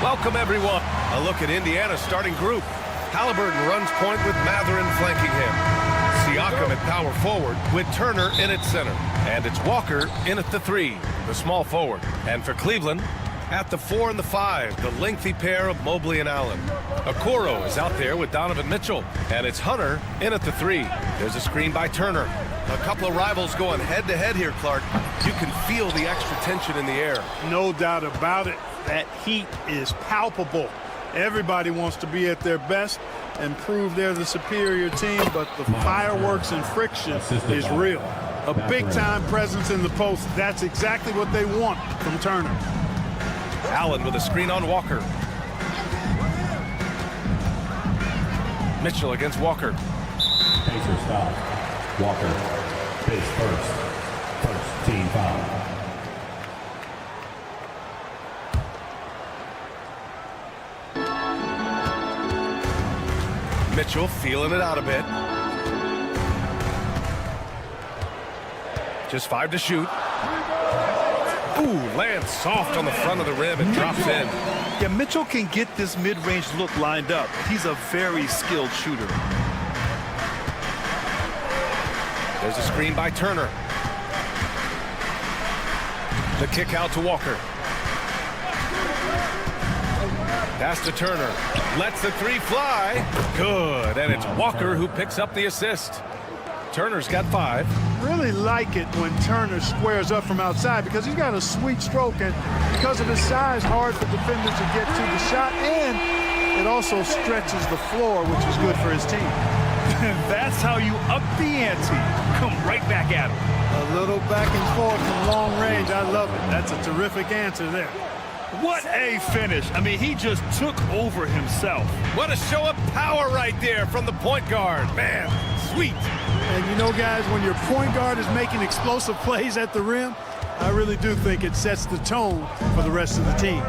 Welcome, everyone. A look at Indiana's starting group. Halliburton runs point with Mathurin flanking him. Siakam at power forward with Turner in at center. And it's Walker in at the 3, the small forward. And for Cleveland, at the 4 and the 5, the lengthy pair of Mobley and Allen. Okoro is out there with Donovan Mitchell. And it's Hunter in at the 3. There's a screen by Turner. A couple of rivals going head-to-head here, Clark. You can feel the extra tension in the air. No doubt about it. That heat is palpable. Everybody wants to be at their best and prove they're the superior team, but the fireworks and friction is real. A big-time presence in the post. That's exactly what they want from Turner. Allen with a screen on Walker. Mitchell against Walker. Pacers foul. Walker, pace first. First team foul. Mitchell feeling it out a bit. Just 5 to shoot. Ooh, lands soft on the front of the rim and drops in. Yeah, Mitchell can get this mid-range look lined up. He's a very skilled shooter. There's a screen by Turner. The kick out to Walker. Pass to Turner. Lets the 3 fly. Good. And it's Walker who picks up the assist. Turner's got 5. Really like it when Turner squares up from outside because he's got a sweet stroke, and because of his size, hard for defenders to get to the shot, and it also stretches the floor, which is good for his team. That's how you up the ante. Come right back at him. A little back and forth from long range. I love it. That's a terrific answer there. What a finish. I mean, he just took over himself. What a show of power right there from the point guard. Man, sweet. And you know, guys, when your point guard is making explosive plays at the rim, I really do think it sets the tone for the rest of the team.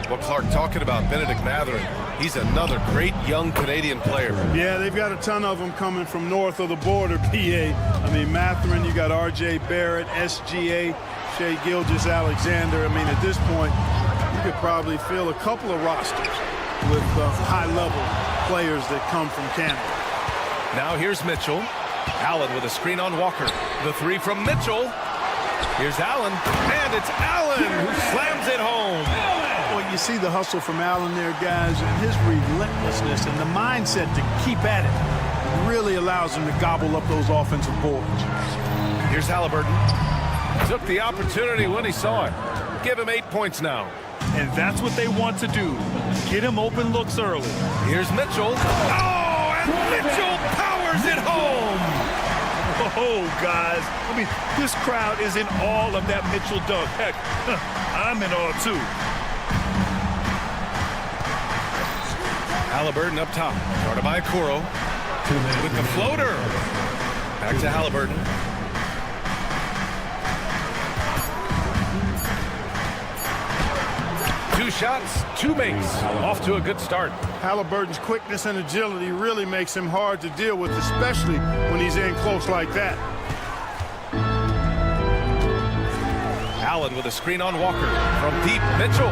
Well, Clark, talking about Benedict Mathurin, he's another great young Canadian player. Yeah, they've got a ton of them coming from north of the border, PA. I mean, Mathurin, you got R.J. Barrett, SGA, Shai Gilgeous-Alexander. I mean, at this point, you could probably fill a couple of rosters with high-level players that come from Canada. Now here's Mitchell. Allen with a screen on Walker. The 3 from Mitchell. Here's Allen, and it's Allen who slams it home. Well, you see the hustle from Allen there, guys, and his relentlessness and the mindset to keep at it really allows him to gobble up those offensive boards. Here's Halliburton. Took the opportunity when he saw it. Give him 8 points now. And that's what they want to do. Get him open looks early. Here's Mitchell. Oh, and Mitchell powers it home. Oh, guys. I mean, this crowd is in awe of that Mitchell dunk. Heck, I'm in awe, too. Halliburton up top. Guarded by Okoro. With the floater. Back to Halliburton. Two shots, 2 makes. Off to a good start. Halliburton's quickness and agility really makes him hard to deal with, especially when he's in close like that. Allen with a screen on Walker. From deep, Mitchell.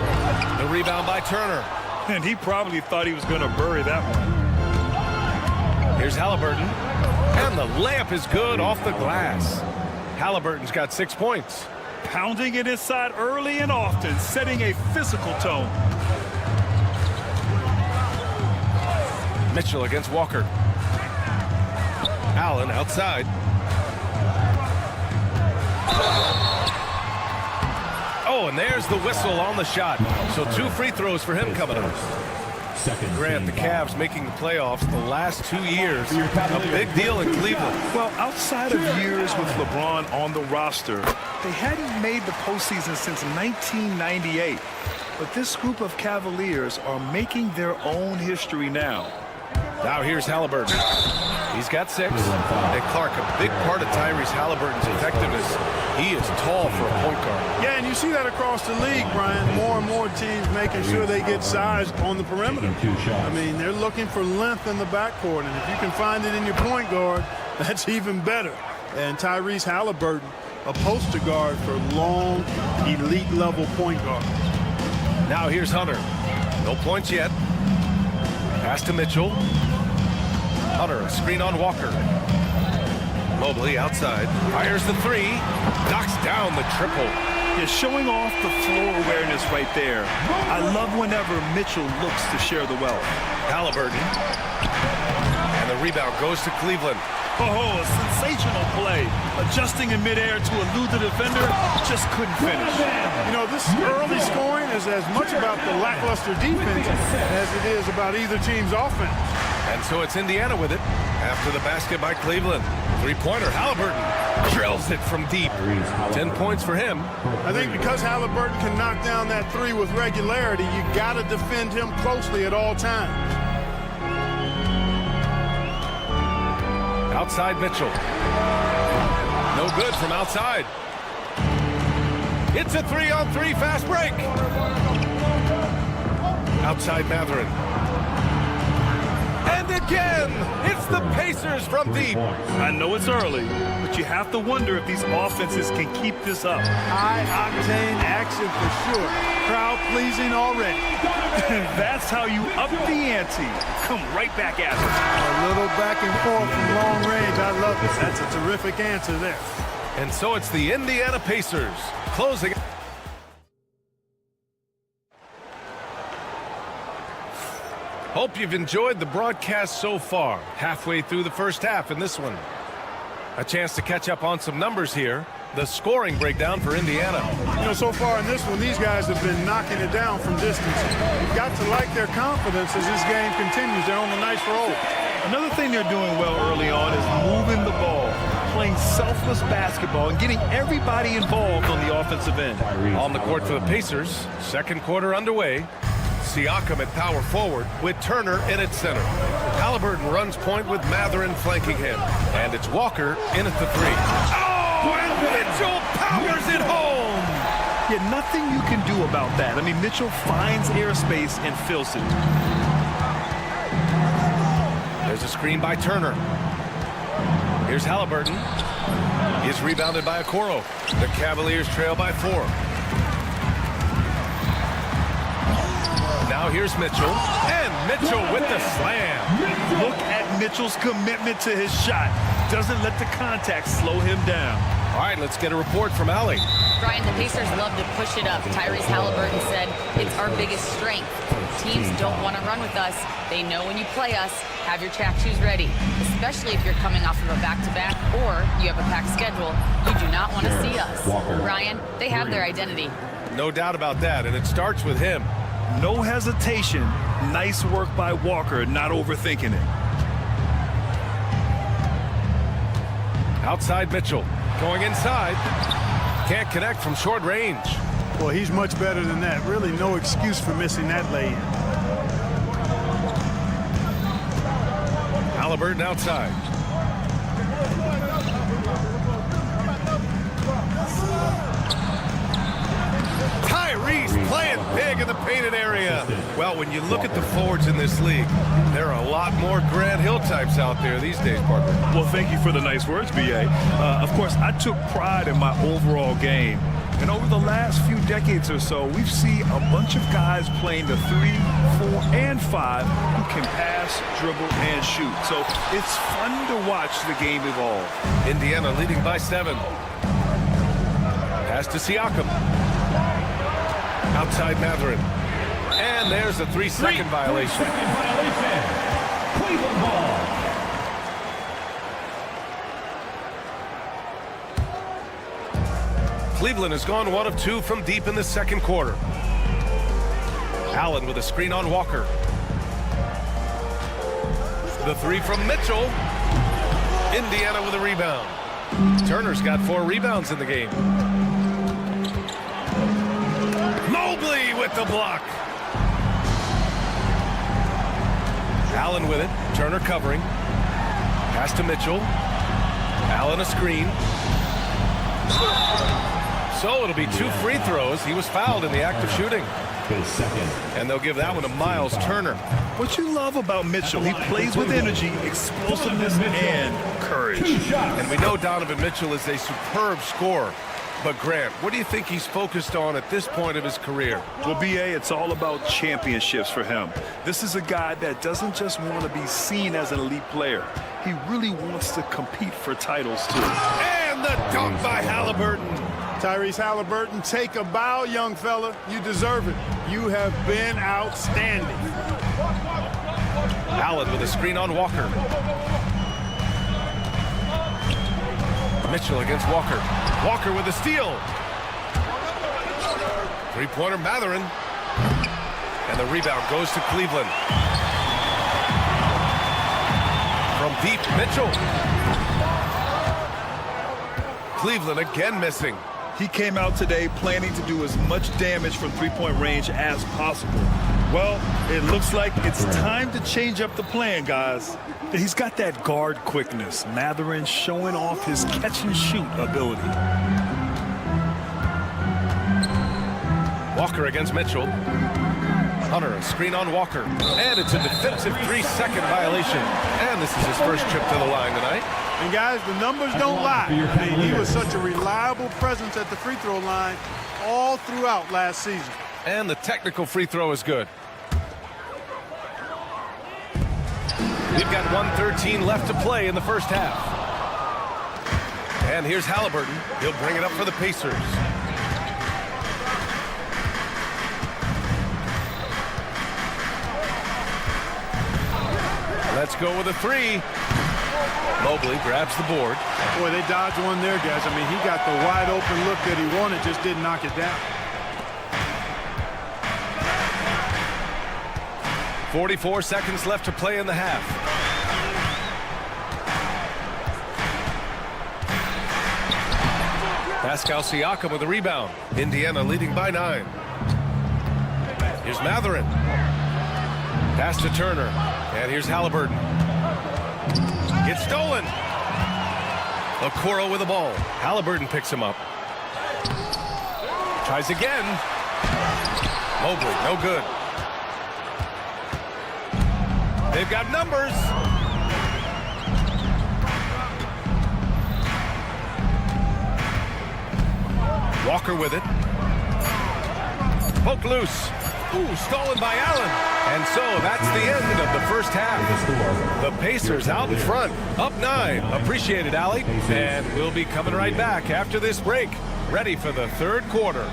The rebound by Turner. And he probably thought he was going to bury that one. Here's Halliburton. And the layup is good off the glass. Halliburton's got 6 points. Pounding it inside early and often, setting a physical tone. Mitchell against Walker. Allen outside. Oh, and there's the whistle on the shot. So 2 free throws for him coming up. Grant, the Cavs making the playoffs the last 2 years. A big deal in Cleveland. Well, outside of years with LeBron on the roster, they hadn't made the postseason since 1998. But this group of Cavaliers are making their own history now. Now here's Halliburton. He's got 6. And Clark, a big part of Tyrese Halliburton's effectiveness, he is tall for a point guard. Yeah, and you see that across the league, Brian. More and more teams making sure they get size on the perimeter. I mean, they're looking for length in the backcourt, and if you can find it in your point guard, that's even better. And Tyrese Halliburton, a poster guard for long, elite-level point guard. Now here's Hunter. No points yet. Pass to Mitchell. Hunter, a screen on Walker. Mobley outside. Fires the three. Knocks down the triple. Yeah, showing off the floor awareness right there. I love whenever Mitchell looks to share the wealth. Halliburton. And the rebound goes to Cleveland. Oh, a sensational play. Adjusting in midair to elude the defender, just couldn't finish. You know, this early scoring is as much about the lackluster defense as it is about either team's offense. And so it's Indiana with it after the basket by Cleveland. Three-pointer, Halliburton drills it from deep. 10 points for him. I think because Halliburton can knock down that three with regularity, you got to defend him closely at all times. Outside Mitchell. No good from outside. It's a 3-on-3 fast break. Outside Matherin. And again, it's the Pacers from deep. I know it's early, but you have to wonder if these offenses can keep this up. High-octane action for sure. Crowd-pleasing already. That's how you up the ante. Come right back at it. A little back and forth from long range. I love it. That's a terrific answer there. And so it's the Indiana Pacers closing. Hope you've enjoyed the broadcast so far. Halfway through the first half in this one. A chance to catch up on some numbers here. The scoring breakdown for Indiana. You know, so far in this one, these guys have been knocking it down from distance. You've got to like their confidence as this game continues. They're on a nice roll. Another thing they're doing well early on is moving the ball, playing selfless basketball, and getting everybody involved on the offensive end. On the court for the Pacers, second quarter underway. Siakam at power forward with Turner in at center. Halliburton runs point with Matherin flanking him. And it's Walker in at the three. Oh, and Mitchell powers it home! Yeah, nothing you can do about that. I mean, Mitchell finds airspace and fills it. There's a screen by Turner. Here's Halliburton. He's rebounded by Okoro. The Cavaliers trail by 4. Now here's Mitchell. And Mitchell with the slam. Look at Mitchell's commitment to his shot. Doesn't let the contact slow him down. All right, let's get a report from Allie. Brian, the Pacers love to push it up. Tyrese Halliburton said it's our biggest strength. Teams don't want to run with us. They know when you play us, have your track shoes ready, especially if you're coming off of a back-to-back or you have a packed schedule. You do not want to see us. Brian, they have their identity. No doubt about that, and it starts with him. No hesitation. Nice work by Walker, not overthinking it. Outside Mitchell. Going inside. Can't connect from short range. Well, he's much better than that. Really no excuse for missing that lay-in. Halliburton outside. Tyrese playing big in the painted area. Well, when you look at the forwards in this league, there are a lot more Grant Hill types out there these days, Parker. Well, thank you for the nice words, B.A. Of course, I took pride in my overall game. And over the last few decades or so, we've seen a bunch of guys playing the 3, 4, and 5 who can pass, dribble, and shoot. So it's fun to watch the game evolve. Indiana leading by 7. Pass to Siakam. Outside Matherin. And there's a 3-second violation. Cleveland ball. Cleveland has gone 1 of 2 from deep in the second quarter. Allen with a screen on Walker. The 3 from Mitchell. Indiana with a rebound. Turner's got 4 rebounds in the game. Mobley with the block. Allen with it. Turner covering. Pass to Mitchell. Allen a screen. So it'll be 2 free throws. He was fouled in the act of shooting. And they'll give that one to Miles Turner. What you love about Mitchell, he plays with energy, explosiveness, and courage. And we know Donovan Mitchell is a superb scorer. But Grant, what do you think he's focused on at this point of his career? Well, B.A., it's all about championships for him. This is a guy that doesn't just want to be seen as an elite player. He really wants to compete for titles, too. And the dunk by Halliburton. Tyrese Halliburton, take a bow, young fella. You deserve it. You have been outstanding. Allen with a screen on Walker. Mitchell against Walker. Walker with a steal. Three-pointer Mathurin. And the rebound goes to Cleveland. From deep, Mitchell. Cleveland again missing. He came out today planning to do as much damage from three-point range as possible. Well, it looks like it's time to change up the plan, guys. He's got that guard quickness. Mathurin showing off his catch-and-shoot ability. Walker against Mitchell. Hunter, a screen on Walker. And it's a defensive 3-second violation. And this is his first trip to the line tonight. And guys, the numbers don't lie. I mean, he was such a reliable presence at the free throw line all throughout last season. And the technical free throw is good. We've got 1:13 left to play in the first half. And here's Halliburton. He'll bring it up for the Pacers. Let's go with a three. Mobley grabs the board. Boy, they dodged one there, guys. I mean, he got the wide open look that he wanted, just didn't knock it down. 44 seconds left to play in the half. Pascal Siakam with a rebound. Indiana leading by 9. Here's Mathurin. Pass to Turner. And here's Halliburton. It's stolen. Okoro with the ball. Halliburton picks him up. Tries again. Mobley, no good. They've got numbers. Walker with it. Poke loose. Ooh, stolen by Allen. And so that's the end of the first half. The Pacers out in front, up 9. Appreciate it, Allie. And we'll be coming right back after this break, ready for the third quarter.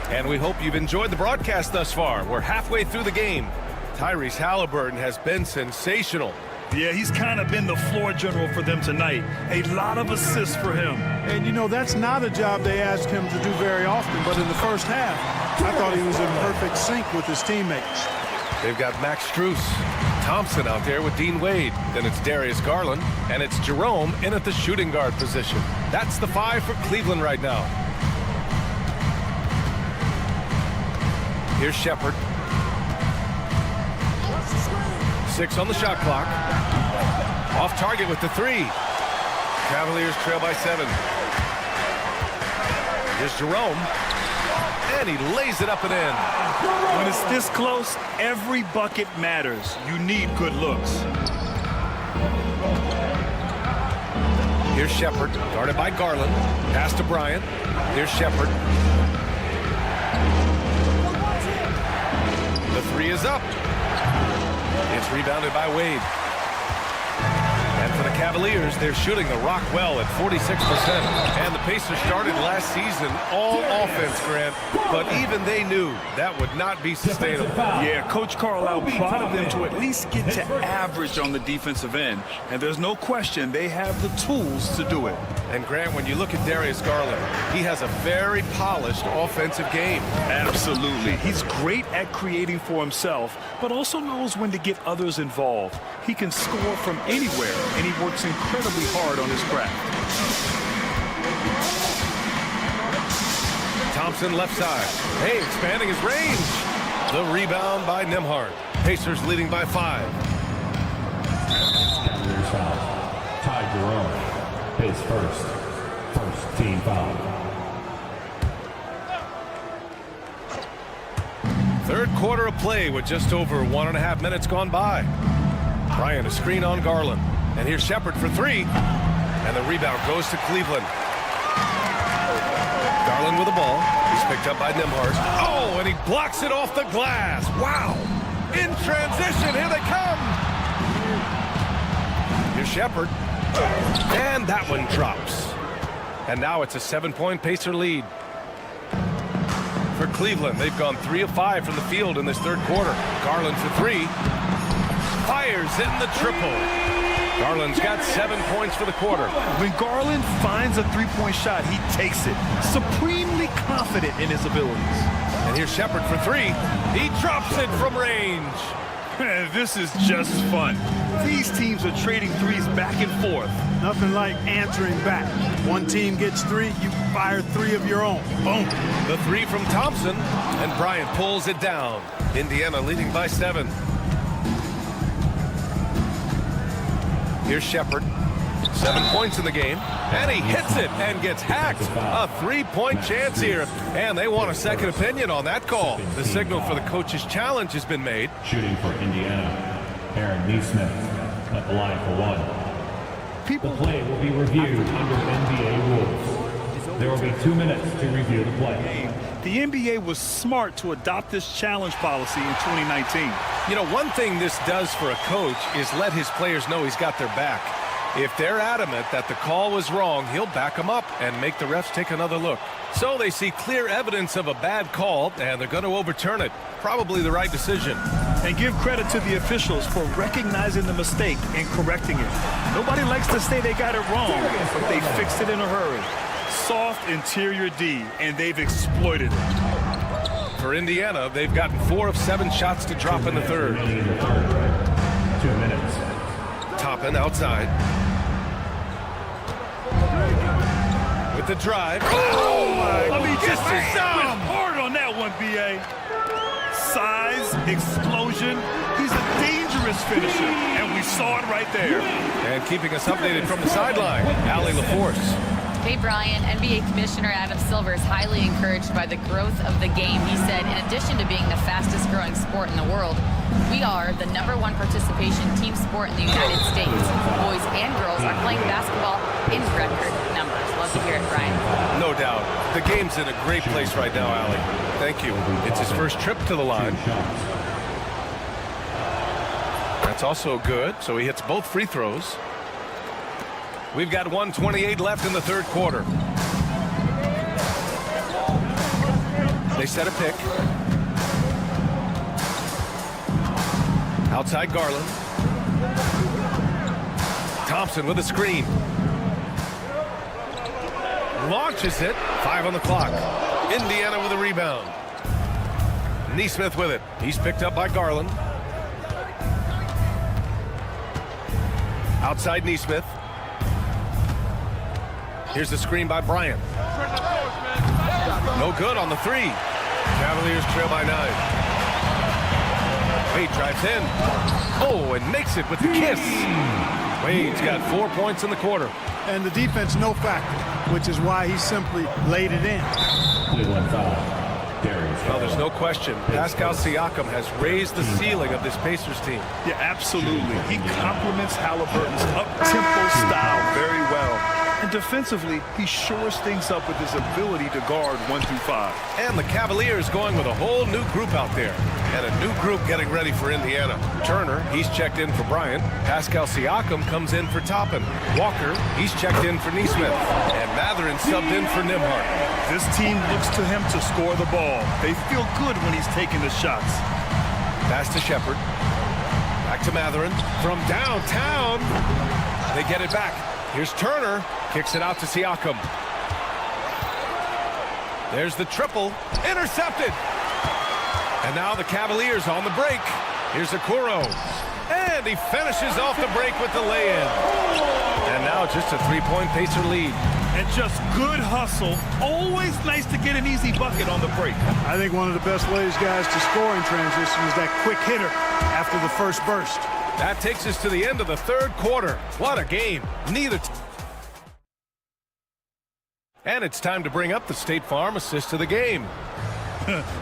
And we hope you've enjoyed the broadcast thus far. We're halfway through the game. Tyrese Halliburton has been sensational. Yeah, he's kind of been the floor general for them tonight. A lot of assists for him. And, you know, that's not a job they ask him to do very often. But in the first half, I thought he was in perfect sync with his teammates. They've got Max Strus, Thompson out there with Dean Wade. Then it's Darius Garland, and it's Jerome in at the shooting guard position. That's the 5 for Cleveland right now. Here's Shepard. 6 on the shot clock. Off target with the 3. Cavaliers trail by 7. Here's Jerome. And he lays it up and in. When it's this close, every bucket matters. You need good looks. Here's Shepard, guarded by Garland. Pass to Bryant. Here's Shepard. The 3 is up. It's rebounded by Wade. And for the Cavaliers, they're shooting the rock well at 46%. And the Pacers started last season all offense, Grant, but even they knew that would not be sustainable. Yeah, Coach Carlisle prodded them to at least get to average on the defensive end. And there's no question they have the tools to do it. And Grant, when you look at Darius Garland, he has a very polished offensive game. Absolutely. He's great at creating for himself, but also knows when to get others involved. He can score from anywhere, and he works incredibly hard on his craft. Thompson left side. Hey, expanding his range. The rebound by Nembhard. Pacers leading by 5. Cavaliers foul. Ty Jerome. Pace first. First team foul. Third quarter of play with just over 1.5 minutes gone by. Bryant, a screen on Garland. And here's Shepard for three. And the rebound goes to Cleveland. Garland with the ball. He's picked up by Nembhard. Oh, and he blocks it off the glass. Wow. In transition, here they come. Here's Shepard. And that one drops. And now it's a 7-point Pacer lead. For Cleveland, they've gone 3 of 5 from the field in this third quarter. Garland for three. Fires in the triple. Garland's got 7 points for the quarter. When Garland finds a three-point shot, he takes it. Supremely confident in his abilities. And here's Shepard for three. He drops it from range. Man, this is just fun. These teams are trading threes back and forth. Nothing like answering back. One team gets three, you fire three of your own. Boom. The three from Thompson, and Bryant pulls it down. Indiana leading by 7. Here's Shepard. 7 points in the game, and he hits it and gets hacked. A 3-point chance here, and they want a second opinion on that call. The signal for the coach's challenge has been made. Shooting for Indiana, Aaron Neesmith at the line for one. The play will be reviewed under NBA rules. There will be 2 minutes to review the play. The NBA was smart to adopt this challenge policy in 2019. You know, one thing this does for a coach is let his players know he's got their back. If they're adamant that the call was wrong, he'll back them up and make the refs take another look. So they see clear evidence of a bad call, and they're going to overturn it. Probably the right decision. And give credit to the officials for recognizing the mistake and correcting it. Nobody likes to say they got it wrong, but they fixed it in a hurry. Soft interior D, and they've exploited it. For Indiana, they've gotten 4 of 7 shots to drop in the third. 2 minutes. Toppin outside. With the drive. Oh, my! I mean, just went hard on that one, B.A. Size, explosion. He's a dangerous finisher, and we saw it right there. And keeping us updated from the sideline, Allie LaForce. Hey, Brian, NBA Commissioner Adam Silver is highly encouraged by the growth of the game. He said, in addition to being the fastest growing sport in the world, we are the #1 participation team sport in the United States. Boys and girls are playing basketball in record numbers. Love to hear it, Brian. No doubt. The game's in a great place right now, Allie. Thank you. It's his first trip to the line. That's also good, so he hits both free throws. We've got 1:28 left in the third quarter. They set a pick. Outside Garland. Thompson with a screen. Launches it. 5 on the clock. Indiana with a rebound. Neesmith with it. He's picked up by Garland. Outside Neesmith. Here's the screen by Bryant. No good on the three. Cavaliers trail by 9. Wade drives in. Oh, and makes it with the kiss. Wade's got 4 points in the quarter. And the defense no factor, which is why he simply laid it in. Cleveland foul. Darius. Well, there's no question. Pascal Siakam has raised the ceiling of this Pacers team. Yeah, absolutely. He complements Halliburton's up-tempo style very well. And defensively, he shores things up with his ability to guard 1 through 5. And the Cavaliers going with a whole new group out there. And a new group getting ready for Indiana. Turner, he's checked in for Bryant. Pascal Siakam comes in for Toppin. Walker, he's checked in for Neesmith. And Matherin subbed in for Nembhard. This team looks to him to score the ball. They feel good when he's taking the shots. Pass to Shepard. Back to Matherin. From downtown. They get it back. Here's Turner. Kicks it out to Siakam. There's the triple. Intercepted. And now the Cavaliers on the break. Here's Okoro. And he finishes off the break with the lay-in. And now just a 3-point Pacer lead. And just good hustle. Always nice to get an easy bucket on the break. I think one of the best ways, guys, to score in transition is that quick hitter after the first burst. That takes us to the end of the third quarter. What a game. Neither And it's time to bring up the State Farm assist of the game.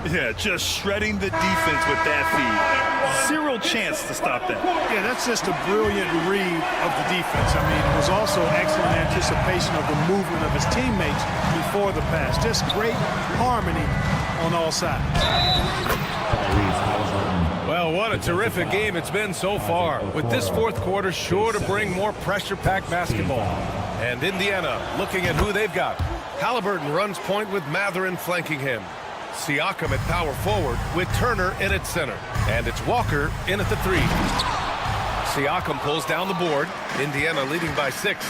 Yeah, just shredding the defense with that feed. Zero chance to stop that. Yeah, that's just a brilliant read of the defense. I mean, it was also excellent anticipation of the movement of his teammates before the pass. Just great harmony on all sides. Well, what a terrific game it's been so far, with this fourth quarter sure to bring more pressure-packed basketball. And Indiana looking at who they've got. Halliburton runs point with Matherin flanking him. Siakam at power forward with Turner in at center. And it's Walker in at the 3. Siakam pulls down the board. Indiana leading by 6.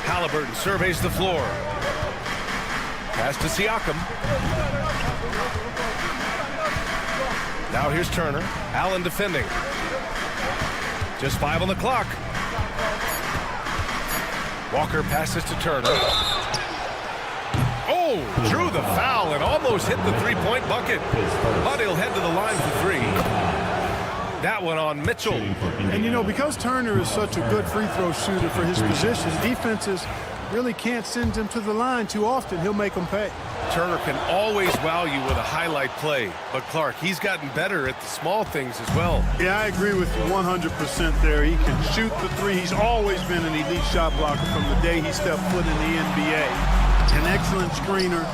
Halliburton surveys the floor. Pass to Siakam. Now here's Turner. Allen defending. Just 5 on the clock. Walker passes to Turner. Oh, drew the foul and almost hit the three-point bucket. But he'll head to the line for 3. That one on Mitchell. And, you know, because Turner is such a good free throw shooter for his position, defenses really can't send him to the line too often. He'll make them pay. Turner can always wow you with a highlight play. But, Clark, he's gotten better at the small things as well. Yeah, I agree with you 100% there. He can shoot the 3. He's always been an elite shot blocker from the day he stepped foot in the NBA. An excellent screener,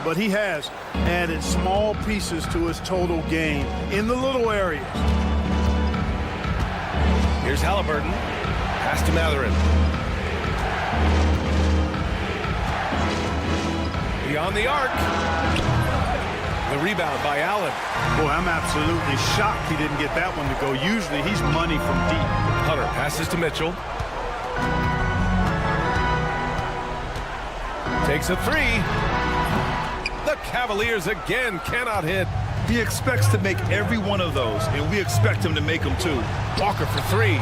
but he has added small pieces to his total game in the little areas. Here's Halliburton. Pass to Matherin. Beyond the arc. The rebound by Allen. Boy, I'm absolutely shocked he didn't get that one to go. Usually he's money from deep. Hunter passes to Mitchell. Takes a 3. The Cavaliers again cannot hit. He expects to make every one of those, and we expect him to make them too. Walker for 3.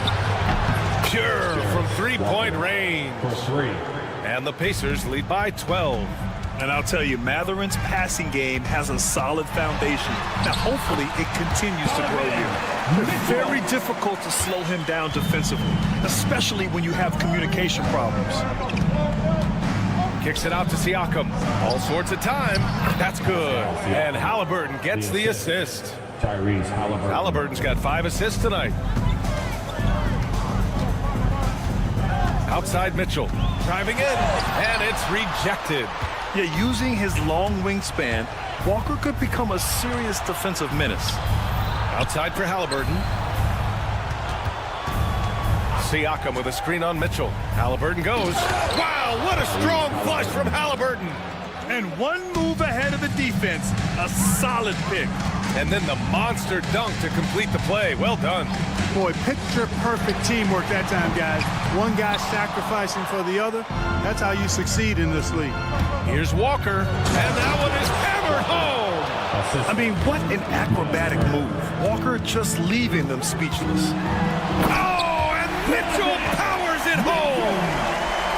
Pure from three-point range. For 3. And the Pacers lead by 12. And I'll tell you, Matherin's passing game has a solid foundation. Now, hopefully, it continues to grow here. Very difficult to slow him down defensively, especially when you have communication problems. Kicks it out to Siakam. All sorts of time. That's good. And Halliburton gets the assist. Tyrese Halliburton. Halliburton's got 5 assists tonight. Outside Mitchell. Driving in. And it's rejected. Yeah, using his long wingspan, Walker could become a serious defensive menace. Outside for Halliburton. Siakam with a screen on Mitchell. Halliburton goes. Wow, what a strong flush from Halliburton. And one move ahead of the defense. A solid pick. And then the monster dunk to complete the play. Well done. Boy, picture-perfect teamwork that time, guys. One guy sacrificing for the other. That's how you succeed in this league. Here's Walker. And that one is hammered home. I mean, what an acrobatic move. Walker just leaving them speechless. Oh, and Mitchell powers it home.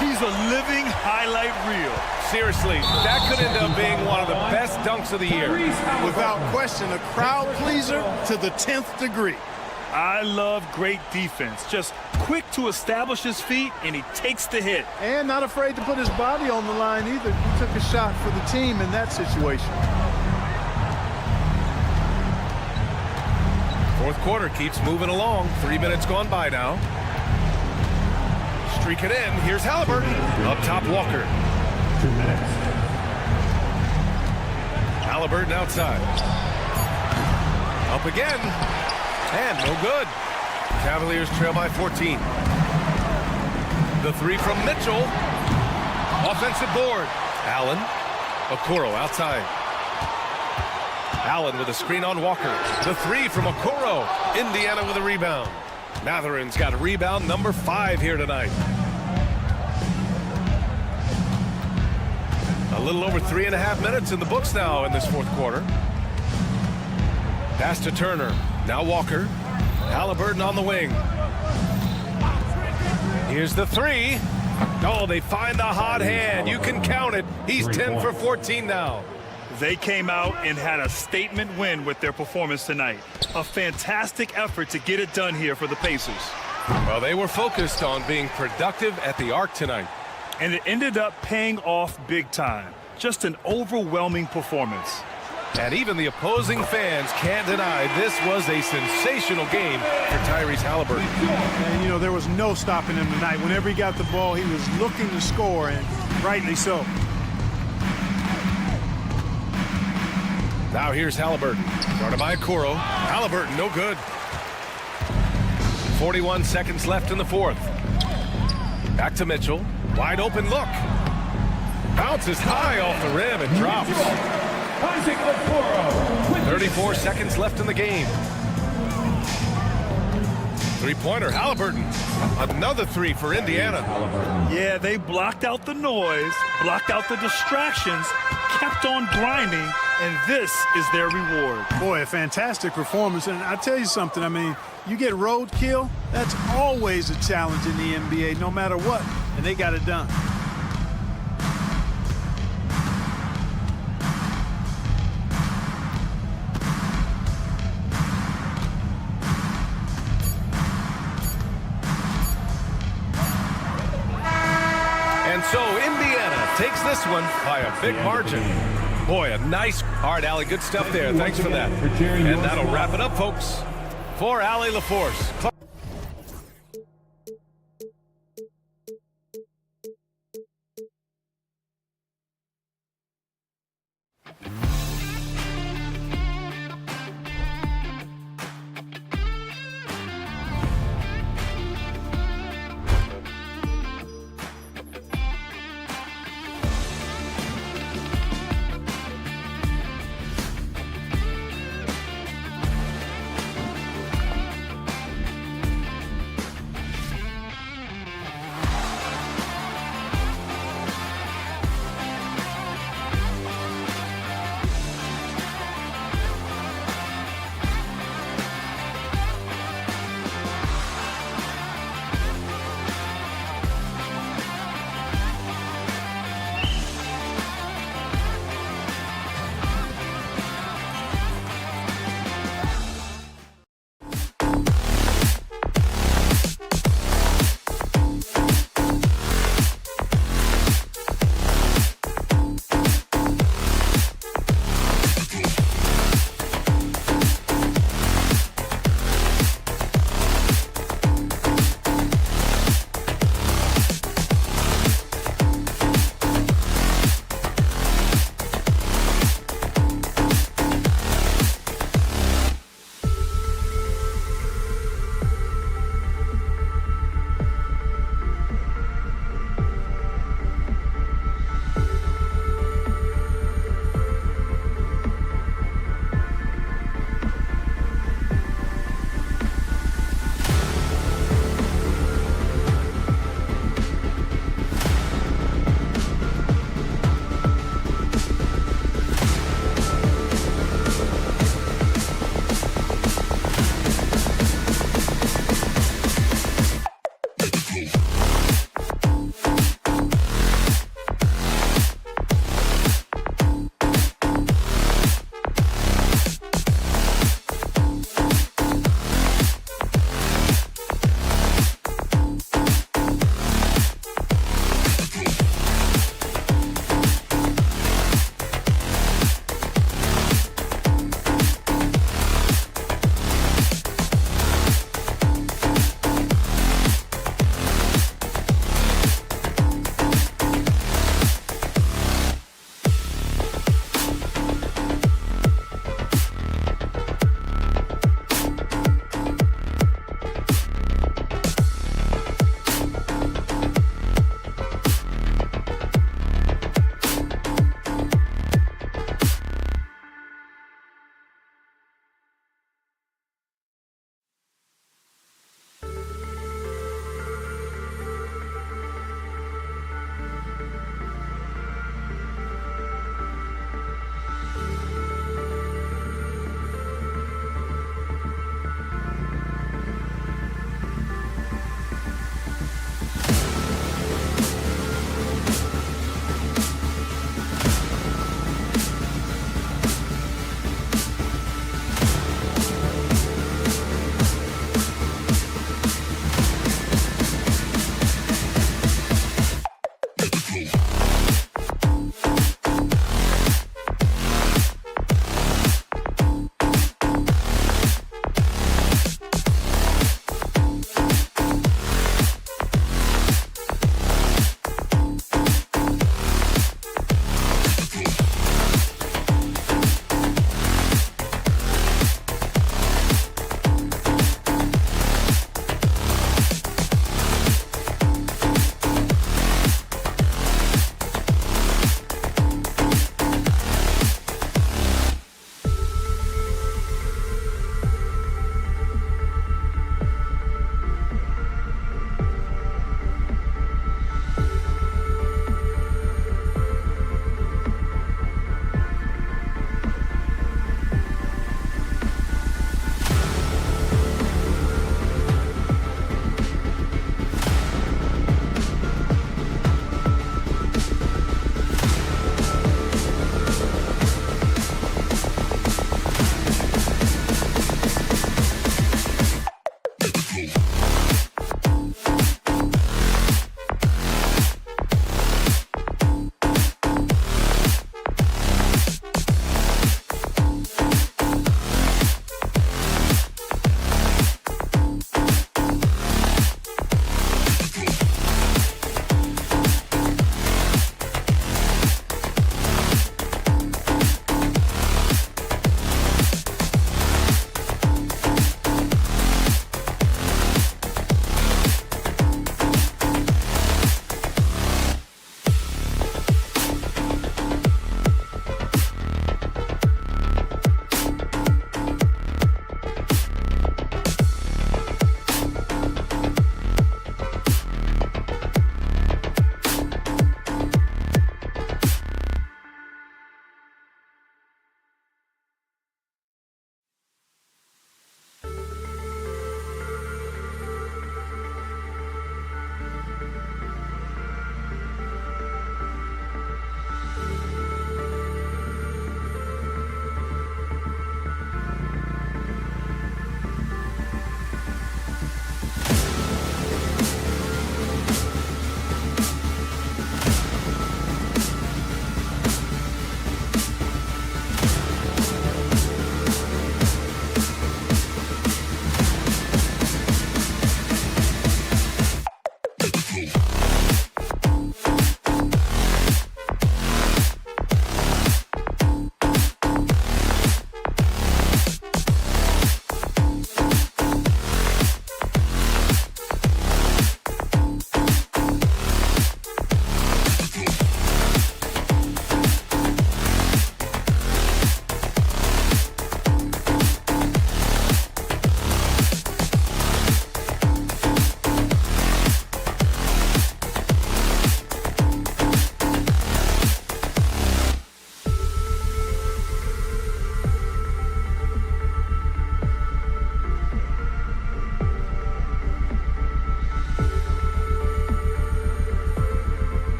He's a living highlight reel. Seriously, that could end up being one of the best dunks of the year. Without question, a crowd pleaser to the 10th degree. I love great defense. Just quick to establish his feet, and he takes the hit. And not afraid to put his body on the line either. He took a shot for the team in that situation. Fourth quarter keeps moving along. 3 minutes gone by now. Streak it in. Here's Halliburton. Up top, Walker. 2 minutes. Halliburton outside. Up again. And no good. Cavaliers trail by 14. The 3 from Mitchell. Offensive board. Allen. Okoro outside. Allen with a screen on Walker. The 3 from Okoro. Indiana with a rebound. Matherin's got a rebound number 5 here tonight. A little over 3.5 minutes in the books now in this fourth quarter. Pass to Turner. Now Walker. Halliburton on the wing. Here's the 3. Oh, they find the hot hand. You can count it. He's 10 for 14 now. They came out and had a statement win with their performance tonight. A fantastic effort to get it done here for the Pacers. Well, they were focused on being productive at the arc tonight. And it ended up paying off big time. Just an overwhelming performance. And even the opposing fans can't deny this was a sensational game for Tyrese Halliburton. And, you know, there was no stopping him tonight. Whenever he got the ball, he was looking to score, and rightly so. Now here's Halliburton. Guarded by Okoro. Halliburton, no good. 41 seconds left in the fourth. Back to Mitchell. Wide open look. Bounces high off the rim and drops. 34 seconds left in the game. Three-pointer, Halliburton. Another three for Indiana. Yeah, they blocked out the noise, blocked out the distractions, kept on grinding, and this is their reward. Boy, a fantastic performance. And I tell you something, I mean, you get roadkill, that's always a challenge in the NBA, no matter what, and they got it done. And so Indiana takes this one by a big margin. Boy, a nice, hard Allie, good stuff there. Thanks for that. And that'll wrap it up, folks. For Allie LaForce.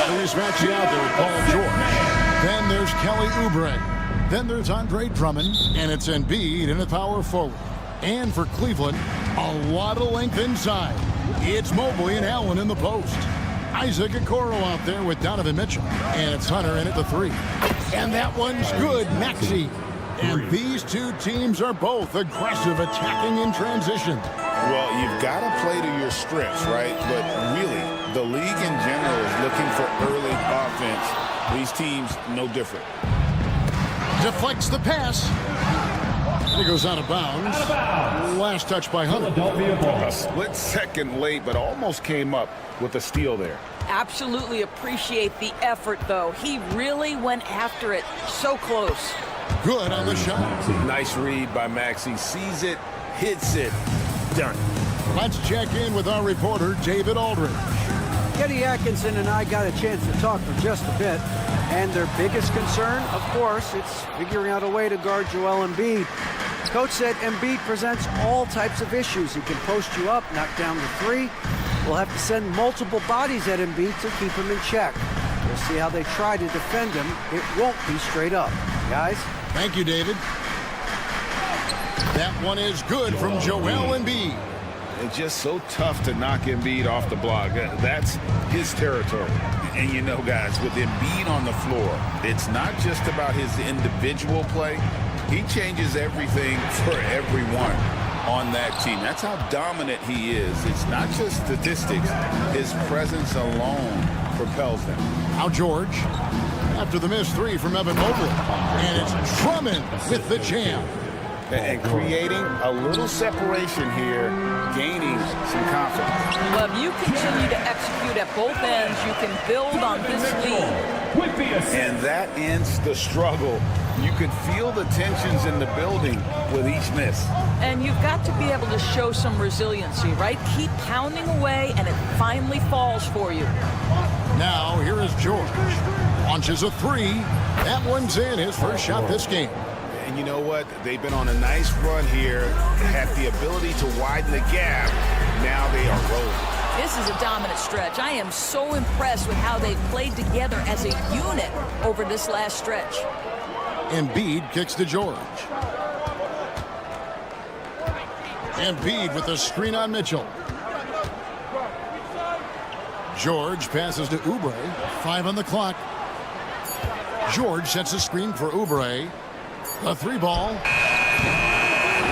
There's Maxey out there with Paul George. Then there's Kelly Oubre. Then there's Andre Drummond. And it's Embiid in the power forward. And for Cleveland, a lot of length inside. It's Mobley and Allen in the post. Isaac Okoro out there with Donovan Mitchell. And it's Hunter in at the 3. And that one's good, Maxey. And these two teams are both aggressive attacking in transition. Well, you've got to play to your strengths, right? But really, the league in general is looking for early offense. These teams, no different. Deflects the pass. He goes out of bounds. Last touch by Hunter. A split second late, but almost came up with a steal there. Absolutely appreciate the effort, though. He really went after it. So close. Good on the shot. Nice read by Maxey. Sees it, hits it, done. Let's check in with our reporter, David Aldridge. Getty Atkinson and I got a chance to talk for just a bit. And their biggest concern, of course, it's figuring out a way to guard Joel Embiid. Coach said Embiid presents all types of issues. He can post you up, knock down the 3. We'll have to send multiple bodies at Embiid to keep him in check. We'll see how they try to defend him. It won't be straight up. Guys? Thank you, David. That one is good from Joel Embiid. It's just so tough to knock Embiid off the block. That's his territory. And you know, guys, with Embiid on the floor, it's not just about his individual play. He changes everything for everyone on that team. That's how dominant he is. It's not just statistics. His presence alone propels them. Now George, after the missed 3 from Evan Mobley. And it's Drummond with the jam. And creating a little separation here, gaining some confidence. Well, if you continue to execute at both ends, you can build on this lead. And that ends the struggle. You could feel the tensions in the building with each miss. And you've got to be able to show some resiliency, right? Keep pounding away, and it finally falls for you. Now, here is George. Launches a 3. That one's in, his first shot this game. And you know what? They've been on a nice run here, had the ability to widen the gap. Now they are rolling. This is a dominant stretch. I am so impressed with how they've played together as a unit over this last stretch. Embiid kicks to George. Embiid with a screen on Mitchell. George passes to Oubre. 5 on the clock. George sets a screen for Oubre. A 3-ball.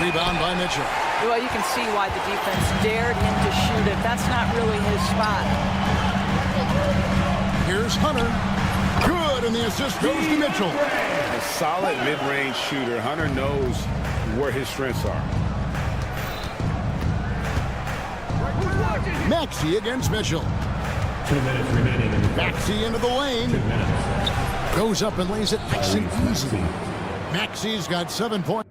Rebound by Mitchell. Well, you can see why the defense dared him to shoot it. That's not really his spot. Here's Hunter. Good, and the assist goes to Mitchell. A solid mid-range shooter. Hunter knows where his strengths are. Maxey against Mitchell. 2 minutes remaining in the Maxey into the lane. 2 minutes. Goes up and lays it nice and easy. Maxey's got 7 points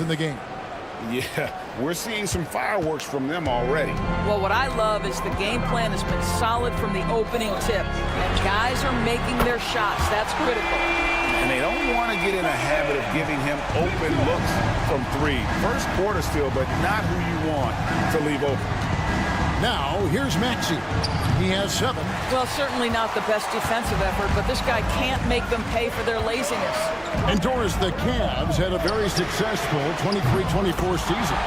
in the game. Yeah, we're seeing some fireworks from them already. Well, what I love is the game plan has been solid from the opening tip. And guys are making their shots. That's critical. And they don't want to get in a habit of giving him open looks from 3. First quarter still, but not who you want to leave open. Now, here's Maxey. He has 7. Well, certainly not the best defensive effort, but this guy can't make them pay for their laziness. And Doris, the Cavs had a very successful 23-24 season.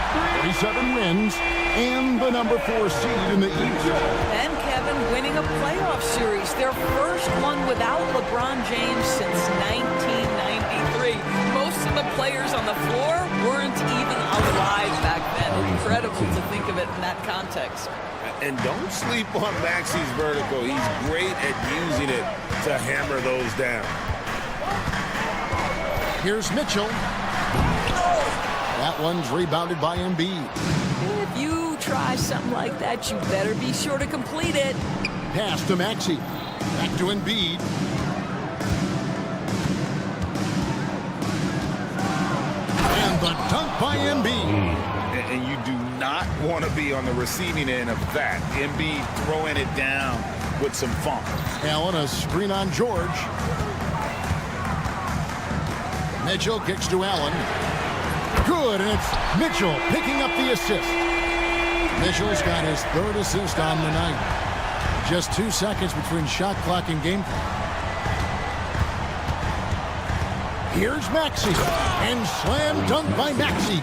37 wins and the number 4 seed in the East. And Kevin winning a playoff series, their first one without LeBron James since 1993. Most of the players on the floor weren't even alive back then. Incredible to think of it in that context. And don't sleep on Maxey's vertical. He's great at using it to hammer those down. Here's Mitchell. That one's rebounded by Embiid. If you try something like that, you better be sure to complete it. Pass to Maxey. Back to Embiid. And the dunk by Embiid. And you do not want to be on the receiving end of that. Embiid throwing it down with some funk. Allen, a screen on George. Mitchell kicks to Allen. Good, and it's Mitchell picking up the assist. Mitchell's got his 3rd assist on the night. Just 2 seconds between shot clock and game clock. Here's Maxey, and slam dunk by Maxey.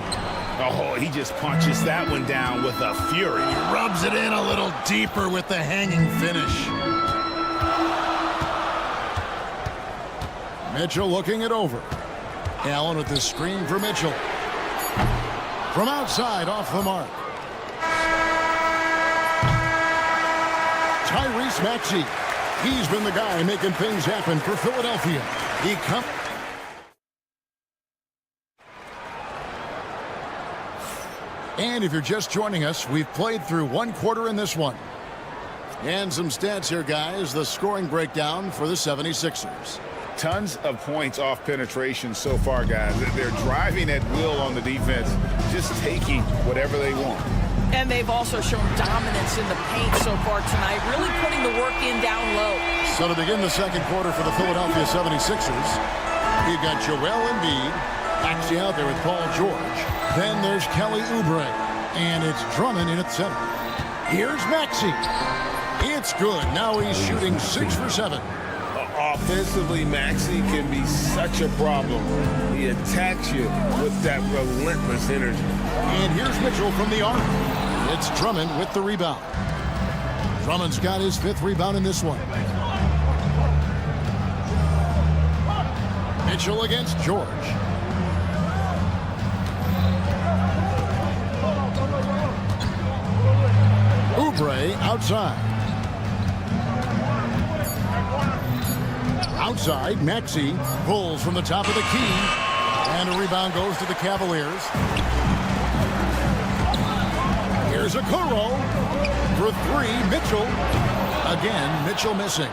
Oh, he just punches that one down with a fury. Rubs it in a little deeper with the hanging finish. Mitchell looking it over. Allen with the screen for Mitchell. From outside, off the mark. Tyrese Maxey. He's been the guy making things happen for Philadelphia. He comes. And if you're just joining us, we've played through 1 quarter in this one. And some stats here, guys. The scoring breakdown for the 76ers. Tons of points off penetration so far, guys. They're driving at will on the defense, just taking whatever they want. And they've also shown dominance in the paint so far tonight, really putting the work in down low. So to begin the 2nd quarter for the Philadelphia 76ers, you've got Joel Embiid, actually out there with Paul George. Then there's Kelly Oubre, and it's Drummond in at center. Here's Maxey. It's good. Now he's shooting 6 for 7. Offensively, Maxey can be such a problem. He attacks you with that relentless energy. And here's Mitchell from the arc. It's Drummond with the rebound. Drummond's got his 5th rebound in this one. Mitchell against George. Oubre outside. Outside, Maxey pulls from the top of the key. And a rebound goes to the Cavaliers. Here's a Okoro for 3. Mitchell. Again, Mitchell missing.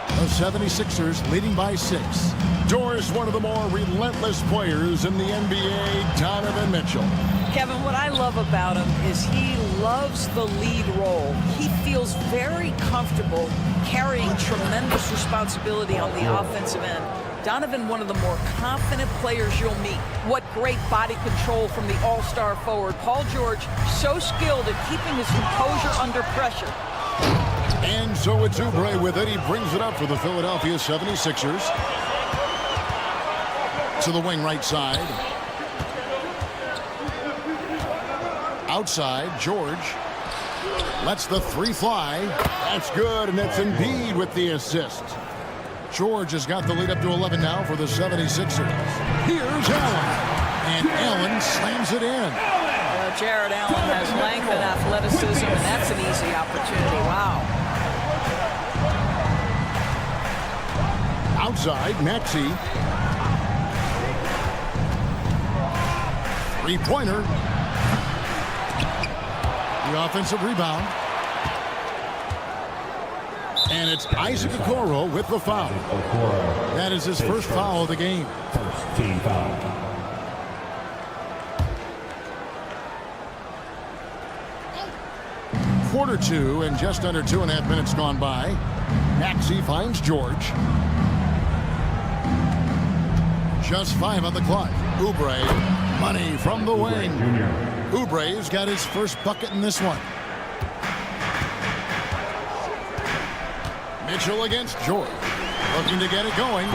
The 76ers leading by 6. Doris, one of the more relentless players in the NBA, Donovan Mitchell. Kevin, what I love about him is he loves the lead role. He feels very comfortable carrying tremendous responsibility on the offensive end. Donovan, one of the more confident players you'll meet. What great body control from the all-star forward. Paul George, so skilled at keeping his composure under pressure. And so it's Oubre with it. He brings it up for the Philadelphia 76ers. To the wing right side. Outside, George lets the 3 fly. That's good, and that's Embiid with the assist. George has got the lead up to 11 now for the 76ers. Here's Allen, and Allen slams it in. Jared Allen has length and athleticism, and that's an easy opportunity. Wow. Outside, Maxey. 3-pointer. The offensive rebound. And it's Isaac Okoro with the foul. That is his first foul of the game. First team foul. Quarter 2 and just under 2.5 minutes gone by. Maxey finds George. Just 5 on the clock. Oubre, money from the wing. Oubre's got his first bucket in this one. Mitchell against George. Looking to get it going.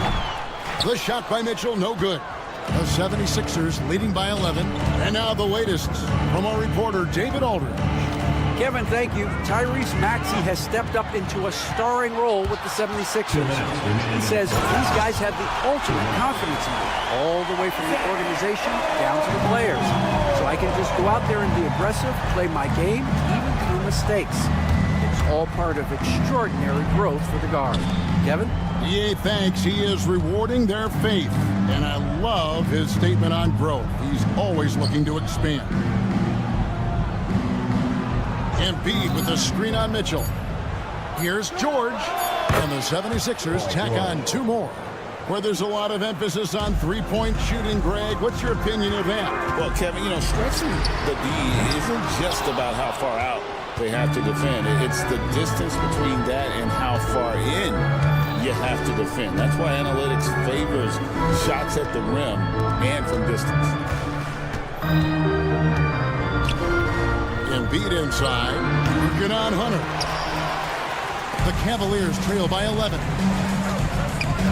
The shot by Mitchell, no good. The 76ers leading by 11. And now the latest from our reporter, David Aldridge. Kevin, thank you. Tyrese Maxey has stepped up into a starring role with the 76ers. He says these guys have the ultimate confidence in me, all the way from the organization down to the players. So I can just go out there and be aggressive, play my game, even through mistakes. It's all part of extraordinary growth for the guard. Kevin? Yeah, thanks. He is rewarding their faith. And I love his statement on growth. He's always looking to expand. Embiid with the screen on Mitchell. Here's George. And the 76ers tack on 2 more. Where there's a lot of emphasis on 3-point shooting, Greg. What's your opinion of that? Well, Kevin, stretching the D isn't just about how far out they have to defend. It's the distance between that and how far in you have to defend. That's why analytics favors shots at the rim and from distance. Embiid inside, working on Hunter. The Cavaliers trail by 11.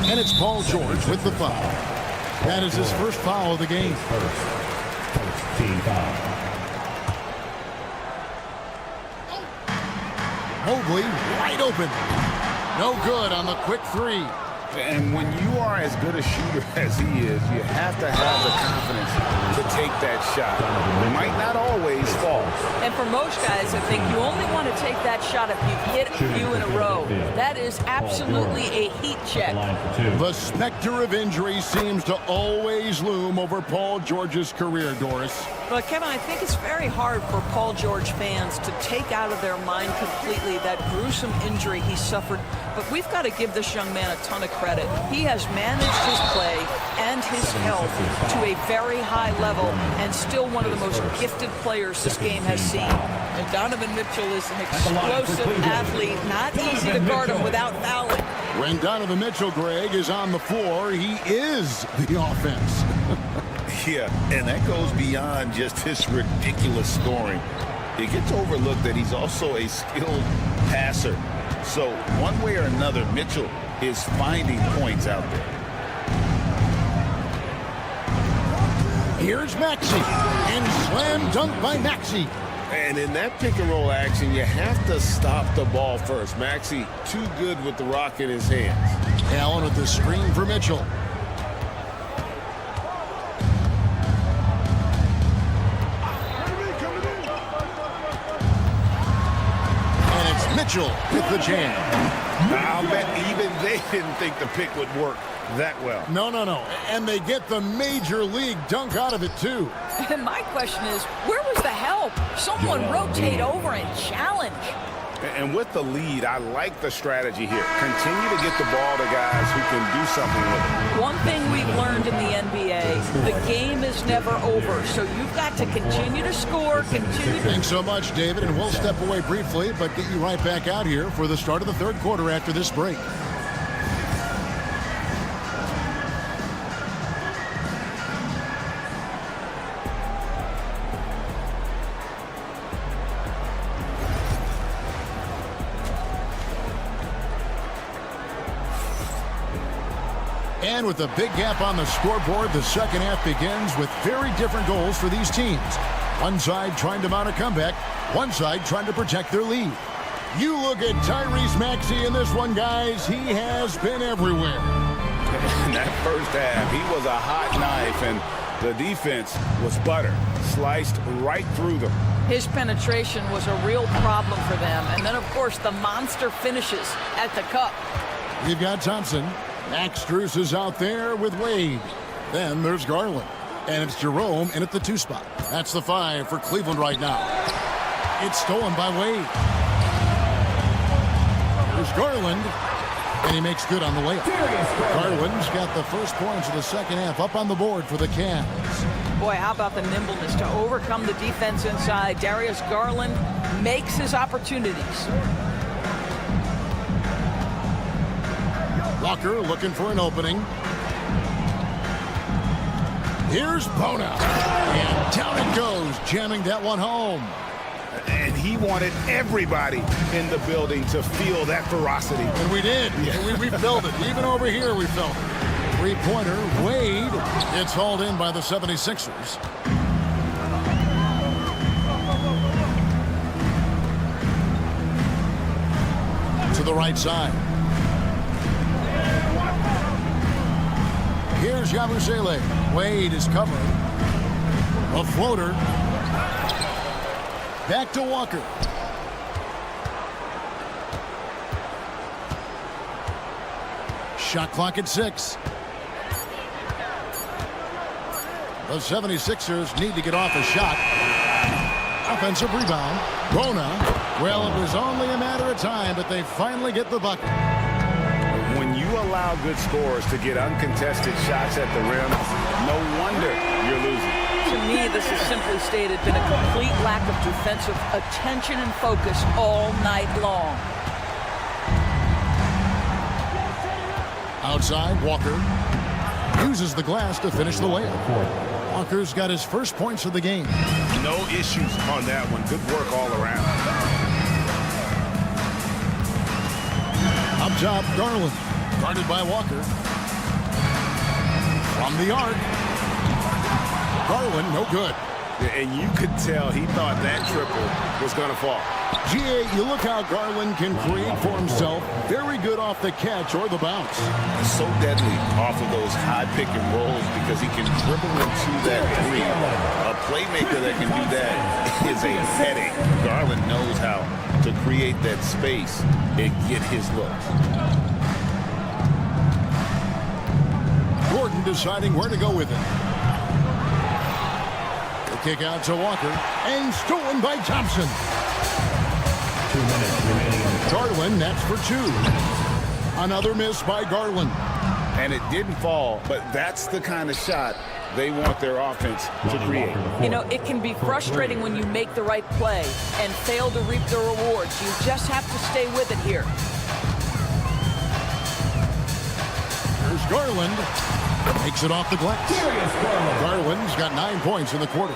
And it's Paul George with the foul. That is his first foul of the game. First team foul. Mobley wide open. No good on the quick three. And when you are as good a shooter as he is, you have to have the confidence to take that shot. It might not always fall. And for most guys, I think you only want to take that shot if you've hit a few in a row. That is absolutely a heat check. The specter of injury seems to always loom over Paul George's career, Doris. But, Kevin, I think it's very hard for Paul George fans to take out of their mind completely that gruesome injury he suffered. But we've got to give this young man a ton of credit. He has managed his play and his health to a very high level and still one of the most gifted players this game has seen. And Donovan Mitchell is an explosive athlete, not easy to guard him without fouling. When Donovan Mitchell, Greg, is on the floor, he is the offense. Yeah, and that goes beyond just his ridiculous scoring. It gets overlooked that he's also a skilled passer. So one way or another, Mitchell is finding points out there. Here's Maxey, and slam dunk by Maxey. And in that pick and roll action, you have to stop the ball first. Maxey too good with the rock in his hands. Allen with the screen for Mitchell. And it's Mitchell with the jam. I'll bet even they didn't think the pick would work that well. No. And they get the major league dunk out of it, too. And my question is, where was the help? Someone rotate over and challenge. And with the lead, I like the strategy here. Continue to get the ball to guys who can do something with it. One thing we've learned in the NBA, the game is never over. So you've got to continue to score, continue to... Thanks so much, David, and we'll step away briefly, but get you right back out here for the start of the third quarter after this break. And with a big gap on the scoreboard, the second half begins with very different goals for these teams. One side trying to mount a comeback, one side trying to protect their lead. You look at Tyrese Maxey in this one, guys. He has been everywhere. In that first half, he was a hot knife, and the defense was butter, sliced right through them. His penetration was a real problem for them. And then, of course, the monster finishes at the cup. You've got Thompson. Max Strus is out there with Wade. Then there's Garland. And it's Jerome in at the 2 spot. That's the 5 for Cleveland right now. It's stolen by Wade. There's Garland. And he makes good on the layup. Garland's got the first points of the second half up on the board for the Cavs. Boy, how about the nimbleness to overcome the defense inside. Darius Garland makes his opportunities. Walker looking for an opening. Here's Bona. And down it goes, jamming that one home. And he wanted everybody in the building to feel that ferocity. And we did. Yeah. We felt it. Even over here, we felt it. Three-pointer, Wade. It's hauled in by the 76ers. To the right side. Here's Yabusele. Wade is covering. A floater. Back to Walker. Shot clock at 6. The 76ers need to get off a shot. Offensive rebound. Bona. Well, it was only a matter of time, but they finally get the bucket. When you allow good scorers to get uncontested shots at the rim, no wonder you're losing. To me, this is simply stated been a complete lack of defensive attention and focus all night long. Outside, Walker uses the glass to finish the layup. Walker's got his first points of the game. No issues on that one. Good work all around. Up top, Garland. Guarded by Walker. From the arc. Garland, no good. And you could tell he thought that triple was going to fall. GA, you look how Garland can create for himself. Very good off the catch or the bounce. He's so deadly off of those high pick and rolls because he can dribble into that three. A playmaker that can do that is a headache. Garland knows how to create that space and get his looks. Gordon deciding where to go with it. Kick out to Walker, and stolen by Thompson. 2 minutes remaining. Garland nets for 2. Another miss by Garland. And it didn't fall, but that's the kind of shot they want their offense to create. You know, it can be frustrating when you make the right play and fail to reap the rewards. You just have to stay with it here. There's Garland. Makes it off the glass. Garland's got 9 points in the quarter.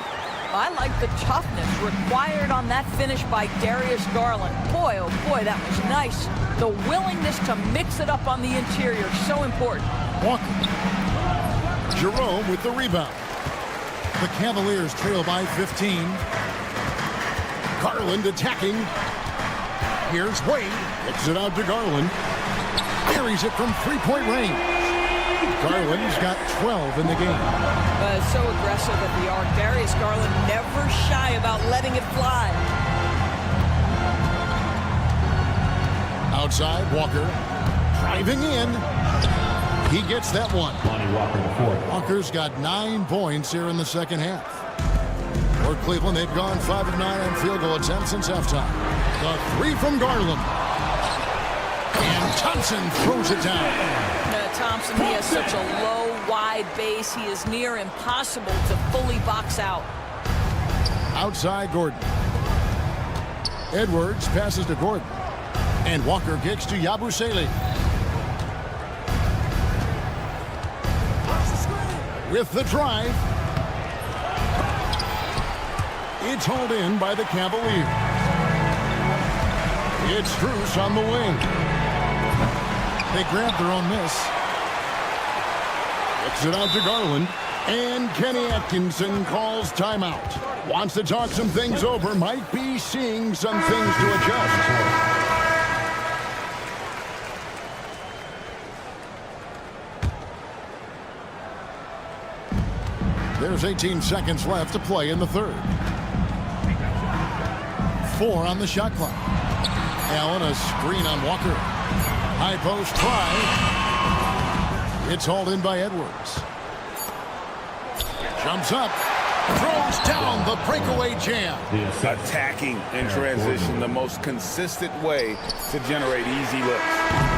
I like the toughness required on that finish by Darius Garland. Boy, oh boy, that was nice. The willingness to mix it up on the interior, so important. Walker. Jerome with the rebound. The Cavaliers trail by 15. Garland attacking. Here's Wade. Kicks it out to Garland. Carries it from three-point range. Garland's got 12 in the game. So aggressive at the arc. Darius Garland never shy about letting it fly. Outside, Walker driving in. He gets that one. Lonnie Walker, the fourth. Walker's got 9 points here in the second half. For Cleveland, they've gone 5 of 9 on field goal attempts since halftime. The 3 from Garland. And Thompson throws it down. Thompson, he has such a low, wide base. He is near impossible to fully box out. Outside, Gordon. Edwards passes to Gordon. And Walker kicks to Yabusele. With the drive. It's hauled in by the Cavaliers. It's Strus on the wing. They grab their own miss. Kicks it out to Garland. And Kenny Atkinson calls timeout. Wants to talk some things over. Might be seeing some things to adjust. There's 18 seconds left to play in the third. 4 on the shot clock. Allen, a screen on Walker. High post try. It's hauled in by Edwards. Jumps up. Throws down the breakaway jam. Attacking in transition, the most consistent way to generate easy looks.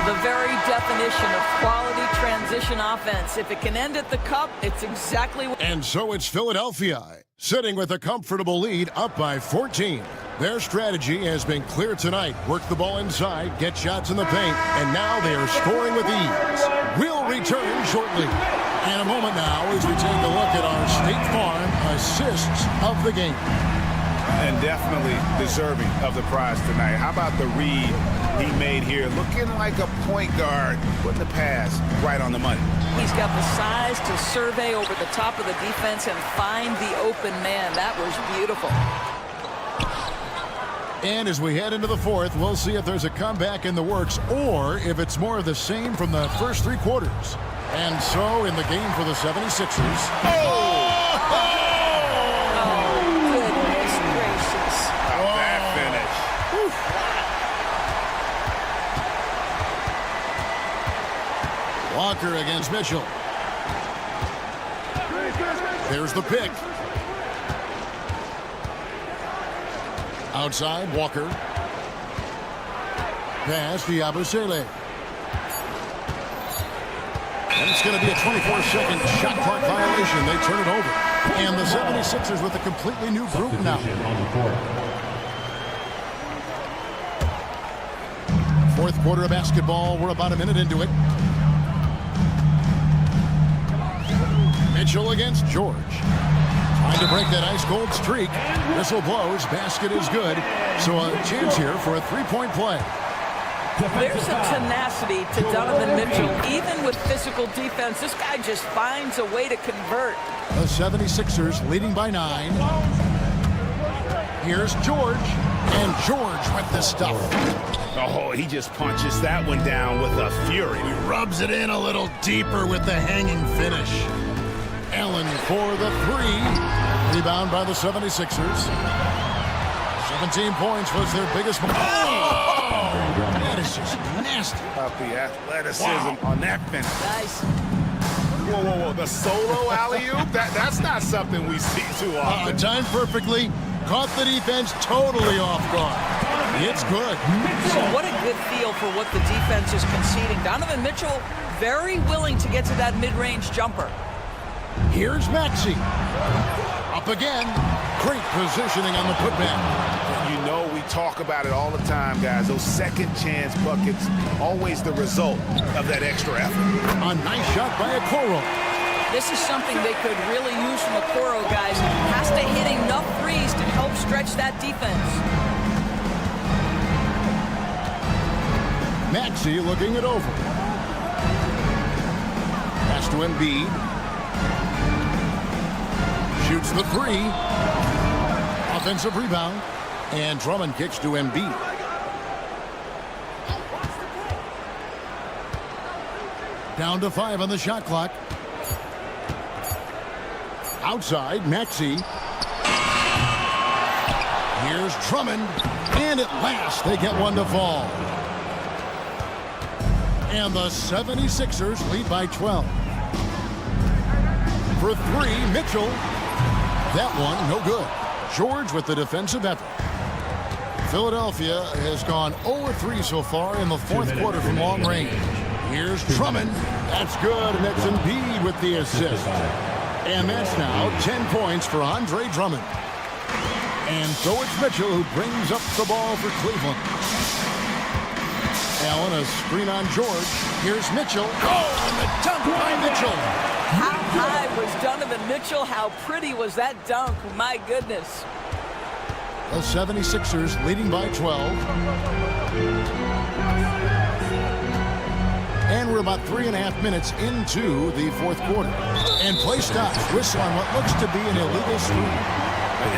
The very definition of quality transition offense. If it can end at the cup, it's exactly what... And so it's Philadelphia, sitting with a comfortable lead, up by 14. Their strategy has been clear tonight. Work the ball inside, get shots in the paint, and now they are scoring with ease. We'll return shortly. And a moment now as we take a look at our State Farm assists of the game. And definitely deserving of the prize tonight. How about the read he made here? Looking like a point guard, putting the pass right on the money. He's got the size to survey over the top of the defense and find the open man. That was beautiful. And as we head into the fourth, we'll see if there's a comeback in the works or if it's more of the same from the first 3 quarters. And so in the game for the 76ers. Goodness gracious. How that finish. Walker against Mitchell. There's the pick. Outside, Walker. Pass to Yabusele. And it's going to be a 24-second shot clock violation. They turn it over. And the 76ers with a completely new group now. Fourth quarter of basketball. We're about a minute into it. Mitchell against George. Trying to break that ice-cold streak. Whistle blows. Basket is good. So a chance here for a three-point play. There's a tenacity to Donovan Mitchell. Even with physical defense, this guy just finds a way to convert. The 76ers leading by 9. Here's George. And George with the stuff. Oh, he just punches that one down with a fury. He rubs it in a little deeper with the hanging finish. Allen for the 3. Rebound by the 76ers. 17 points was their biggest. Oh! That is just nasty. Up the athleticism on that finish. Nice. Whoa, whoa, whoa. The solo alley-oop? That's not something we see too often. Timed perfectly. Caught the defense totally off guard. It's good. So what a good feel for what the defense is conceding. Donovan Mitchell very willing to get to that mid-range jumper. Here's Maxey. Up again. Great positioning on the putback. You know we talk about it all the time, guys. Those second chance buckets, always the result of that extra effort. A nice shot by Okoro. This is something they could really use from Okoro, guys. Has to hit enough threes to help stretch that defense. Maxey looking it over. Pass to Embiid. Shoots the 3. Offensive rebound. And Drummond kicks to Embiid. Down to 5 on the shot clock. Outside, Maxey. Here's Drummond. And at last, they get one to fall. And the 76ers lead by 12. For 3, Mitchell. That one, no good. George with the defensive effort. Philadelphia has gone 0-3 so far in the fourth quarter from long range. Here's Drummond. That's good, and that's Embiid with the assist. And that's now 10 points for Andre Drummond. And so it's Mitchell who brings up the ball for Cleveland. Allen, a screen on George. Here's Mitchell. Oh, and the dunk by Mitchell. How high was Donovan Mitchell? How pretty was that dunk? My goodness. The 76ers leading by 12. And we're about 3.5 minutes into the fourth quarter. And play stops. Whistle on what looks to be an illegal screen.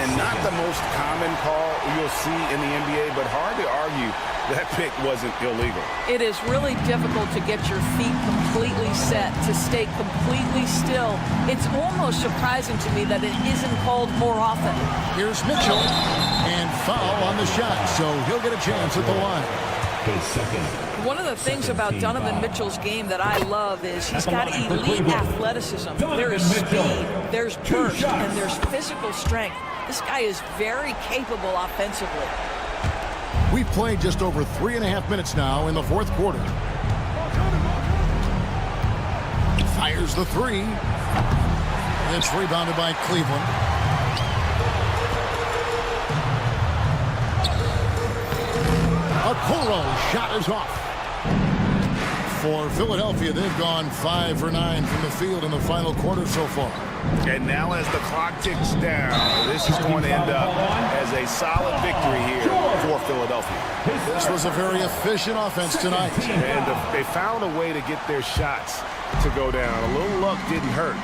And not the most common call you'll see in the NBA, but hard to argue that pick wasn't illegal. It is really difficult to get your feet completely set, to stay completely still. It's almost surprising to me that it isn't called more often. Here's Mitchell. And foul on the shot, so he'll get a chance at the line. One of the things about Donovan Mitchell's game that I love is he's got elite athleticism. There is speed, there's burst, and there's physical strength. This guy is very capable offensively. We've played just over 3.5 minutes now in the fourth quarter. Fires the 3. It's rebounded by Cleveland. Okoro's shot is off. For Philadelphia, they've gone 5 for 9 from the field in the final quarter so far. And now as the clock ticks down, this is going to end up as a solid victory here for Philadelphia. This was a very efficient offense tonight. And they found a way to get their shots to go down. A little luck didn't hurt.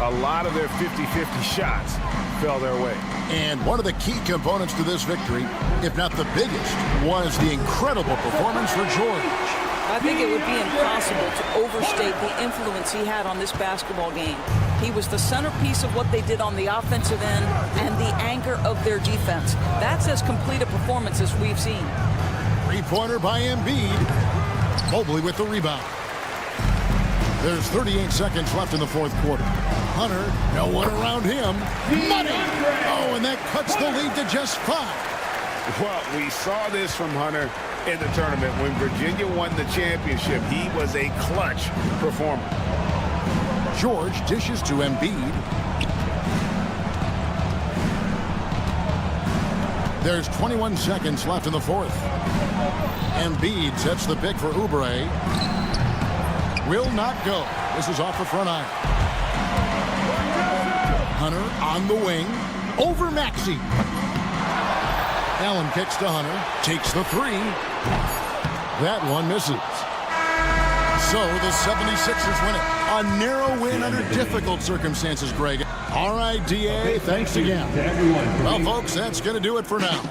A lot of their 50-50 shots fell their way. And one of the key components to this victory, if not the biggest, was the incredible performance for George. I think it would be impossible to overstate the influence he had on this basketball game. He was the centerpiece of what they did on the offensive end and the anchor of their defense. That's as complete a performance as we've seen. Three-pointer by Embiid. Mobley with the rebound. There's 38 seconds left in the fourth quarter. Hunter, no one around him. Money! Oh, and that cuts the lead to just 5. Well, we saw this from Hunter in the tournament. When Virginia won the championship, he was a clutch performer. George dishes to Embiid. There's 21 seconds left in the fourth. Embiid sets the pick for Oubre. Will not go. This is off the front iron. Hunter on the wing. Over Maxey. Allen kicks to Hunter. Takes the three. That one misses. So the 76ers win it. A narrow win under difficult circumstances, Greg. All right, DA, thanks again. Well, folks, that's going to do it for now.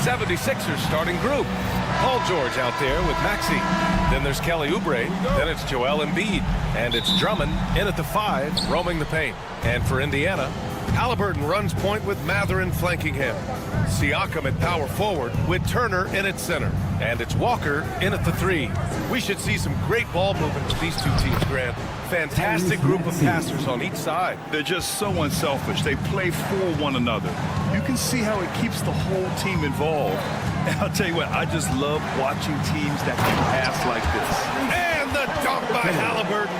76ers starting group. Paul George out there with Maxey. Then there's Kelly Oubre. Then it's Joel Embiid. And it's Drummond in at the 5, roaming the paint. And for Indiana, Halliburton runs point with Mathurin flanking him. Siakam at power forward with Turner in at center. And it's Walker in at the 3. We should see some great ball movement with these two teams, Grant. Fantastic group of passers on each side. They're just so unselfish. They play for one another. You can see how it keeps the whole team involved. And I'll tell you what, I just love watching teams that can pass like this. And the dunk by Halliburton.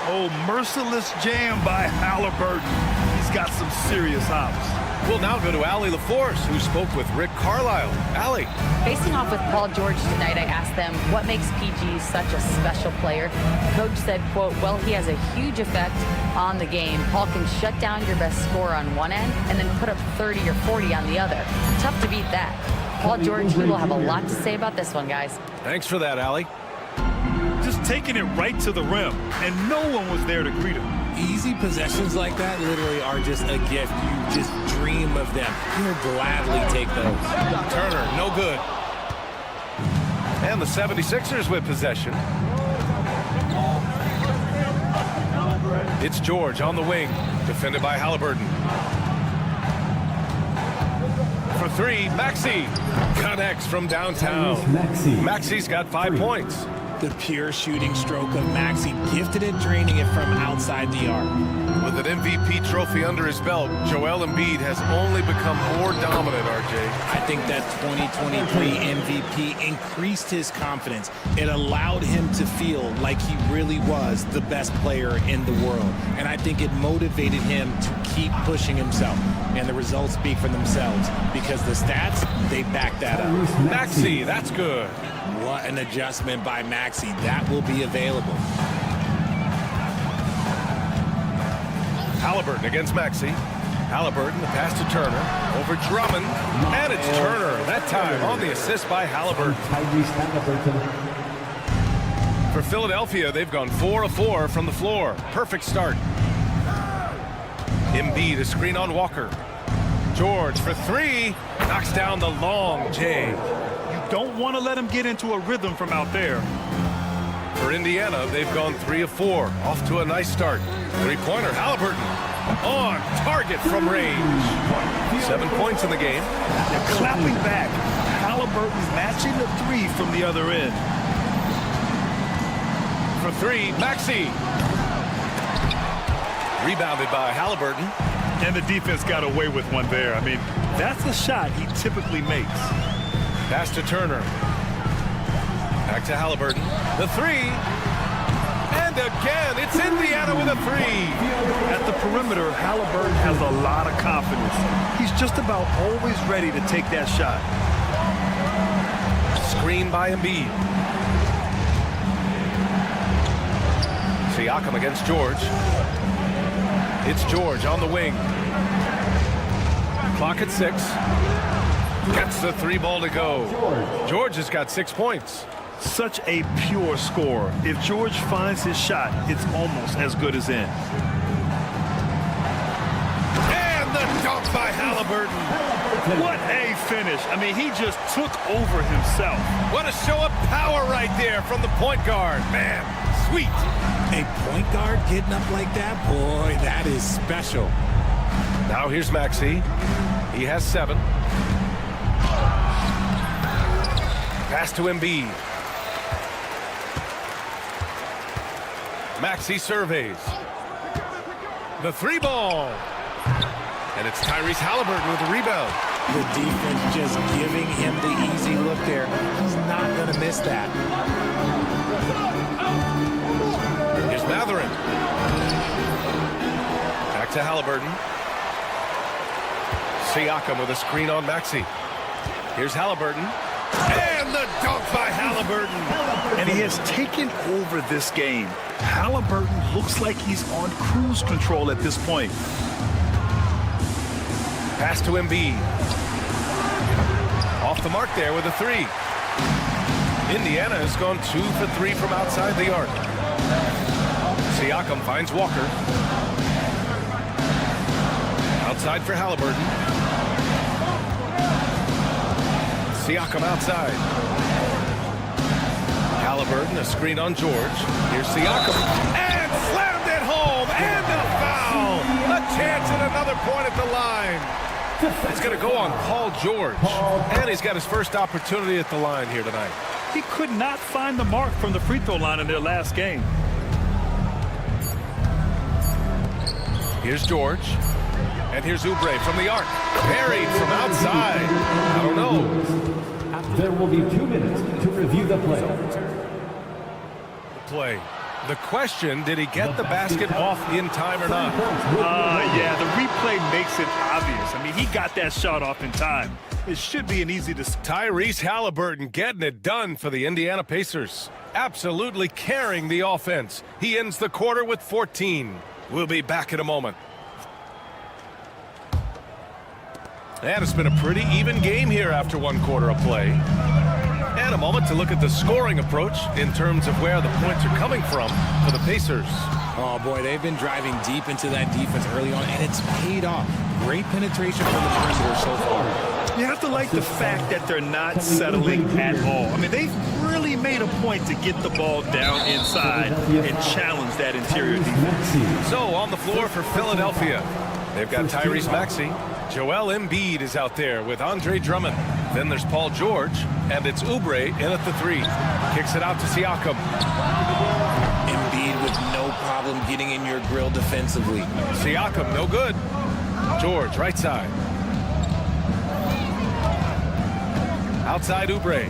Oh, merciless jam by Halliburton. He's got some serious hops. We'll now go to Allie LaForce, who spoke with Rick Carlisle. Allie. Facing off with Paul George tonight, I asked them what makes PG such a special player. Coach said, quote, well, he has a huge effect on the game. Paul can shut down your best scorer on one end and then put up 30 or 40 on the other. Tough to beat that. Paul George, he will have a lot to say about this one, guys. Thanks for that, Allie. Just taking it right to the rim, and no one was there to greet him. Easy possessions like that literally are just a gift. You just dream of them. You'll gladly take those. Turner, no good. And the 76ers with possession. It's George on the wing, defended by Halliburton. For 3, Maxey connects from downtown. Maxey's got 5 points. The pure shooting stroke of Maxey, gifted at draining it from outside the arc. With an MVP trophy under his belt, Joel Embiid has only become more dominant, RJ. I think that 2023 MVP increased his confidence. It allowed him to feel like he really was the best player in the world. And I think it motivated him to keep pushing himself. And the results speak for themselves because the stats, they back that up. Maxey, that's good. What an adjustment by Maxey. That will be available. Halliburton against Maxey. Halliburton, the pass to Turner. Over Drummond. And it's Turner. That time on the assist by Halliburton. For Philadelphia, they've gone 4 of 4 from the floor. Perfect start. Embiid, a screen on Walker. George for 3. Knocks down the long J. Don't want to let him get into a rhythm from out there. For Indiana, they've gone 3 of 4. Off to a nice start. 3-pointer, Halliburton. On target from range. 7 points in the game. They're clapping back. Halliburton matching the 3 from the other end. For 3, Maxey. Rebounded by Halliburton. And the defense got away with one there. I mean, that's a shot he typically makes. Pass to Turner. Back to Halliburton. The 3. And again, it's Indiana with a 3. At the perimeter, Halliburton has a lot of confidence. He's just about always ready to take that shot. Screen by Embiid. Siakam against George. It's George on the wing. Clock at 6. Gets the 3 ball to go. George has got 6 points. Such a pure scorer. If George finds his shot, it's almost as good as in. And the dunk by Halliburton. What a finish. I mean, he just took over himself. What a show of power right there from the point guard. Man, sweet. A point guard getting up like that? Boy, that is special. Now here's Maxey. He has 7. Pass to Embiid. Maxey surveys. The 3 ball. And it's Tyrese Halliburton with the rebound. The defense just giving him the easy look there. He's not going to miss that. Here's Mathurin. Back to Halliburton. Siakam with a screen on Maxey. Here's Halliburton. And the dunk by Halliburton. And he has taken over this game. Halliburton looks like he's on cruise control at this point. Pass to Embiid. Off the mark there with a 3. Indiana has gone 2 for 3 from outside the arc. Siakam finds Walker. Outside for Halliburton. Siakam outside. Halliburton, a screen on George. Here's Siakam. And slammed it home. And a foul. A chance at another point at the line. It's going to go on Paul George. And he's got his first opportunity at the line here tonight. He could not find the mark from the free throw line in their last game. Here's George. And here's Oubre from the arc. Buried from outside. I don't know. There will be 2 minutes to review the play. The question, did he get the basket off in time or not? Yeah, the replay makes it obvious. I mean, he got that shot off in time. It should be an easy to... Tyrese Halliburton getting it done for the Indiana Pacers. Absolutely carrying the offense. He ends the quarter with 14. We'll be back in a moment. And it's been a pretty even game here after 1 quarter of play. And a moment to look at the scoring approach in terms of where the points are coming from for the Pacers. Oh, boy, they've been driving deep into that defense early on, and it's paid off. Great penetration from the perimeter so far. You have to like the fact that they're not settling at all. I mean, they've really made a point to get the ball down inside and challenge that interior defense. So on the floor for Philadelphia, they've got Tyrese Maxey. Joel Embiid is out there with Andre Drummond. Then there's Paul George, and it's Oubre in at the 3. Kicks it out to Siakam. Embiid with no problem getting in your grill defensively. Siakam, no good. George, right side. Outside Oubre.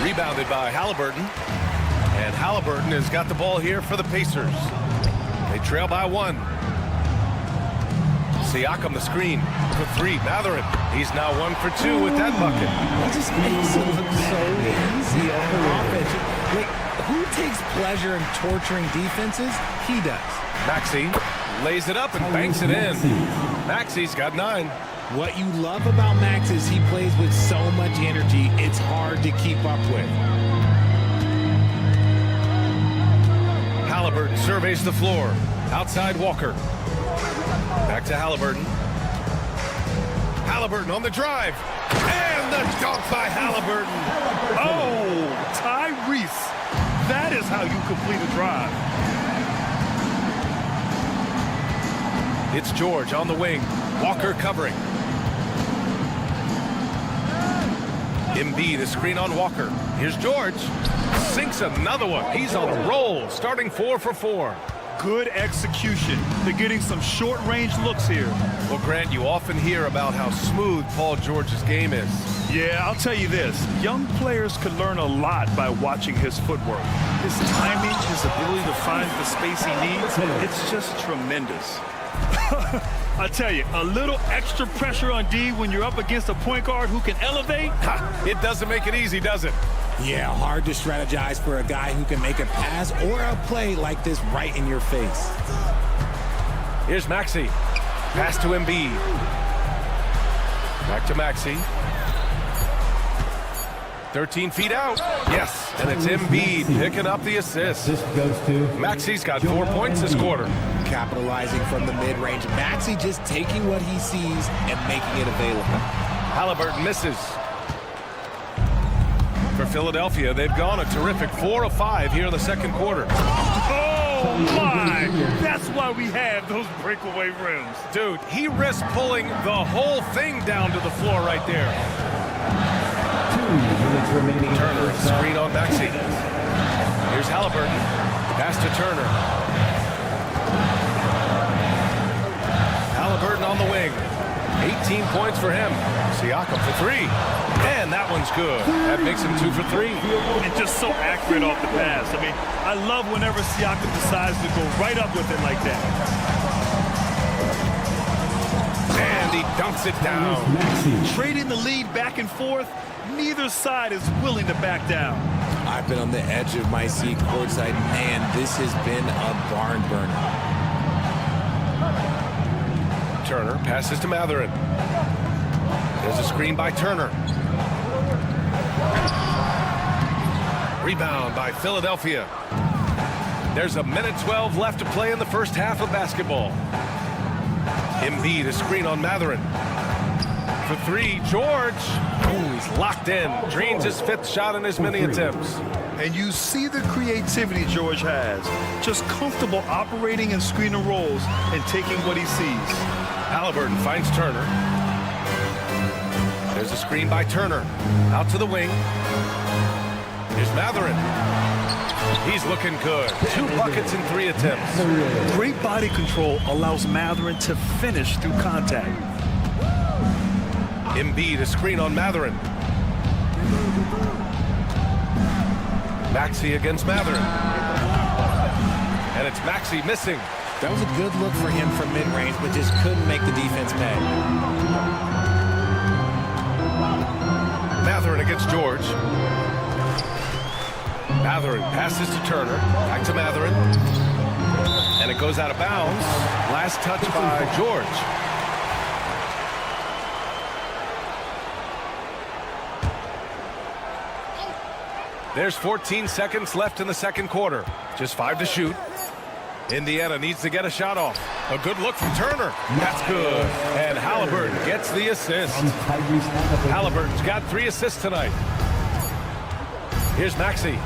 Rebounded by Halliburton. And Halliburton has got the ball here for the Pacers. They trail by 1. Siakam the screen for 3. Mathurin. He's now 1 for 2 with that bucket. He just makes it look so easy on the offense. Like, who takes pleasure in torturing defenses? He does. Maxey lays it up and banks it in. Maxey's got 9. What you love about Max is he plays with so much energy, it's hard to keep up with. Halliburton surveys the floor. Outside Walker. Back to Halliburton. Halliburton on the drive. And the dunk by Halliburton. Oh, Tyrese. That is how you complete a drive. It's George on the wing. Walker covering. Embiid, a screen on Walker. Here's George. Sinks another one. He's on a roll, starting 4 for 4. Good execution. They're getting some short-range looks here. Well, Grant, you often hear about how smooth Paul George's game is. Yeah, I'll tell you this. Young players could learn a lot by watching his footwork. His timing, his ability to find the space he needs, it's just tremendous. I tell you, a little extra pressure on D when you're up against a point guard who can elevate. It doesn't make it easy, does it? Yeah, hard to strategize for a guy who can make a pass or a play like this right in your face. Here's Maxey. Pass to Embiid. Back to Maxey. 13 feet out. Yes, and it's Embiid picking up the assist. This goes to Maxey's got 4 points this quarter. Capitalizing from the mid-range. Maxey just taking what he sees and making it available. Halliburton misses. For Philadelphia, they've gone a terrific 4 of 5 here in the second quarter. Oh, my! That's why we have those breakaway rims. Dude, he risked pulling the whole thing down to the floor right there. 2 minutes remaining. Turner, screen on Maxey. Here's Halliburton. Pass to Turner. Halliburton on the wing. 18 points for him. Siakam for 3. And that one's good. That makes him 2 for 3. And just so accurate off the pass. I mean, I love whenever Siakam decides to go right up with it like that. And he dunks it down. Trading the lead back and forth, neither side is willing to back down. I've been on the edge of my seat courtside. Man, this has been a barn burner. Turner passes to Mathurin. There's a screen by Turner. Rebound by Philadelphia. There's a minute 12 left to play in the first half of basketball. Embiid, a screen on Matherin. For three, George. Ooh, he's locked in. Drains his fifth shot in his many attempts. And you see the creativity George has. Just comfortable operating in screen and rolls and taking what he sees. Halliburton finds Turner. There's a screen by Turner. Out to the wing. Here's Matherin. He's looking good. 2 buckets in 3 attempts. Great body control allows Matherin to finish through contact. Embiid, a screen on Matherin. Maxey against Matherin. And it's Maxey missing. That was a good look for him from mid-range, but just couldn't make the defense pay. Matherin against George. Matherin passes to Turner. Back to Matherin. And it goes out of bounds. Last touch by George. There's 14 seconds left in the second quarter. Just 5 to shoot. Indiana needs to get a shot off. A good look from Turner. That's good. And Halliburton gets the assist. Halliburton's got 3 assists tonight. Here's Maxey.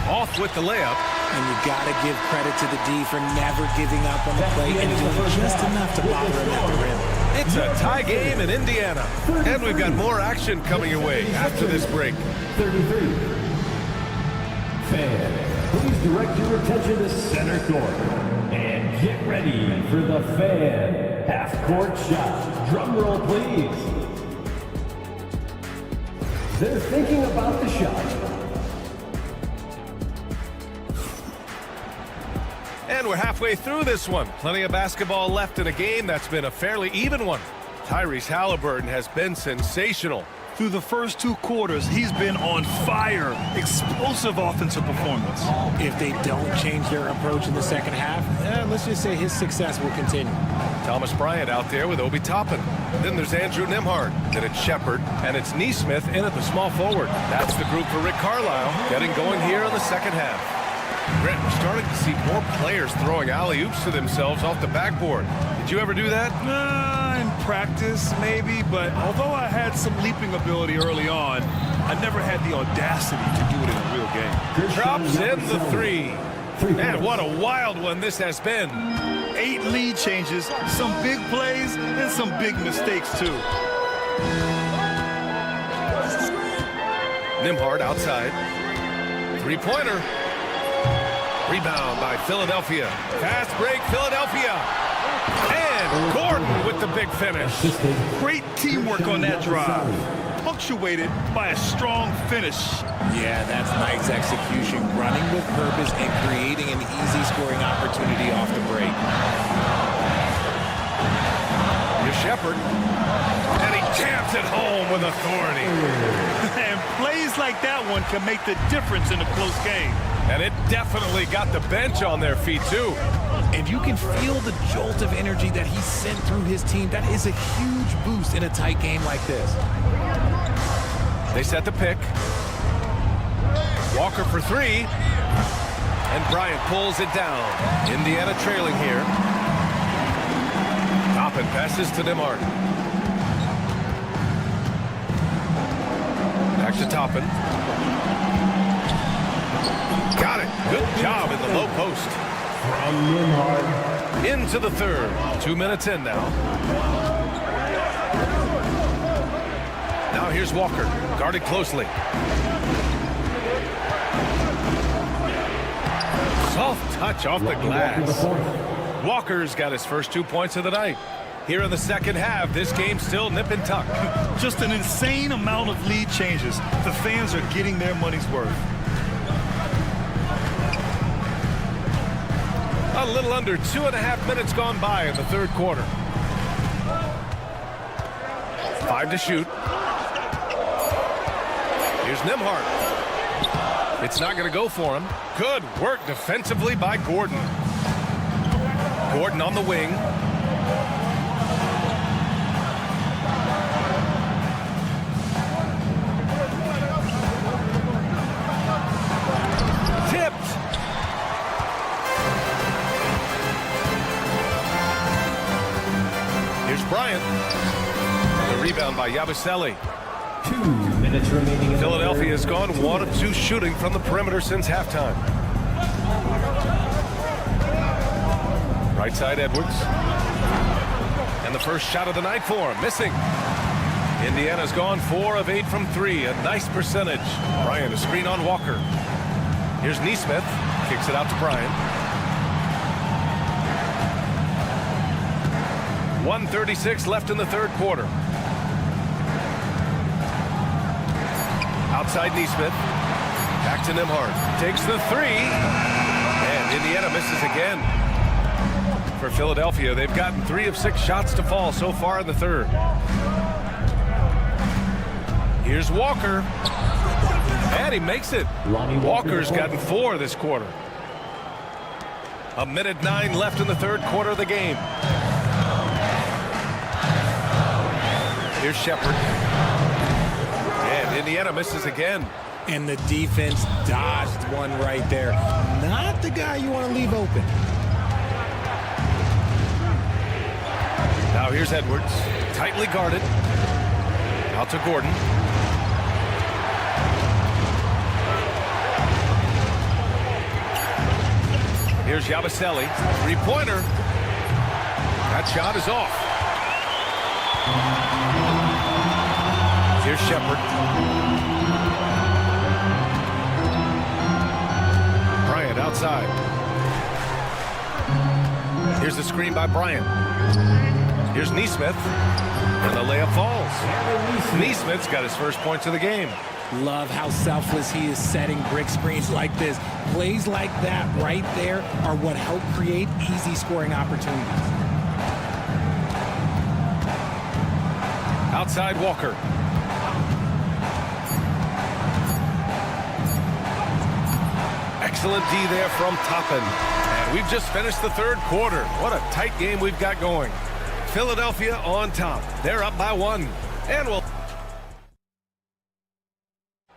Off with the layup. And you got to give credit to the D for never giving up on the play and doing just enough to bother him at the rim. It's a tie game in Indiana. And we've got more action coming your way after this break. 33. Fan, please direct your attention to center court. And get ready for the Fan half-court shot. Drum roll, please. They're thinking about the shot. And we're halfway through this one. Plenty of basketball left in a game that's been a fairly even one. Tyrese Halliburton has been sensational. Through the first 2 quarters, he's been on fire. Explosive offensive performance. If they don't change their approach in the second half, let's just say his success will continue. Thomas Bryant out there with Obi Toppin. Then there's Andrew Nembhard. Then it's Shepard. And it's Neesmith in at the small forward. That's the group for Rick Carlisle getting going here in the second half. Brent, we're starting to see more players throwing alley-oops to themselves off the backboard. Did you ever do that? In practice, maybe, but although I had some leaping ability early on, I never had the audacity to do it in a real game. Drops in the 3. Man, what a wild one this has been. 8 lead changes, some big plays, and some big mistakes, too. Nembhard outside. 3-pointer. Rebound by Philadelphia. Fast break, Philadelphia. And Gordon with the big finish. Great teamwork on that drive. Punctuated by a strong finish. Yeah, that's nice execution. Running with purpose and creating an easy scoring opportunity off the break. Here's Shepard. And he jams it home with authority. And plays like that one can make the difference in a close game. And it definitely got the bench on their feet, too. And you can feel the jolt of energy that he sent through his team. That is a huge boost in a tight game like this. They set the pick. Walker for 3. And Bryant pulls it down. Indiana trailing here. Toppin passes to Nembhard. Back to Toppin. Got it. Good job in the low post. From Nembhard. Into the third. 2 minutes in now. Now here's Walker. Guarded closely. Soft touch off the glass. Walker's got his first 2 points of the night. Here in the second half, this game's still nip and tuck. Just an insane amount of lead changes. The fans are getting their money's worth. A little under 2.5 minutes gone by in the third quarter. 5 to shoot. Here's Nembhard. It's not going to go for him. Good work defensively by Gordon. Gordon on the wing. Bryant. And the rebound by Yabusele. 2 minutes remaining. In Philadelphia has gone 1 of 2 shooting from the perimeter since halftime. Right side, Edwards. And the first shot of the night for him, missing. Indiana's gone 4 of 8 from 3, a nice percentage. Bryant, a screen on Walker. Here's Neesmith, kicks it out to Bryant. 1:36 left in the third quarter. Outside Neesmith. Back to Nembhard. Takes the 3. And Indiana misses again. For Philadelphia, they've gotten 3 of 6 shots to fall so far in the third. Here's Walker. And he makes it. Walker's gotten 4 this quarter. 1:09 left in the third quarter of the game. Here's Shepard. And Indiana misses again. And the defense dodged one right there. Not the guy you want to leave open. Now here's Edwards. Tightly guarded. Out to Gordon. Here's Yabusele. Three-pointer. That shot is off. Here's Shepard. Bryant outside. Here's the screen by Bryant. Here's Neesmith. And the layup falls. Neesmith's got his first points of the game. Love how selfless he is setting brick screens like this. Plays like that right there are what help create easy scoring opportunities. Outside Walker. Excellent D there from Toppin. And we've just finished the third quarter. What a tight game we've got going. Philadelphia on top. They're up by 1.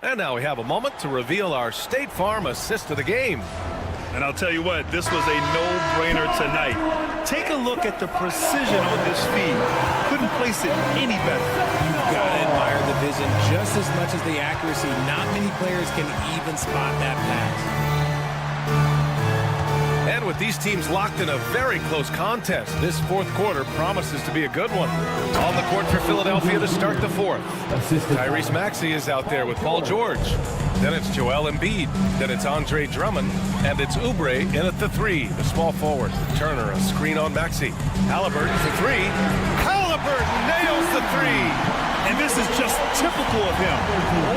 And now we have a moment to reveal our State Farm assist of the game. And I'll tell you what, this was a no-brainer tonight. Take a look at the precision on this feed. Couldn't place it any better. You've got to admire the vision just as much as the accuracy. Not many players can even spot that pass. And with these teams locked in a very close contest, this fourth quarter promises to be a good one. On the court for Philadelphia to start the fourth. Tyrese Maxey is out there with Paul George. Then it's Joel Embiid. Then it's Andre Drummond. And it's Oubre in at the 3, the small forward. Turner, a screen on Maxey. Halliburton for 3. Halliburton nails the 3. And this is just typical of him.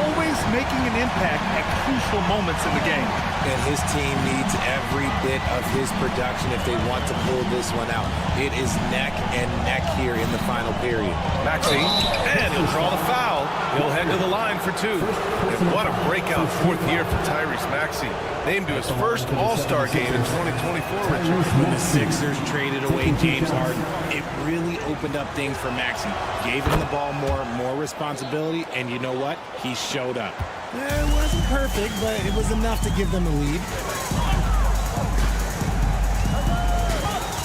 Always making an impact at crucial moments in the game. And his team needs every bit of his production if they want to pull this one out. It is neck and neck here in the final period. Maxey, and he'll draw the foul. He'll head to the line for 2. And what a breakout fourth year for Tyrese Maxey. Named to his first All-Star game in 2024, Richard. When the Sixers traded away James Harden, it really opened up things for Maxey. Gave him the ball more responsibility, and you know what? He showed up. It wasn't perfect, but it was enough to give them a lead.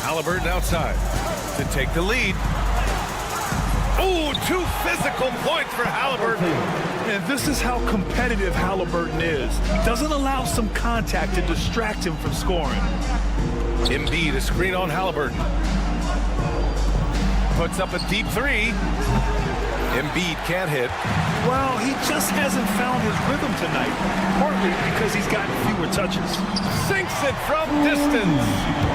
Halliburton outside to take the lead. Oh, 2 physical points for Halliburton. And this is how competitive Halliburton is. Doesn't allow some contact to distract him from scoring. Embiid, a screen on Halliburton. Puts up a deep 3. Embiid can't hit. Well, he just hasn't found his rhythm tonight, partly because he's gotten fewer touches. Sinks it from distance.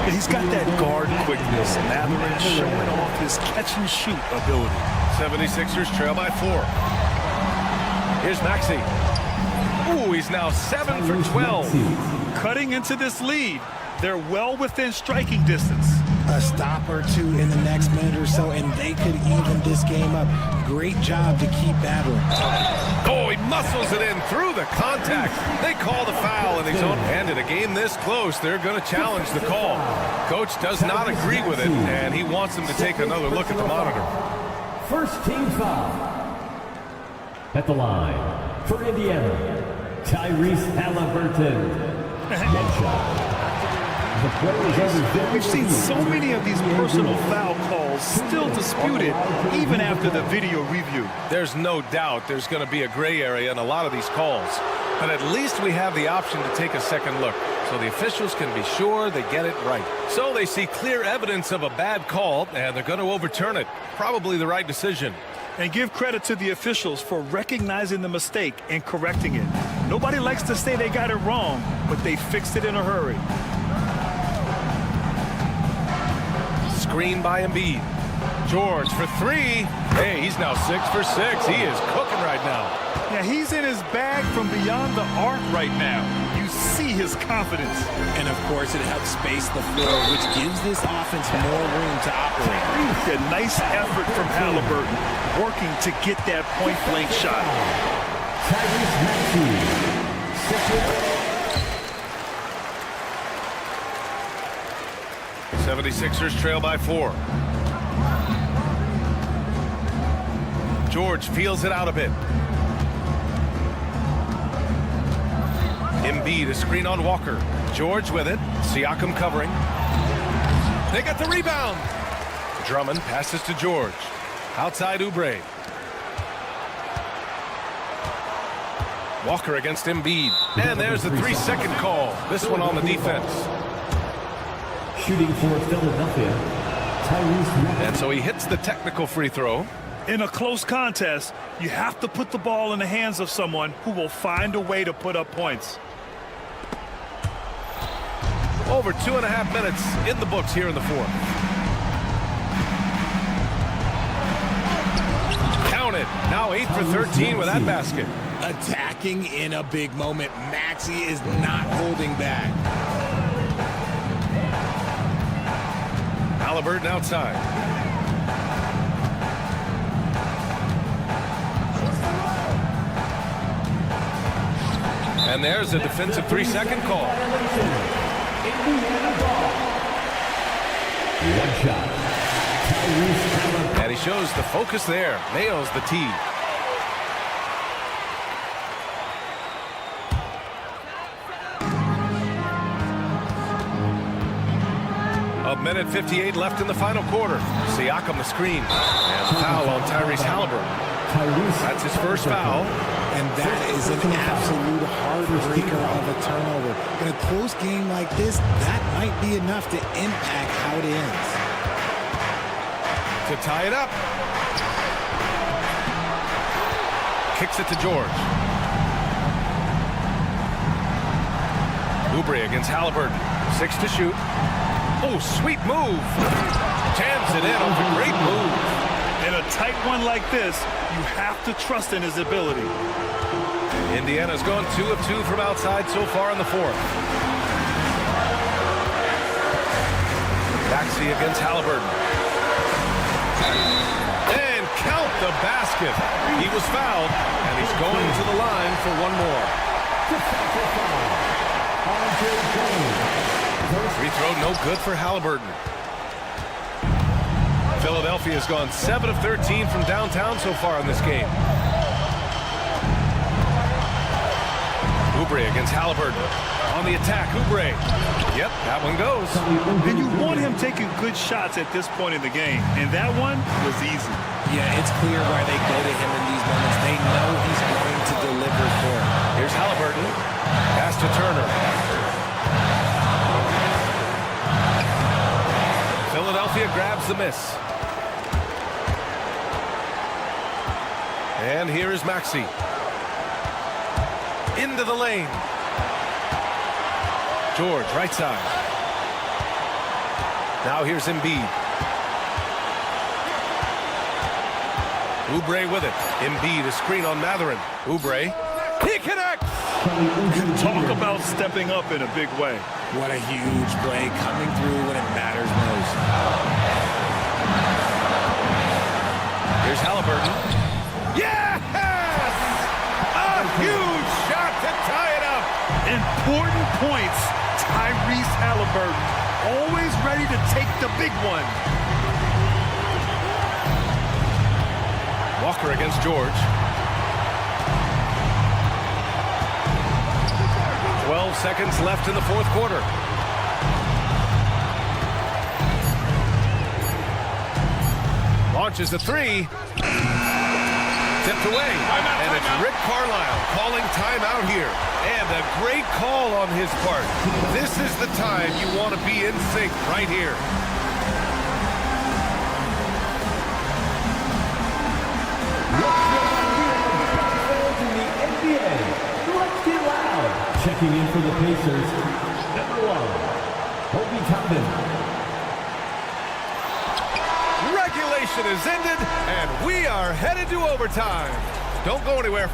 And he's got that guard quickness, Mathurin showing off his catch-and-shoot ability. 76ers trail by 4. Here's Maxey. Ooh, he's now 7 for 12. Cutting into this lead. They're well within striking distance. A stop or 2 in the next minute or so, and they could even this game up. Great job to keep battling. Oh, he muscles it in through the contact. They call the foul, and he's on. And in a game this close, they're going to challenge the call. Coach does not agree with it, and he wants them to take another look at the monitor. First team foul. At the line for Indiana, Tyrese Halliburton. We've seen so many of these personal foul calls calls still disputed even after the video review. There's no doubt there's going to be a gray area in a lot of these calls. But at least we have the option to take a second look, so the officials can be sure they get it right. So they see clear evidence of a bad call, and they're going to overturn it. Probably the right decision. And give credit to the officials for recognizing the mistake and correcting it. Nobody likes to say they got it wrong, but they fixed it in a hurry. Screen by Embiid. George for three. Hey, he's now 6 for 6. He is cooking right now. Yeah, he's in his bag from beyond the arc right now. You see his confidence. And, of course, it helps space the floor, which gives this offense more room to operate. A nice effort from Halliburton, working to get that point-blank shot. 76ers trail by 4. George feels it out a bit. Embiid, a screen on Walker. George with it. Siakam covering. They got the rebound. Drummond passes to George. Outside Oubre. Walker against Embiid. And there's the 3-second call. This one on the defense. Shooting for Philadelphia, Tyrese. And so he hits the technical free throw. In a close contest, you have to put the ball in the hands of someone who will find a way to put up points. Over 2.5 minutes in the books here in the fourth. Counted. Now 8 for 13 with that basket. Attacking in a big moment. Maxey is not holding back. Halliburton outside. And there's a defensive 3-second call. One shot. And he shows the focus there. Nails the tee. A minute 58 left in the final quarter. Siakam the screen. And the foul on Tyrese Halliburton. That's his first foul. And that is an absolute heartbreaker of a turnover. In a close game like this, that might be enough to impact how it ends. To tie it up. Kicks it to George. Oubre against Halliburton. 6 to shoot. Oh, sweet move. Jams it in off a great move. In a tight one like this, you have to trust in his ability. Indiana's gone 2 of 2 from outside so far in the fourth. Maxey against Halliburton. And count the basket. He was fouled, and he's going to the line for one more. Free throw no good for Halliburton. Philadelphia has gone 7 of 13 from downtown so far in this game. Oubre against Halliburton. On the attack, Oubre. Yep, that one goes. And you want him taking good shots at this point in the game. And that one was easy. Yeah, it's clear why they go to him in these moments. They know he's going to deliver for him. Here's Halliburton. Pass to Turner. Philadelphia grabs the miss. And here is Maxey. Into the lane. George, right side. Now here's Embiid. Oubre with it. Embiid, a screen on Mathurin. Oubre. He connects! Talk about stepping up in a big way. What a huge play coming through when it matters most. Here's Halliburton. Yes! A huge shot to tie it up. Important points. Tyrese Halliburton, always ready to take the big one. Walker against George. 12 seconds left in the fourth quarter. launches a three. Tipped away. And it's Rick Carlisle calling timeout here. And a great call on his part. This is the time you want to be in sync right here. Checking in for the Pacers, number 1, Obi Toppin. Regulation is ended, and we are headed to overtime. Don't go anywhere.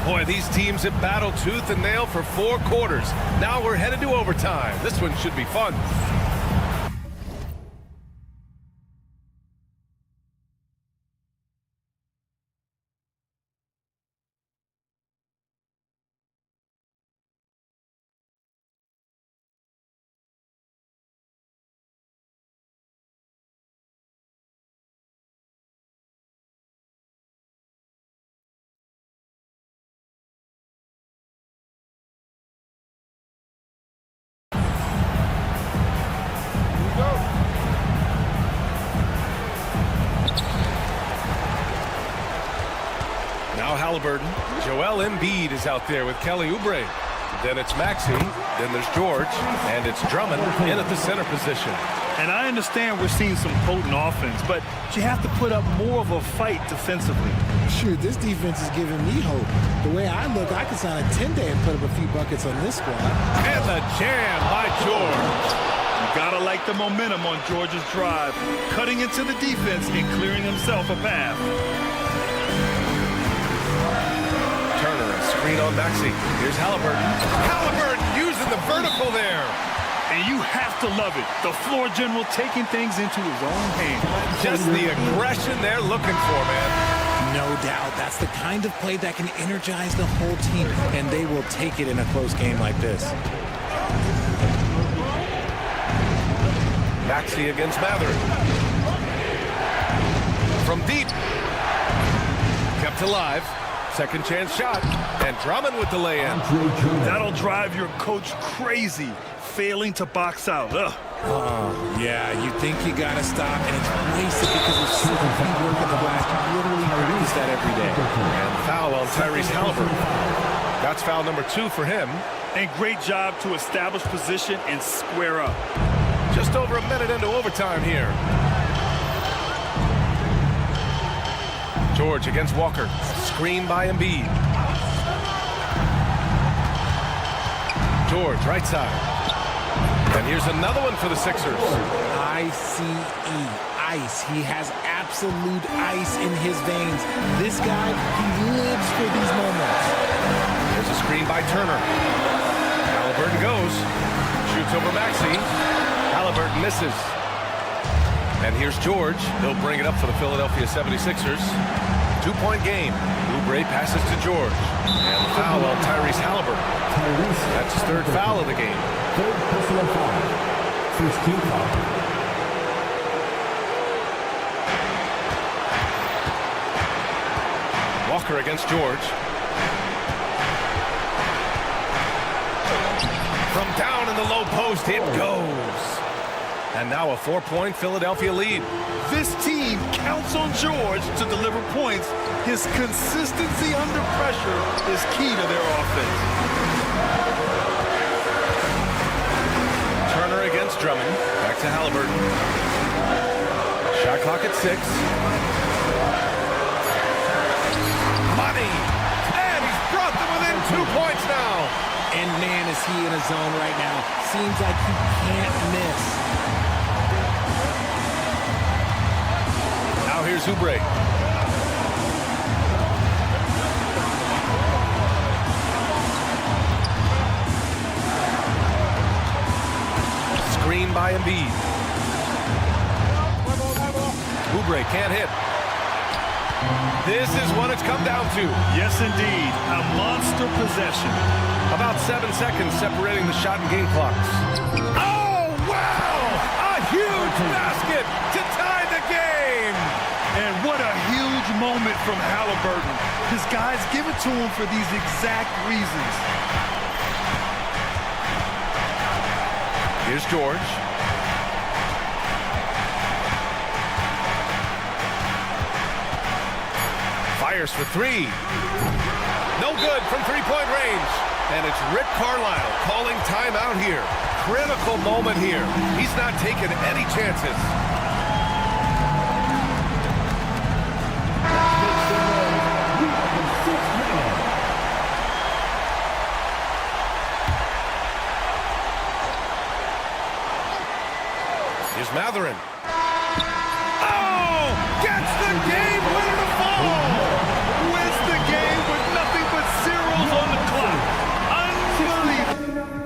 Boy, these teams have battled tooth and nail for 4 quarters. Now we're headed to overtime. This one should be fun. Now Halliburton. Joel Embiid is out there with Kelly Oubre. Then it's Maxey. Then there's George. And it's Drummond in at the center position. And I understand we're seeing some potent offense, but you have to put up more of a fight defensively. Shoot, this defense is giving me hope. The way I look, I could sign a 10-day and put up a few buckets on this squad. And the jam by George. You gotta like the momentum on George's drive, cutting into the defense and clearing himself a path. Turner, a screen on Maxey. Here's Halliburton. Halliburton using the vertical there. And you have to love it. The floor general taking things into his own hands. Just the aggression they're looking for, man. No doubt. That's the kind of play that can energize the whole team, and they will take it in a close game like this. Maxey against Mather. From deep. Kept alive. Second chance shot. And Drummond with the lay-in. That'll drive your coach crazy, failing to box out. Yeah, you think you gotta stop, and it's wasted because of so much work in the glass. You literally practice that every day. And foul on Tyrese Halliburton. That's foul number 2 for him. And great job to establish position and square up. Just over a minute into overtime here. George against Walker. Screen by Embiid. George, right side. And here's another one for the Sixers. I-C-E, ice. He has absolute ice in his veins. This guy, he lives for these moments. There's a screen by Turner. Halliburton goes. Shoots over Maxey. Halliburton misses. And here's George. He'll bring it up for the Philadelphia 76ers. 2-point game. Oubre passes to George. And the foul on Tyrese Halliburton. That's his 3rd foul of the game. 3rd personal foul. First team foul. Walker against George. From down in the low post, it goes. And now a 4-point Philadelphia lead. This team counts on George to deliver points. His consistency under pressure is key to their offense. Turner against Drummond. Back to Halliburton. Shot clock at 6. Money! And he's brought them within 2 points now. And man, is he in a zone right now. Seems like he can't miss. Now here's Oubre. Screen by Embiid. Oubre can't hit. This is what it's come down to. Yes, indeed. A monster possession. About 7 seconds separating the shot and game clocks. Oh, wow! A huge basket to tie the game! And what a huge moment from Halliburton. His guys give it to him for these exact reasons. Here's George. Fires for three. No good from three-point range. And it's Rick Carlisle calling timeout here. Critical moment here. He's not taking any chances. Here's Matherin. Oh! Gets the game winner to fall! Wins the game with nothing but zeros on the clock. Unbelievable.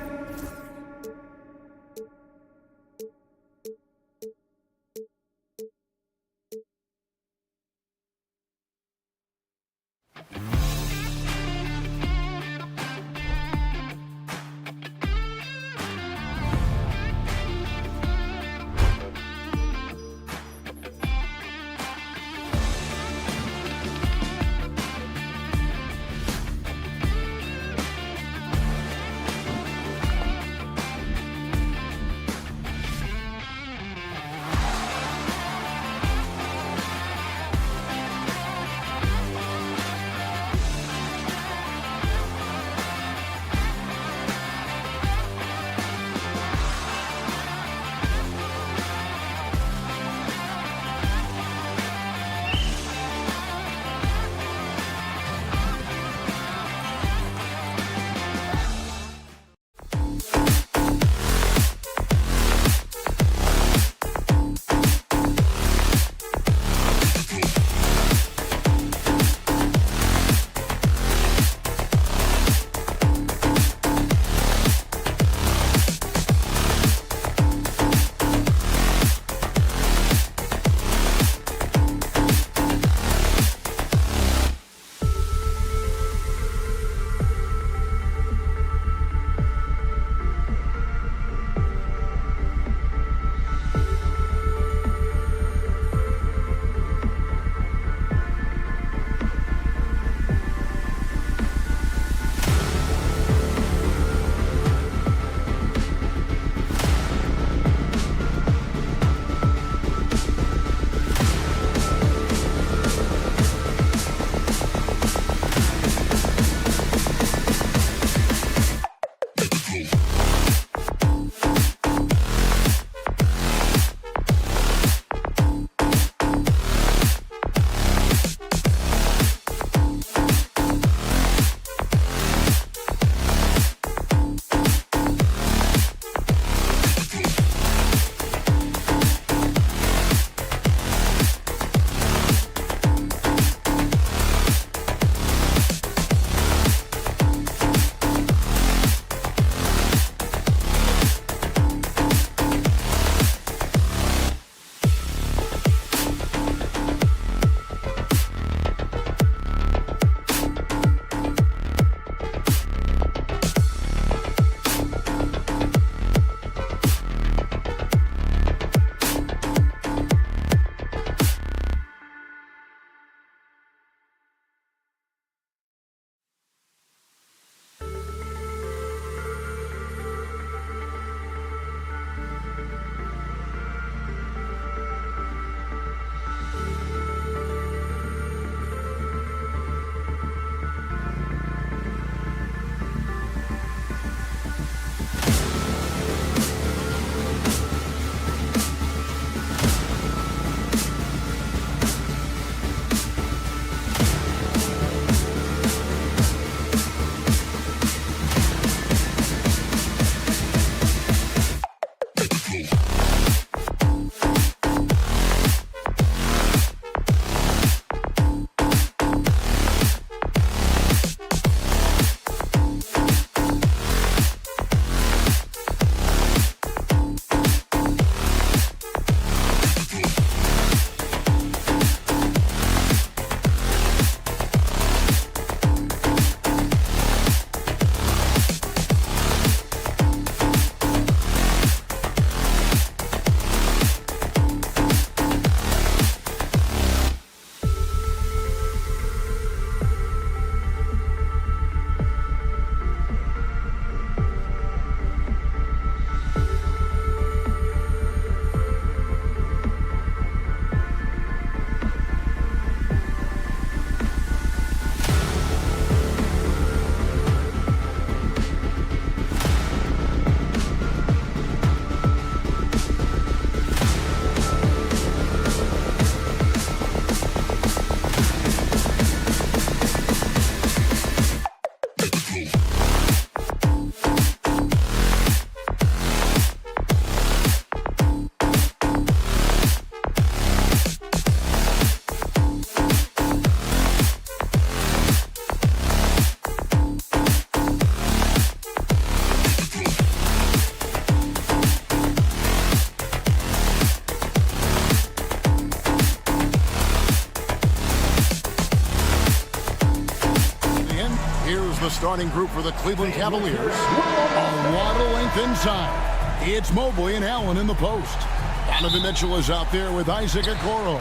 starting group for the Cleveland Cavaliers. A lot of length inside. It's Mobley and Allen in the post. Donovan Mitchell is out there with Isaac Okoro.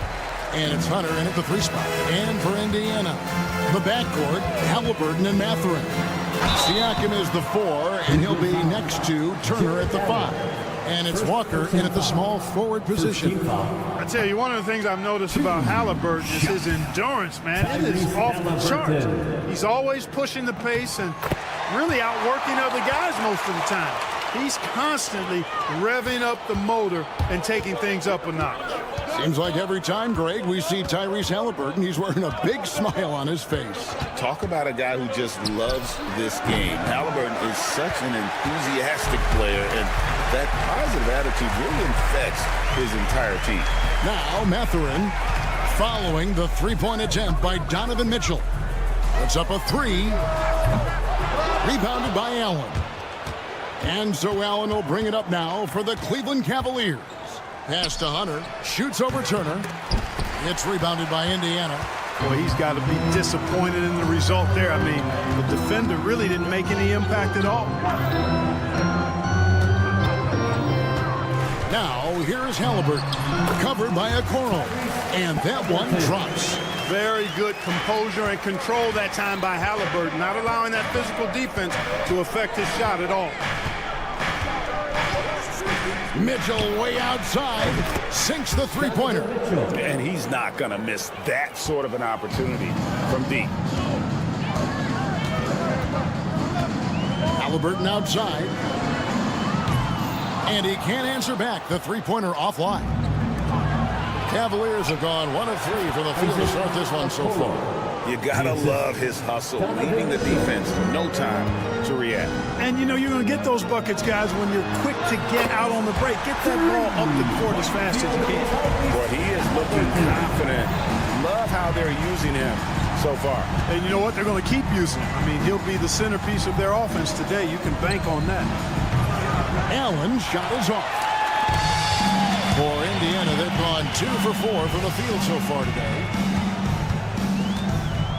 And it's Hunter in at the 3 spot. And for Indiana, the backcourt, Halliburton and Mathurin. Siakam is the 4, and he'll be next to Turner at the 5. And it's Walker in at the small forward position. I tell you, one of the things I've noticed about Halliburton is his endurance, man. It is off the charts. He's always pushing the pace and really outworking other guys most of the time. He's constantly revving up the motor and taking things up a notch. Seems like every time, Greg, we see Tyrese Halliburton, he's wearing a big smile on his face. Talk about a guy who just loves this game. Halliburton is such an enthusiastic player, and that positive attitude really infects his entire team. Now, Mathurin following the 3-point attempt by Donovan Mitchell. Puts up a 3. Rebounded by Allen. And so Allen will bring it up now for the Cleveland Cavaliers. Pass to Hunter. Shoots over Turner. It's rebounded by Indiana. Boy, he's got to be disappointed in the result there. I mean, the defender really didn't make any impact at all. Now, here is Halliburton. Covered by Okoro. And that one drops. Very good composure and control that time by Halliburton, not allowing that physical defense to affect his shot at all. Mitchell way outside, sinks the 3-pointer. And he's not going to miss that sort of an opportunity from deep. Halliburton outside. And he can't answer back. The 3-pointer offline. Cavaliers have gone 1 of 3 for the field to start this one so far. You gotta love his hustle, leaving the defense no time to react. And you know you're going to get those buckets, guys, when you're quick to get out on the break. Get that ball up the court as fast as you can. Boy, he is looking confident. Love how they're using him so far. And you know what? They're going to keep using him. I mean, he'll be the centerpiece of their offense today. You can bank on that. Allen's shot is off. For Indiana, they've gone 2 for 4 from the field so far today.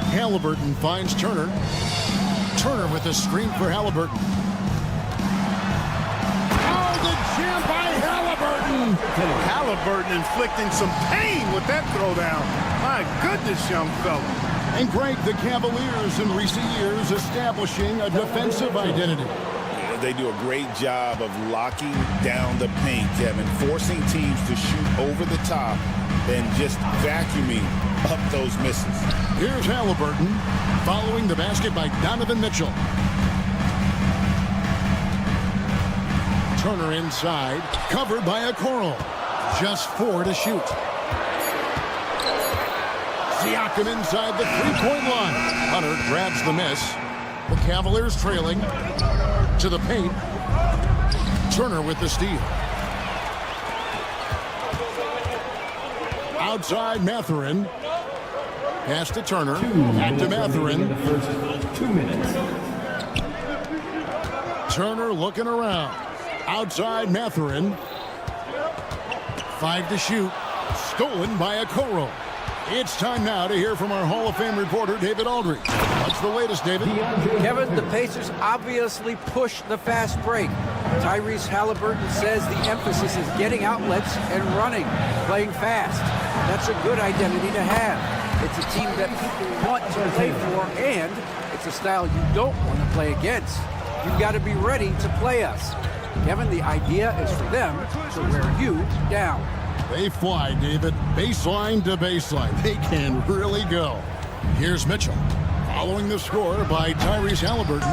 Halliburton finds Turner. Turner with a screen for Halliburton. Oh, the jam by Halliburton! Halliburton inflicting some pain with that throwdown. My goodness, young fella. And Greg, the Cavaliers in recent years establishing a defensive identity. They do a great job of locking down the paint, Kevin, forcing teams to shoot over the top and just vacuuming up those misses. Here's Halliburton following the basket by Donovan Mitchell. Turner inside, covered by Okoro. Just 4 to shoot. Siakam inside the 3-point line. Hunter grabs the miss. The Cavaliers trailing to the paint. Turner with the steal. Outside Mathurin. Pass to Turner. Back to Mathurin. The first 2 minutes. Turner looking around. Outside Mathurin. 5 to shoot. Stolen by Okoro. It's time now to hear from our Hall of Fame reporter, David Aldridge. What's the latest, David? Kevin, the Pacers obviously push the fast break. Tyrese Halliburton says the emphasis is getting outlets and running, playing fast. That's a good identity to have. It's a team that people want to play for, and it's a style you don't want to play against. You've got to be ready to play us. Kevin, the idea is for them to wear you down. They fly, David. Baseline to baseline. They can really go. Here's Mitchell. Following the score by Tyrese Halliburton.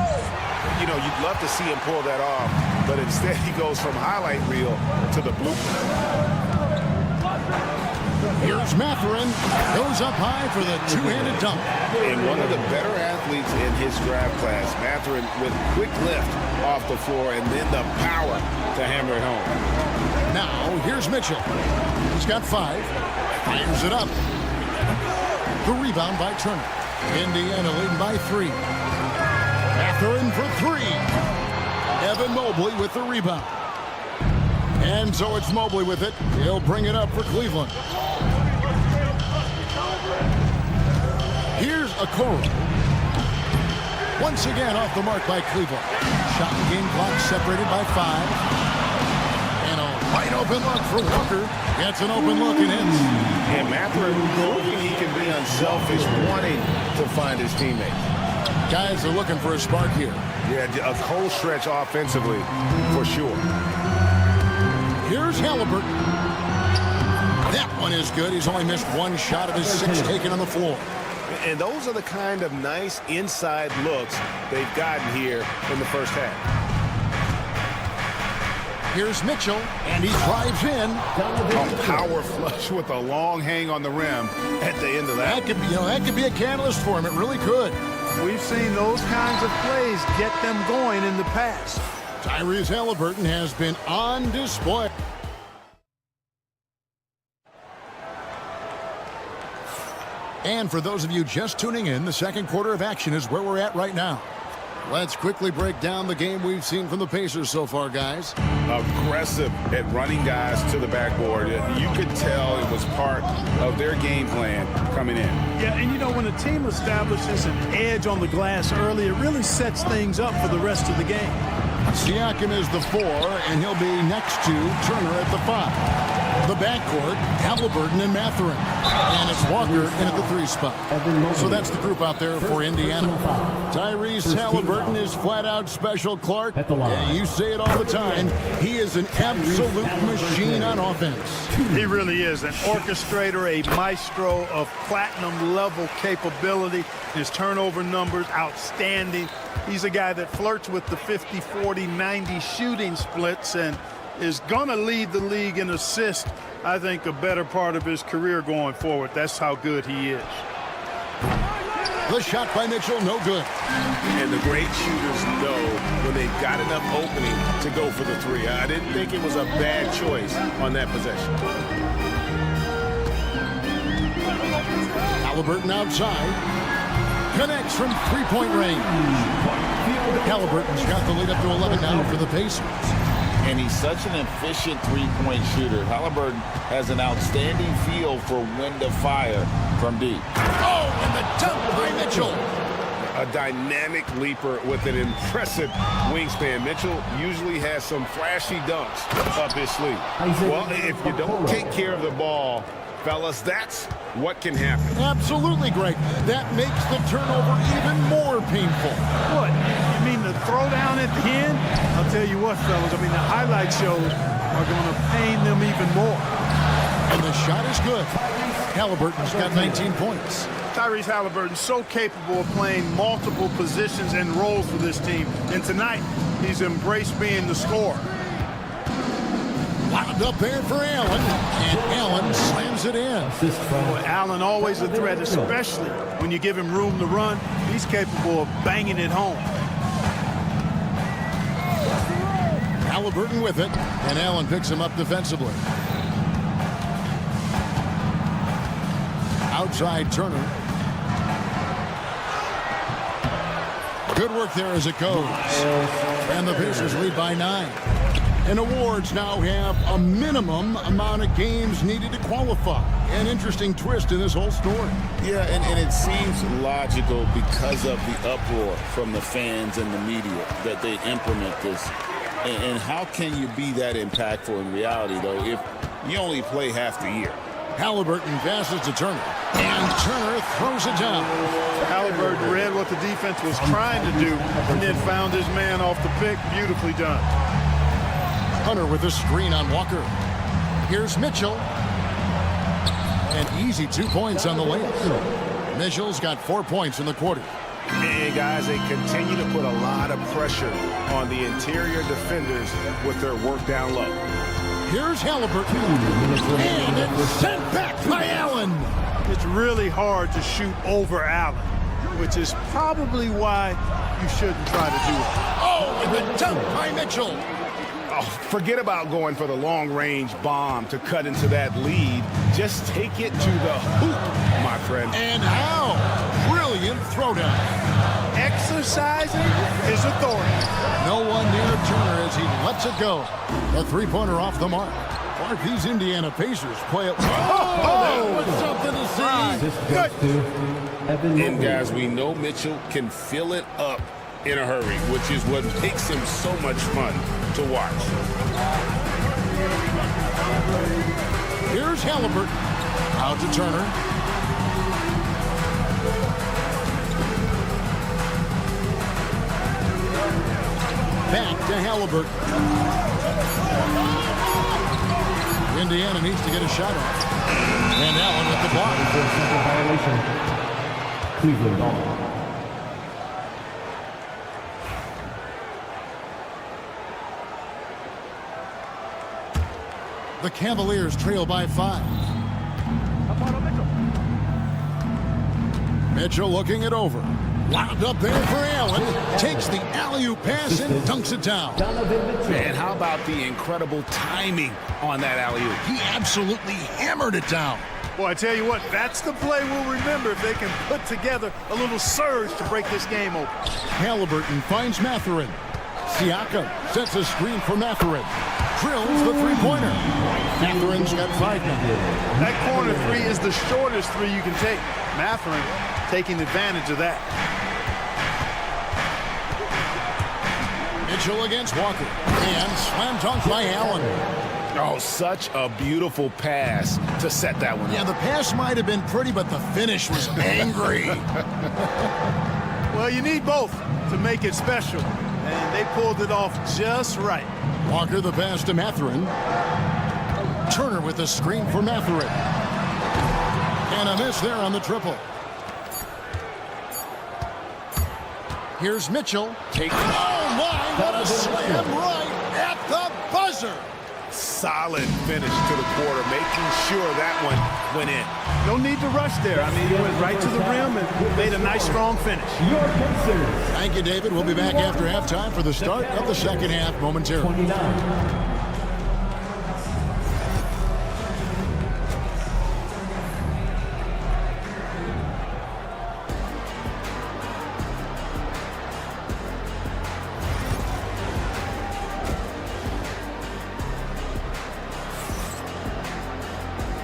You know, you'd love to see him pull that off, but instead he goes from highlight reel to the blueprint. Here's Mathurin. Goes up high for the two-handed dunk. And one of the better athletes in his draft class, Mathurin, with quick lift off the floor and then the power to hammer it home. Now, here's Mitchell. He's got 5. Fires it up. The rebound by Turner. Indiana leading by 3. Mathurin for 3. Evan Mobley with the rebound. And so it's Mobley with it. He'll bring it up for Cleveland. Here's Okoro. Once again off the mark by Cleveland. Shot and game clock separated by 5. And a wide open look for Walker. Gets an open look and hits. And Mathurin proving he can be unselfish, wanting to find his teammate. Guys are looking for a spark here. Yeah, a cold stretch offensively, for sure. Here's Halliburton. That one is good. He's only missed one shot of his 6 taken on the floor. And those are the kind of nice inside looks they've gotten here in the first half. Here's Mitchell, and he drives in. A power flush with a long hang on the rim at the end of that. That could be a catalyst for him. It really could. We've seen those kinds of plays get them going in the past. Tyrese Halliburton has been on display. And for those of you just tuning in, the second quarter of action is where we're at right now. Let's quickly break down the game we've seen from the Pacers so far, guys. Aggressive at running guys to the backboard. You could tell it was part of their game plan coming in. Yeah, and when a team establishes an edge on the glass early, it really sets things up for the rest of the game. Siakam is the 4, and he'll be next to Turner at the 5. The backcourt, Halliburton and Mathurin. And it's Walker in at the 3 spot. So that's the group out there for Indiana. Tyrese Halliburton is flat out special, Clark. Yeah, you say it all the time. He is an absolute machine on offense. He really is an orchestrator, a maestro of platinum-level capability. His turnover numbers, outstanding. He's a guy that flirts with the 50, 40, 90 shooting splits and is going to lead the league in assists, I think, a better part of his career going forward. That's how good he is. The shot by Mitchell, no good. And the great shooters know when they've got enough opening to go for the 3. I didn't think it was a bad choice on that possession. Halliburton outside. Connects from 3-point range. Halliburton's got the lead up to 11 now for the Pacers. And he's such an efficient three-point shooter. Halliburton has an outstanding feel for when to fire from deep. Oh, and the dunk by Mitchell. A dynamic leaper with an impressive wingspan. Mitchell usually has some flashy dunks up his sleeve. Well, if you don't take care of the ball, fellas, that's what can happen. Absolutely, Greg. That makes the turnover even more painful. What? You mean the throwdown at the end? I'll tell you what, fellas. I mean, the highlight shows are going to pain them even more. And the shot is good. Halliburton's got 19 points. Tyrese Halliburton so capable of playing multiple positions and roles for this team. And tonight, he's embraced being the scorer. Lobbed up there for Allen, and Allen slams it in. Boy, Allen always a threat, especially when you give him room to run. He's capable of banging it home. Halliburton with it, and Allen picks him up defensively. Outside Turner. Good work there as it goes. And the Pacers lead by 9. And awards now have a minimum amount of games needed to qualify. An interesting twist in this whole story. Yeah, and it seems logical because of the uproar from the fans and the media that they implement this. And how can you be that impactful in reality, though, if you only play half the year? Halliburton passes to Turner, and Turner throws it down. Halliburton read what the defense was trying to do and then found his man off the pick. Beautifully done. Hunter with a screen on Walker. Here's Mitchell. An easy 2 points on the layup. Mitchell's got 4 points in the quarter. And guys, they continue to put a lot of pressure on the interior defenders with their work down low. Here's Halliburton. And it's sent back by Allen. It's really hard to shoot over Allen, which is probably why you shouldn't try to do it. Oh, and the dunk by Mitchell. Oh, forget about going for the long-range bomb to cut into that lead. Just take it to the hoop, my friend. And how? Brilliant throwdown. Exercising his authority. No one near Turner as he lets it go. A three-pointer off the mark. Clark, these Indiana Pacers play it. That was something to see. Good. And guys, we know Mitchell can fill it up in a hurry, which is what makes him so much fun to watch. Here's Halliburton. Out to Turner. Back to Halliburton. Indiana needs to get a shot off. And Allen with the block. Violation. Cleveland ball. The Cavaliers trail by 5. Mitchell looking it over. Wound up there for Allen. Takes the alley-oop pass and dunks it down. And how about the incredible timing on that alley-oop? He absolutely hammered it down. Boy, I tell you what, that's the play we'll remember if they can put together a little surge to break this game open. Halliburton finds Mathurin. Siakam sets a screen for Mathurin. Drills the three-pointer. Mathurin's got 5 now. That corner three is the shortest three you can take. Mathurin taking advantage of that. Mitchell against Walker. And slam dunk by Allen. Oh, such a beautiful pass to set that one up. Yeah, the pass might have been pretty, but the finish was angry. Well, you need both to make it special. And they pulled it off just right. Walker the pass to Mathurin. Turner with the screen for Mathurin. And a miss there on the triple. Here's Mitchell. Oh, my, what a slam right at the buzzer. Solid finish to the quarter, making sure that one went in. No need to rush there. I mean, he went right to the rim and made a nice, strong finish. Thank you, David. We'll be back after halftime for the start of the second half momentarily. 29.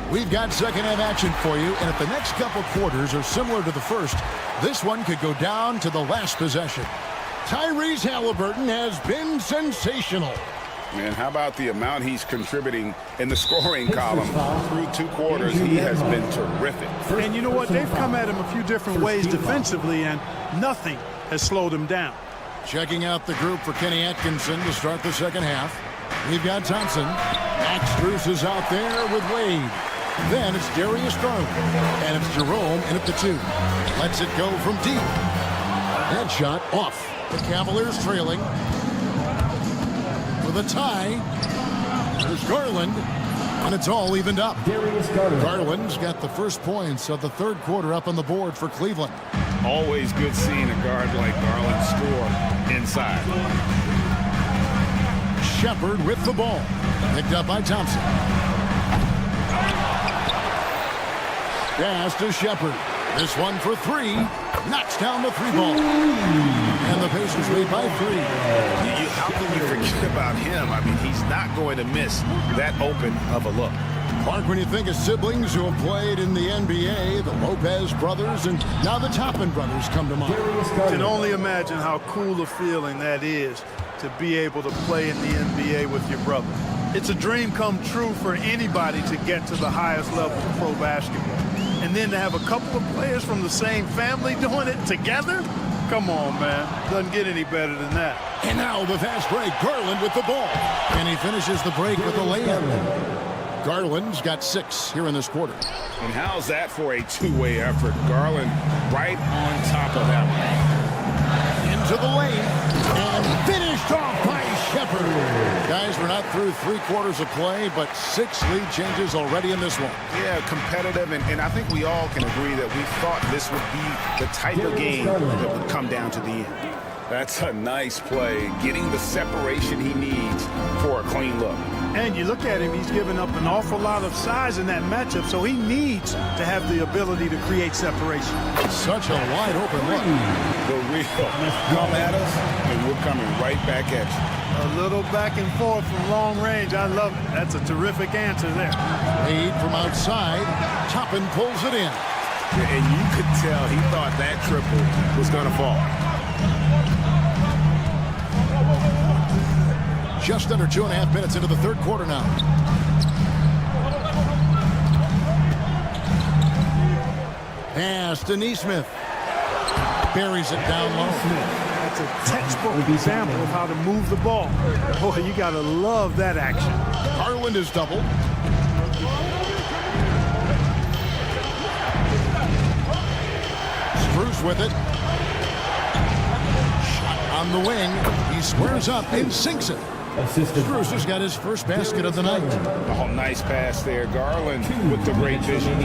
We've got second half action for you, and if the next couple quarters are similar to the first, this one could go down to the last possession. Tyrese Halliburton has been sensational. And how about the amount he's contributing in the scoring column through 2 quarters? He has been terrific. And you know what? They've come at him a few different ways defensively, and nothing has slowed him down. Checking out the group for Kenny Atkinson to start the second half. We've got Thompson. Max Strus is out there with Wade. Then it's Darius Garland. And it's Jerome in at the 2. Lets it go from deep. Headshot off. The Cavaliers trailing. With a tie. There's Garland. And it's all evened up. Garland's got the first points of the third quarter up on the board for Cleveland. Always good seeing a guard like Garland score inside. Shepard with the ball. Picked up by Thompson. Pass to Shepard. This one for 3. Knocks down the 3-ball. And the Pacers lead by 3. How can you forget about him? I mean, he's not going to miss that open of a look. Clark, when you think of siblings who have played in the NBA, the Lopez brothers, and now the Toppin brothers come to mind. I can only imagine how cool a feeling that is to be able to play in the NBA with your brother. It's a dream come true for anybody to get to the highest level of pro basketball. And then to have a couple of players from the same family doing it together? Come on, man. Doesn't get any better than that. And now the fast break. Garland with the ball. And he finishes the break with a layup. Garland's got 6 here in this quarter. And how's that for a two-way effort? Garland right on top of that one. Into the lane. And finished off by Shepard. Guys, we're not through 3 quarters of play, but 6 lead changes already in this one. Yeah, competitive, and I think we all can agree that we thought this would be the type of game that would come down to the end. That's a nice play, getting the separation he needs for a clean look. And you look at him, he's given up an awful lot of size in that matchup, so he needs to have the ability to create separation. Such a wide open look. The real come at us, and and we're coming right back at you. A little back and forth from long range. I love it. That's a terrific answer there. Lead from outside. Toppin pulls it in. And you could tell he thought that triple was going to fall. Just under 2.5 minutes into the third quarter now. Pass to Neesmith. Buries it down low. That's a textbook example of how to move the ball. Boy, you got to love that action. Garland is doubled. Screws with it. Shot on the wing. He squares up and sinks it. Screws has got his first basket of the night. Oh, nice pass there. Garland with the great vision.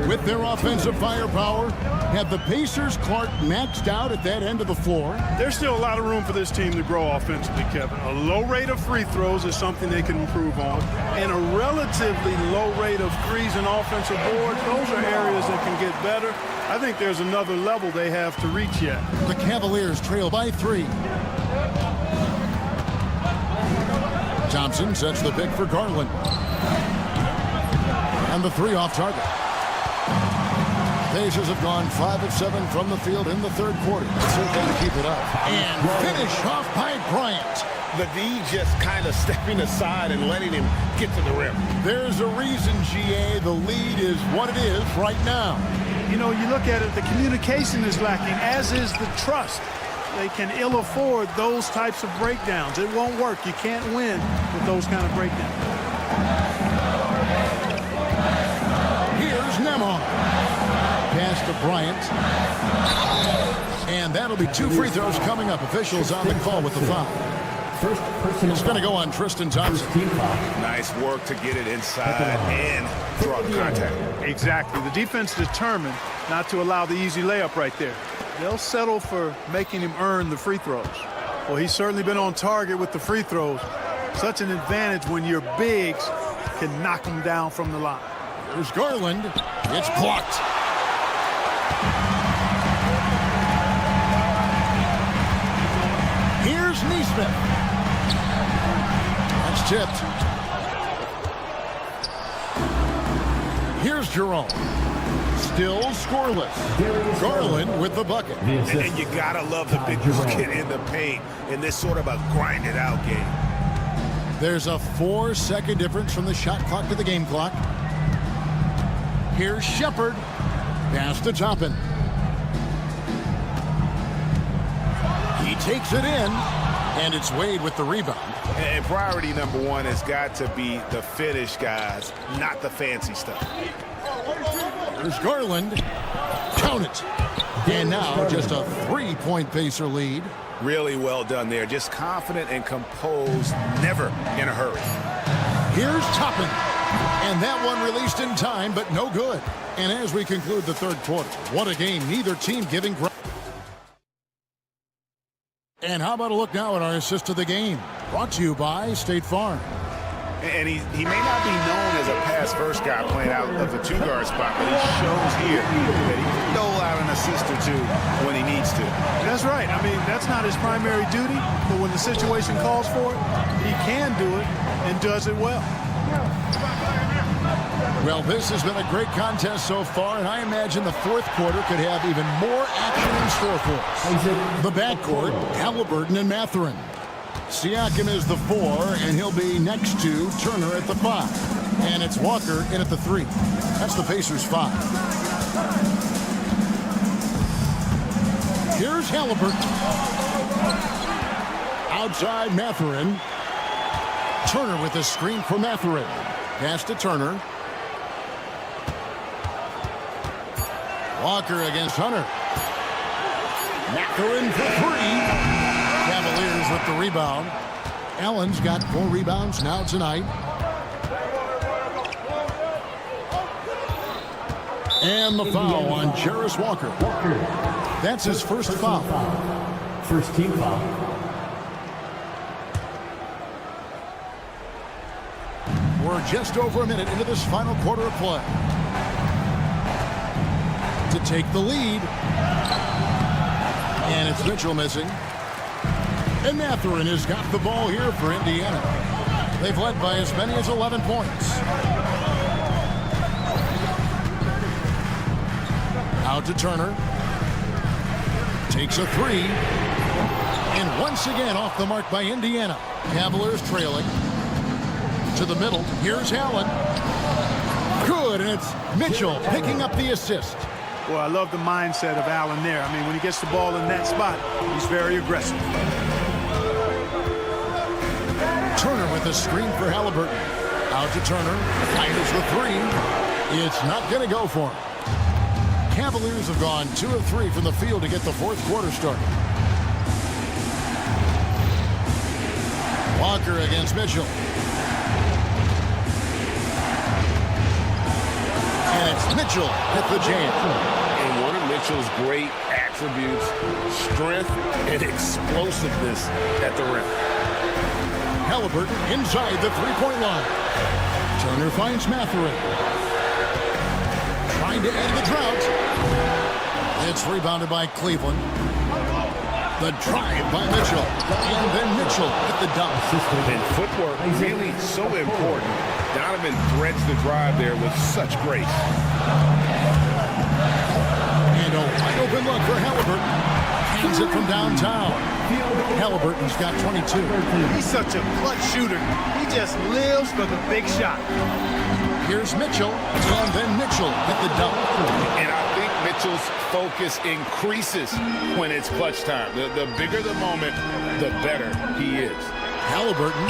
With their offensive firepower, have the Pacers Clark maxed out at that end of the floor? There's still a lot of room for this team to grow offensively, Kevin. A low rate of free throws is something they can improve on, and a relatively low rate of threes and offensive boards. Those are areas that can get better. I think there's another level they have to reach yet. The Cavaliers trail by 3. Thompson sets the pick for Garland. And the 3 off target. Pacers have gone 5 of 7 from the field in the third quarter. Let's see if they can keep it up. And finish off by Bryant. The D just kind of stepping aside and letting him get to the rim. There's a reason, GA, the lead is what it is right now. You know, you look at it, the communication is lacking, as is the trust. They can ill afford those types of breakdowns. It won't work. You can't win with those kind of breakdowns. Here's Nemo. Pass to Bryant. And that'll be 2 free throws coming up. Officials on the call with the foul. It's going to go on Tristan Thompson. Nice work to get it inside and draw the contact. Exactly. The defense determined not to allow the easy layup right there. They'll settle for making him earn the free throws. Well, he's certainly been on target with the free throws. Such an advantage when your bigs can knock them down from the line. There's Garland. It's blocked. Here's Neesmith. That's tipped. Here's Jerome. Still scoreless. Garland with the bucket. And you gotta love the big bucket in the paint in this sort of a grinded out game. There's a 4-second difference from the shot clock to the game clock. Here's Shepard. Pass to Toppin. He takes it in, and it's Wade with the rebound. And priority number 1 has got to be the finish, guys, not the fancy stuff. There's Garland. Count it. And now just a 3-point Pacer lead. Really well done there. Just confident and composed, never in a hurry. Here's Toppin. And that one released in time, but no good. And as we conclude the third quarter, what a game. Neither team giving ground. And how about a look now at our assist of the game? Brought to you by State Farm. And he may not be known as a pass-first guy playing out of the 2-guard spot, but he shows here that he can dole out an assist or 2 when he needs to. That's right. I mean, that's not his primary duty, but when the situation calls for it, he can do it and does it well. Well, this has been a great contest so far, and I imagine the fourth quarter could have even more action in store for us. The backcourt, Halliburton and Mathurin. Siakam is the 4, and he'll be next to Turner at the 5. And it's Walker in at the 3. That's the Pacers' 5. Here's Halliburton. Outside Mathurin. Turner with a screen for Mathurin. Pass to Turner. Walker against Hunter. Mathurin for 3. Cavaliers with the rebound. Allen's got 4 rebounds now tonight. And the foul on Jarris Walker. That's his first foul. First team foul. We're just over a minute into this final quarter of play. To take the lead. And it's Mitchell missing. And Mathurin has got the ball here for Indiana. They've led by as many as 11 points. Out to Turner. Takes a three. And once again off the mark by Indiana. Cavaliers trailing. To the middle. Here's Allen. Good, and it's Mitchell picking up the assist. Well, I love the mindset of Allen there. I mean, when he gets the ball in that spot, he's very aggressive. Turner with a screen for Halliburton. Out to Turner. Fires the three. It's not going to go for him. Cavaliers have gone 2 of 3 from the field to get the fourth quarter started. Walker against Mitchell. And it's Mitchell at the jam. And one of Mitchell's great attributes, strength and explosiveness at the rim. Halliburton inside the three-point line. Turner finds Mathurin. Trying to end the drought. It's rebounded by Cleveland. The drive by Mitchell. And then Mitchell at the dunk. And footwork really so important. Donovan threads the drive there with such grace. And a wide open look for Halliburton. Hands it from downtown. Halliburton's got 22. He's such a clutch shooter. He just lives for the big shot. Here's Mitchell. And then Mitchell at the dunk. And I think Mitchell's focus increases when it's clutch time. The bigger the moment, the better he is. Halliburton.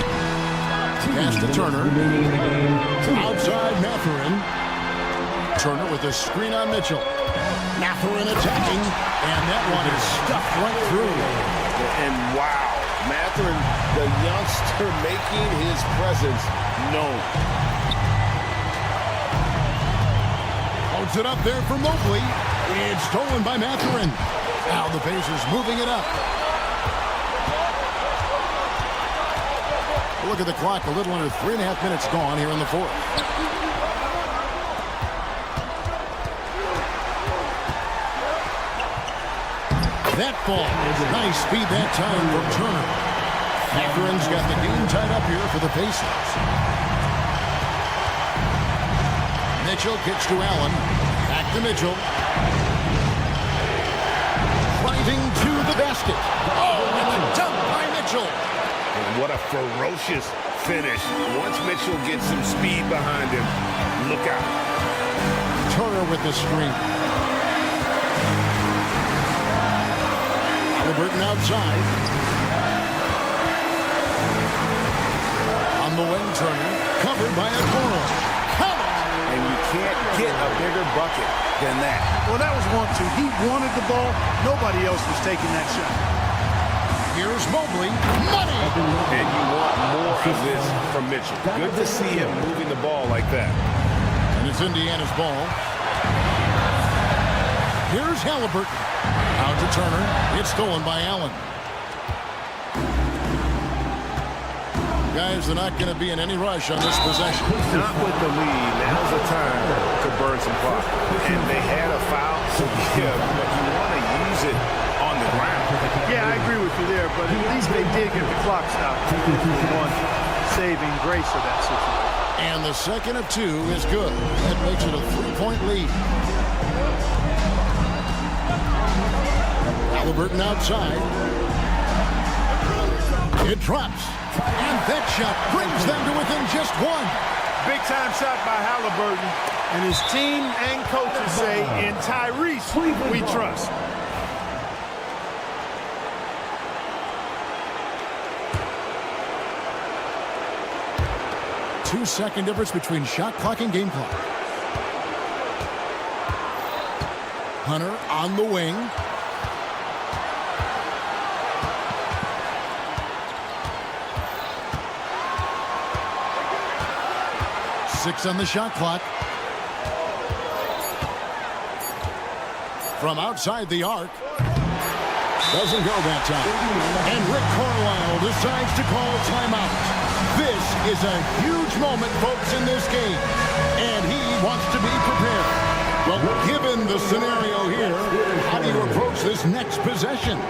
Pass to Turner. Outside Mathurin. Turner with a screen on Mitchell. Mathurin attacking. And that one is stuffed right through. And wow, Mathurin, the youngster making his presence known. Holds it up there for Mobley. It's stolen by Mathurin. Now the Pacers moving it up. Look at the clock, a little under 3.5 minutes gone here in the fourth. That ball, nice speed that time from Turner. Mathurin's got the game tied up here for the Pacers. Mitchell kicks to Allen. Back to Mitchell. Driving to the basket. Oh, and a dunk by Mitchell. And what a ferocious finish. Once Mitchell gets some speed behind him, look out. Turner with the screen. Halliburton outside. On the wing, Turner. Covered by Okoro. And you can't get a bigger bucket than that. Well, that was 1-2. He wanted the ball. Nobody else was taking that shot. Here's Mobley. Money! And you want more of this from Mitchell. Good to see him moving the ball like that. And it's Indiana's ball. Here's Halliburton. Out to Turner. It's stolen by Allen. Guys, they're not going to be in any rush on this possession. Not with the lead. Now's the time to burn some clock. And they had a foul to give, but you want to use it on the ground. Yeah, I agree with you there, but at least they did get the clock stopped. One saving grace of that situation. And the second of 2 is good. That makes it a 3-point lead. Halliburton outside. It drops. And that shot brings them to within just 1. Big time shot by Halliburton. And his team and coaches say, in Tyrese, we trust. Two-second difference between shot clock and game clock. Hunter on the wing. Six on the shot clock. From outside the arc. Doesn't go that time. And Rick Carlisle decides to call timeout. This is a huge moment, folks, in this game. And he wants to be prepared. Well, given the scenario here, how do you approach this next possession?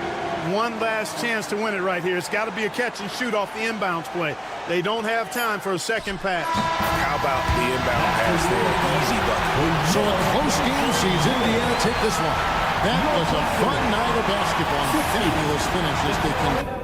one last chance to win it right here. It's got to be a catch and shoot off the inbounds play. They don't have time for a second pass. How about the inbound pass there? Easy bucket. So a close game sees Indiana take this one. That was a fun night of basketball. Fabulous finish as they can.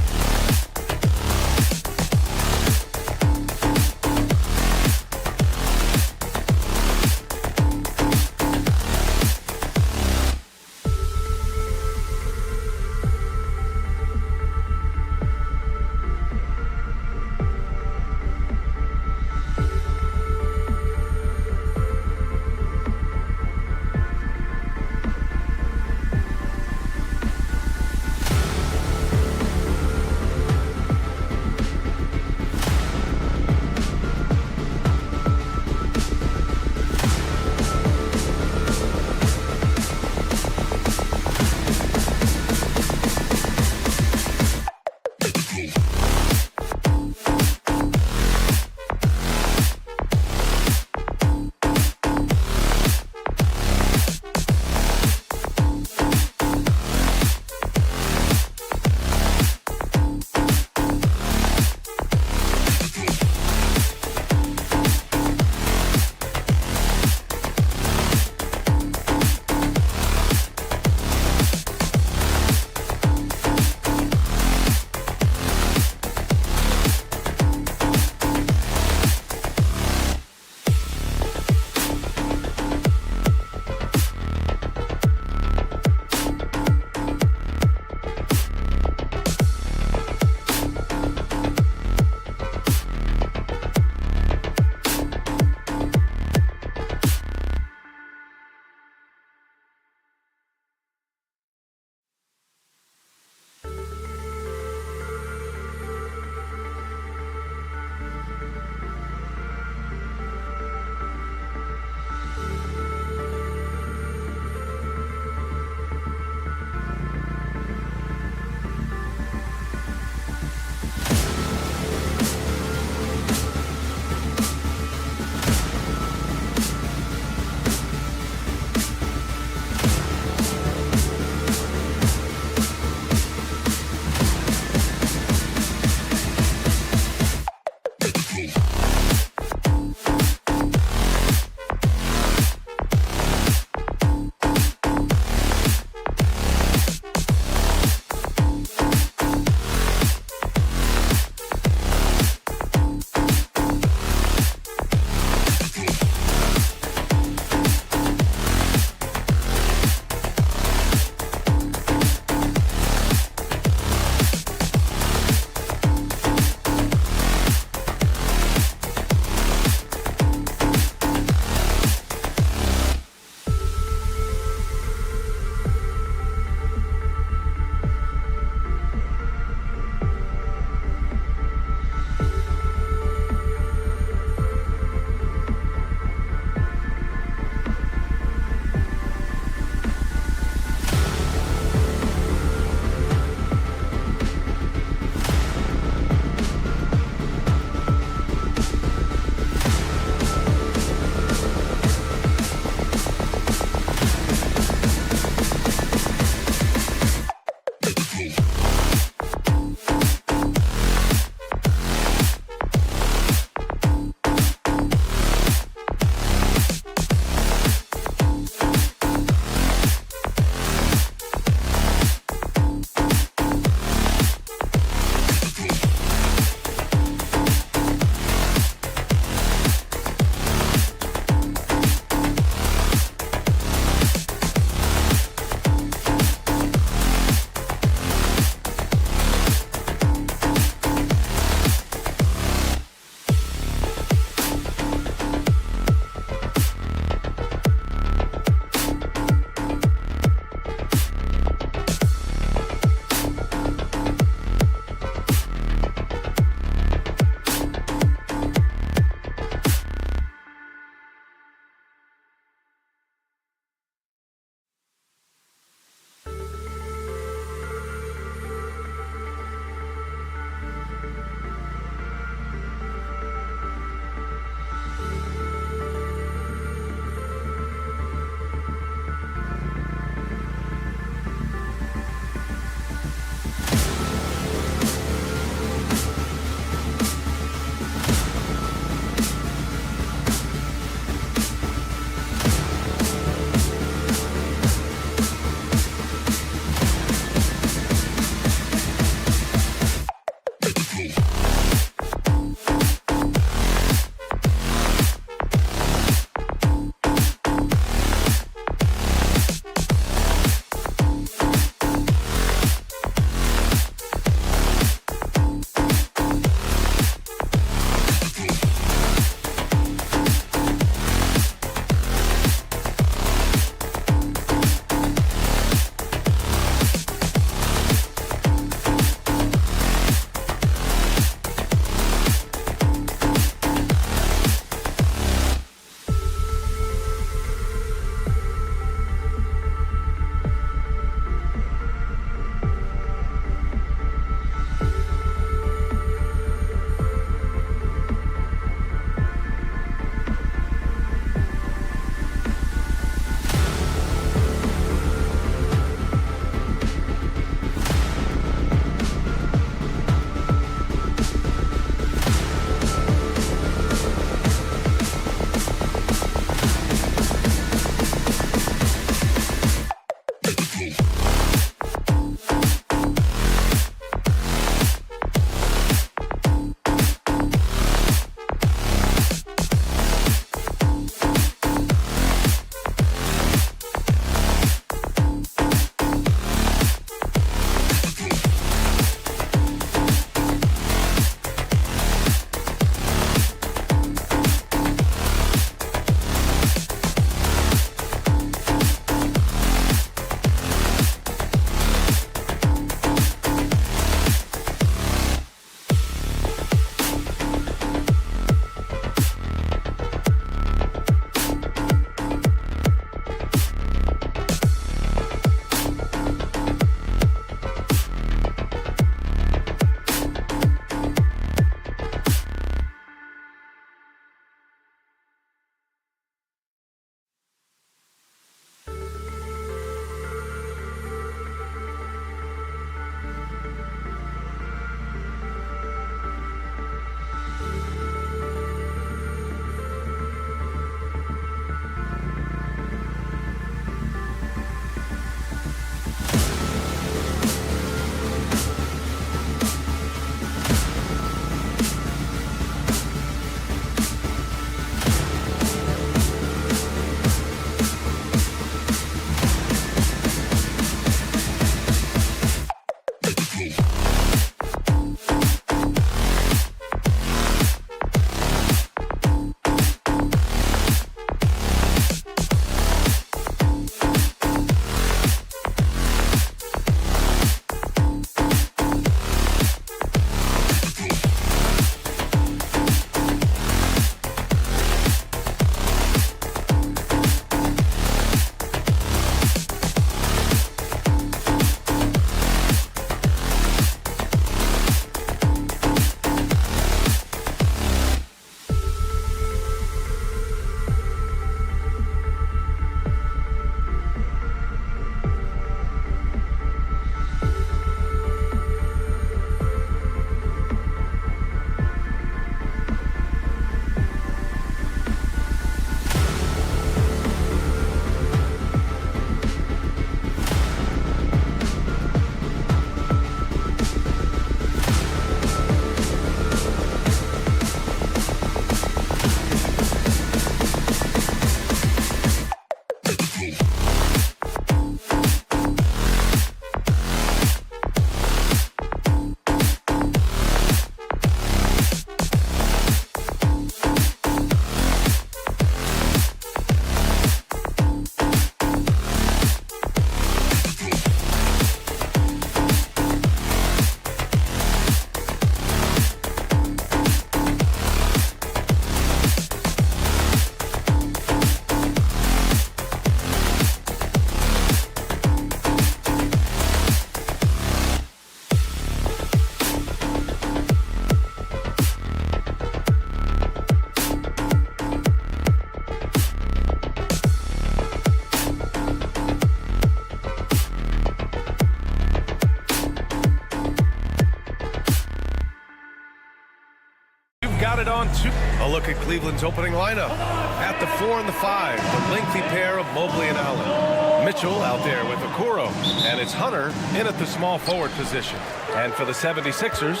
1-2. A look at Cleveland's opening lineup. At the 4 and the 5, the lengthy pair of Mobley and Allen. Mitchell out there with Okoro, and it's Hunter in at the small forward position. And for the 76ers,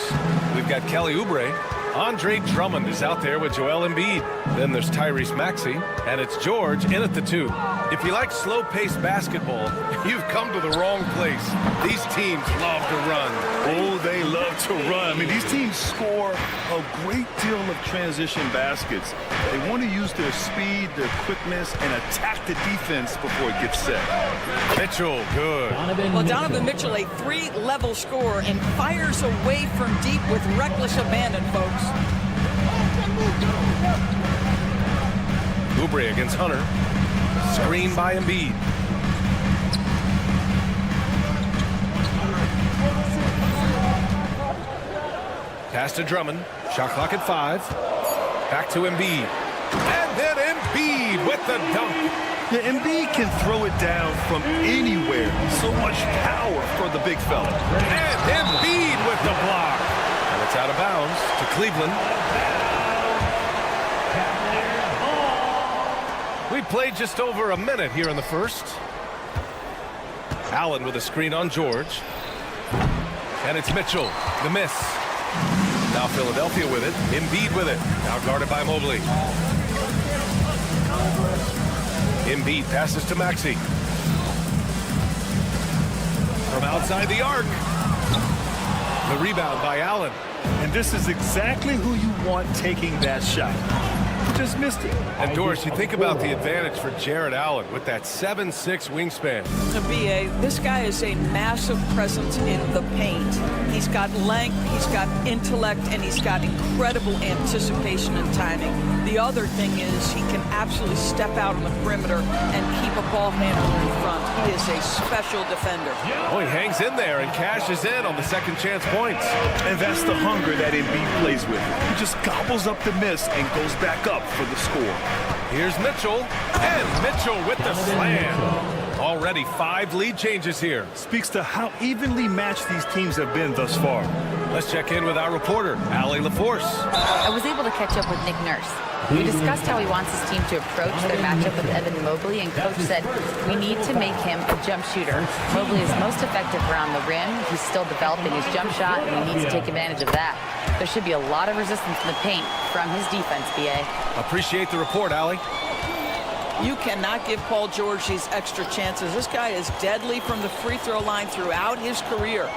we've got Kelly Oubre. Andre Drummond is out there with Joel Embiid. Then there's Tyrese Maxey, and it's George in at the 2. If you like slow-paced basketball, you've come to the wrong place. These teams love to run. Oh, they love to run. I mean, these teams score a great deal of transition baskets. They want to use their speed, their quickness, and attack the defense before it gets set. Mitchell, good. Well, Donovan Mitchell, a 3-level scorer, and fires away from deep with reckless abandon, folks. Oubre against Hunter. Screen by Embiid. Pass to Drummond. Shot clock at 5. Back to Embiid. And then Embiid with the dunk. Yeah, Embiid can throw it down from anywhere. So much power for the big fella. And Embiid with the block. And it's out of bounds to Cleveland. We played just over a minute here in the first. Allen with a screen on George. And it's Mitchell. The miss. Now Philadelphia with it. Embiid with it. Now guarded by Mobley. Embiid passes to Maxey. From outside the arc. The rebound by Allen. And this is exactly who you want taking that shot. Just missed it. And Doris, you think about the advantage for Jared Allen with that 7'6" wingspan. B.A., this guy is a massive presence in the paint. He's got length, he's got intellect, and he's got incredible anticipation and timing. The other thing is he can absolutely step out on the perimeter and keep a ball handler in front. He is a special defender. Oh, he hangs in there and cashes in on the second chance points. And that's the hunger that Embiid plays with. He just gobbles up the miss and goes back up for the score. Here's Mitchell, and Mitchell with the slam. Already 5 lead changes here. Speaks to how evenly matched these teams have been thus far. Let's check in with our reporter, Allie LaForce. I was able to catch up with Nick Nurse. We discussed how he wants his team to approach their matchup with Evan Mobley, and Coach said, we need to make him a jump shooter. Mobley is most effective around the rim. He's still developing his jump shot, and he needs to take advantage of that. There should be a lot of resistance in the paint from his defense, B.A. Appreciate the report, Allie. You cannot give Paul George these extra chances. This guy is deadly from the free throw line throughout his career.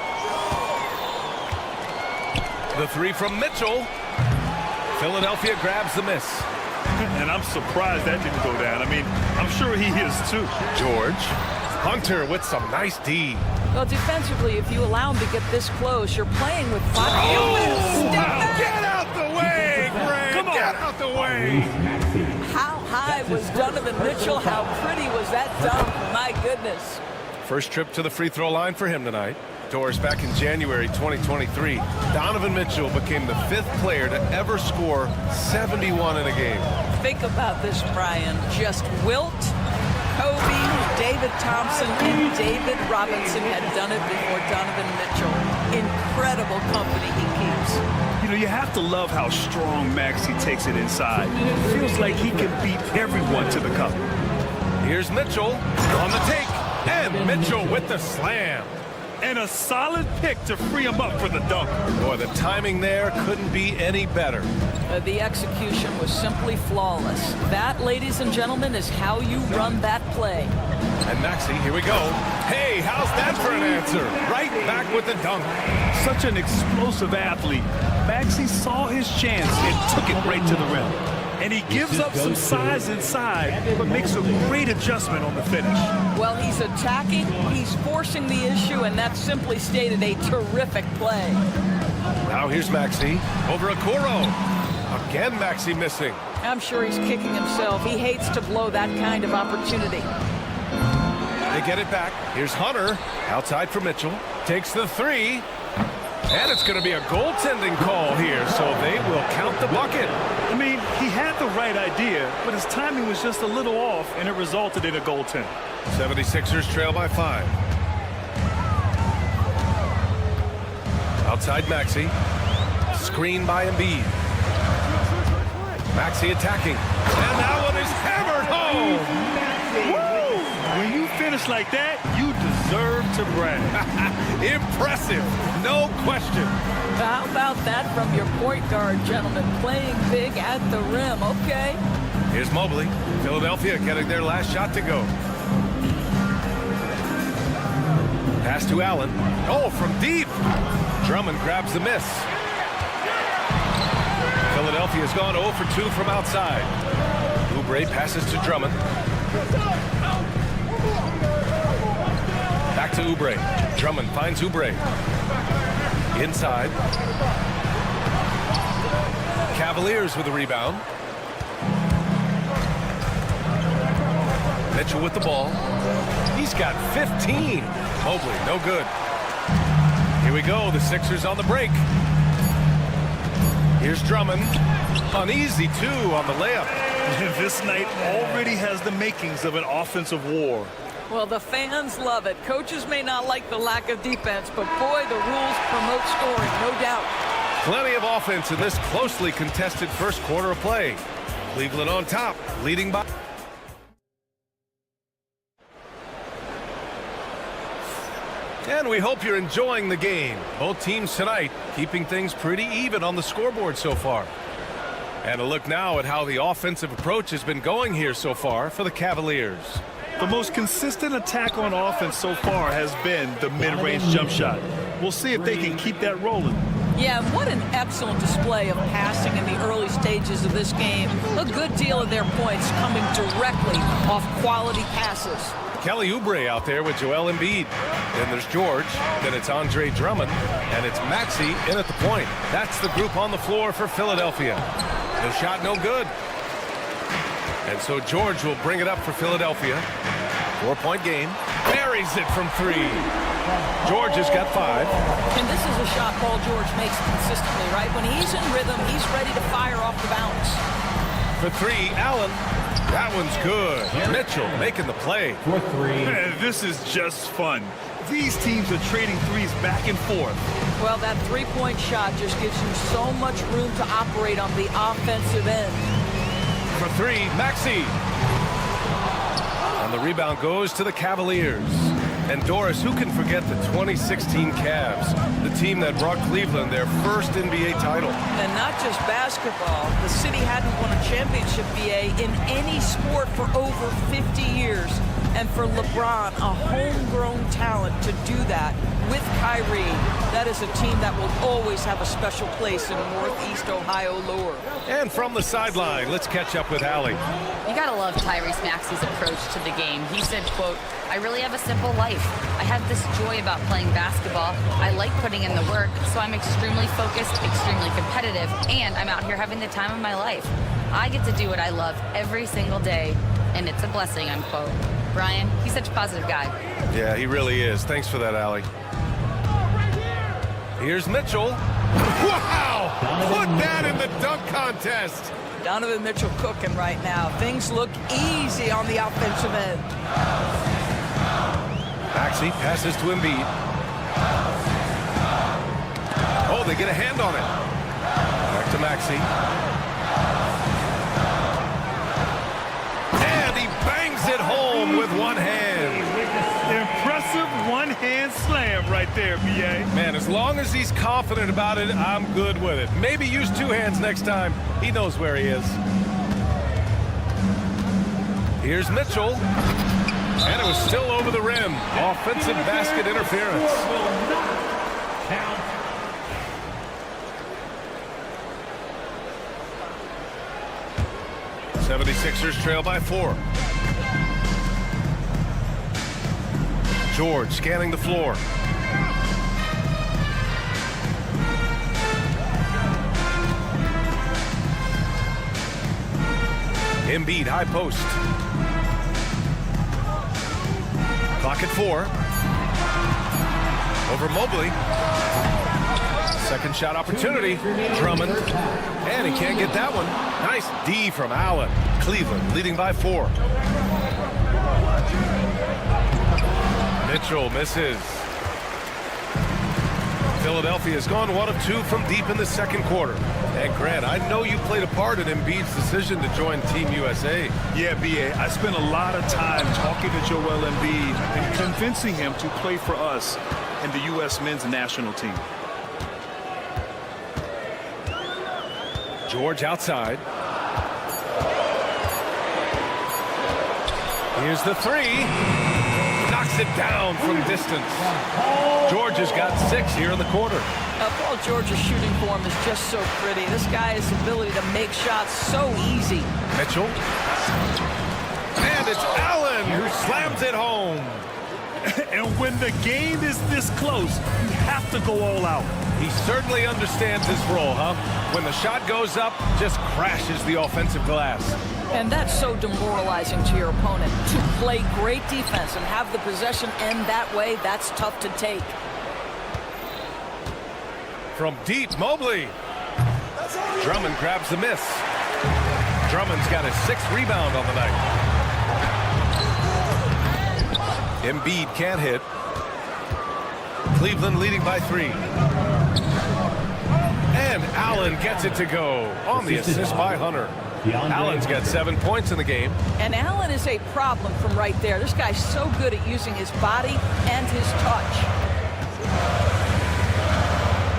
The 3 from Mitchell. Philadelphia grabs the miss. And I'm surprised that didn't go down. I mean, I'm sure he is too. George. Hunter with some nice D. Well, defensively, if you allow him to get this close, you're playing with 5. Get out the way, Greg! Come on. Get out the way! How high was Donovan Mitchell? How pretty was that dunk? My goodness. First trip to the free throw line for him tonight. Doors, back in January 2023, Donovan Mitchell became the 5th player to ever score 71 in a game. Think about this, Brian. Just Wilt, Kobe, David Thompson, and David Robinson had done it before Donovan Mitchell. Incredible company he keeps. You know, you have to love how strong Maxey takes it inside. It feels like he can beat everyone to the cup. Here's Mitchell on the take, and Mitchell with the slam. And a solid pick to free him up for the dunk. Boy, the timing there couldn't be any better. The execution was simply flawless. That, ladies and gentlemen, is how you run that play. And Maxey, here we go. Hey, how's that for an answer? Right back with the dunk. Such an explosive athlete. Maxey saw his chance and took it right to the rim. And he gives up some size inside, but makes a great adjustment on the finish. Well, he's attacking, he's forcing the issue, and that's simply stated a terrific play. Now here's Maxey over Okoro. Again, Maxey missing. I'm sure he's kicking himself. He hates to blow that kind of opportunity. They get it back. Here's Hunter outside for Mitchell. Takes the 3. And it's going to be a goaltending call here, so they will count the bucket. I mean, he had the right idea, but his timing was just a little off, and it resulted in a goaltend. 76ers trail by 5. Outside Maxey. Screen by Embiid. Maxey attacking. And that one is hammered home. Woo! When you finish like that, you deserve to brag. Impressive, no question. How about that from your point guard, gentlemen? Playing big at the rim. Okay. Here's Mobley. Philadelphia getting their last shot to go. Pass to Allen. Oh, from deep. Drummond grabs the miss. Philadelphia's gone 0 for 2 from outside. Oubre passes to Drummond. Back to Oubre. Drummond finds Oubre. Inside. Cavaliers with the rebound. Mitchell with the ball. He's got 15. Mobley, no good. Here we go, the Sixers on the break. Here's Drummond. Uneasy, too, on the layup. This night already has the makings of an offensive war. Well, the fans love it. Coaches may not like the lack of defense, but boy, the rules promote scoring, no doubt. Plenty of offense in this closely contested first quarter of play. Cleveland on top, leading by. And we hope you're enjoying the game. Both teams tonight keeping things pretty even on the scoreboard so far. And a look now at how the offensive approach has been going here so far for the Cavaliers. The most consistent attack on offense so far has been the mid-range jump shot. We'll see if they can keep that rolling. Yeah, what an excellent display of passing in the early stages of this game. A good deal of their points coming directly off quality passes. Kelly Oubre out there with Joel Embiid. Then there's George. Then it's Andre Drummond. And it's Maxey in at the point. That's the group on the floor for Philadelphia. The shot no good. And so George will bring it up for Philadelphia. 4-point game. Buries it from 3. George has got 5. And this is a shot Paul George makes consistently, right? When he's in rhythm, he's ready to fire off the bounce. For 3, Allen. That one's good. Mitchell making the play. For 3. Man, this is just fun. These teams are trading threes back and forth. Well, that three-point shot just gives you so much room to operate on the offensive end. For 3, Maxey. And the rebound goes to the Cavaliers. And Doris, who can forget the 2016 Cavs, the team that brought Cleveland their first NBA title? And not just basketball. The city hadn't won a championship, BA, in any sport for over 50 years. And for LeBron, a homegrown talent, to do that with Kyrie, that is a team that will always have a special place in Northeast Ohio lore. And from the sideline, let's catch up with Allie. You gotta love Tyrese Maxey's approach to the game. He said, quote, "I really have a simple life. I have this joy about playing basketball. I like putting in the work, so I'm extremely focused, extremely competitive, and I'm out here having the time of my life. I get to do what I love every single day, and it's a blessing," unquote. Brian, he's such a positive guy. Yeah, he really is. Thanks for that, Allie. Here's Mitchell. Wow! Put that in the dunk contest. Donovan Mitchell cooking right now. Things look easy on the offensive end. Maxey passes to Embiid. Oh, they get a hand on it. Back to Maxey. And he bangs it home with one hand. Impressive one-hand slam right there, B.A. Man, as long as he's confident about it, I'm good with it. Maybe use 2 hands next time. He knows where he is. Here's Mitchell. And it was still over the rim. Offensive basket interference. 76ers trail by 4. George scanning the floor. Embiid high post. Clock at 4. Over Mobley. Second shot opportunity. Drummond. And he can't get that one. Nice D from Allen. Cleveland leading by 4. Mitchell misses. Philadelphia has gone 1 of 2 from deep in the second quarter. Hey, Grant, I know you played a part in Embiid's decision to join Team USA. Yeah, B.A., I spent a lot of time talking to Joel Embiid and convincing him to play for us in the U.S. men's national team. George outside. Here's the three. Knocks it down from distance. George has got 6 here in the quarter. Paul George's shooting form is just so pretty. This guy's ability to make shots so easy. Mitchell. And it's Allen who slams it home. And when the game is this close, you have to go all out. He certainly understands his role, huh? When the shot goes up, just crashes the offensive glass. And that's so demoralizing to your opponent. To play great defense and have the possession end that way, that's tough to take. From deep, Mobley. Drummond grabs the miss. Drummond's got his 6th rebound on the night. Embiid can't hit. Cleveland leading by 3. And Allen gets it to go on the assist by Hunter. Allen's got 7 points in the game. And Allen is a problem from right there. This guy's so good at using his body and his touch.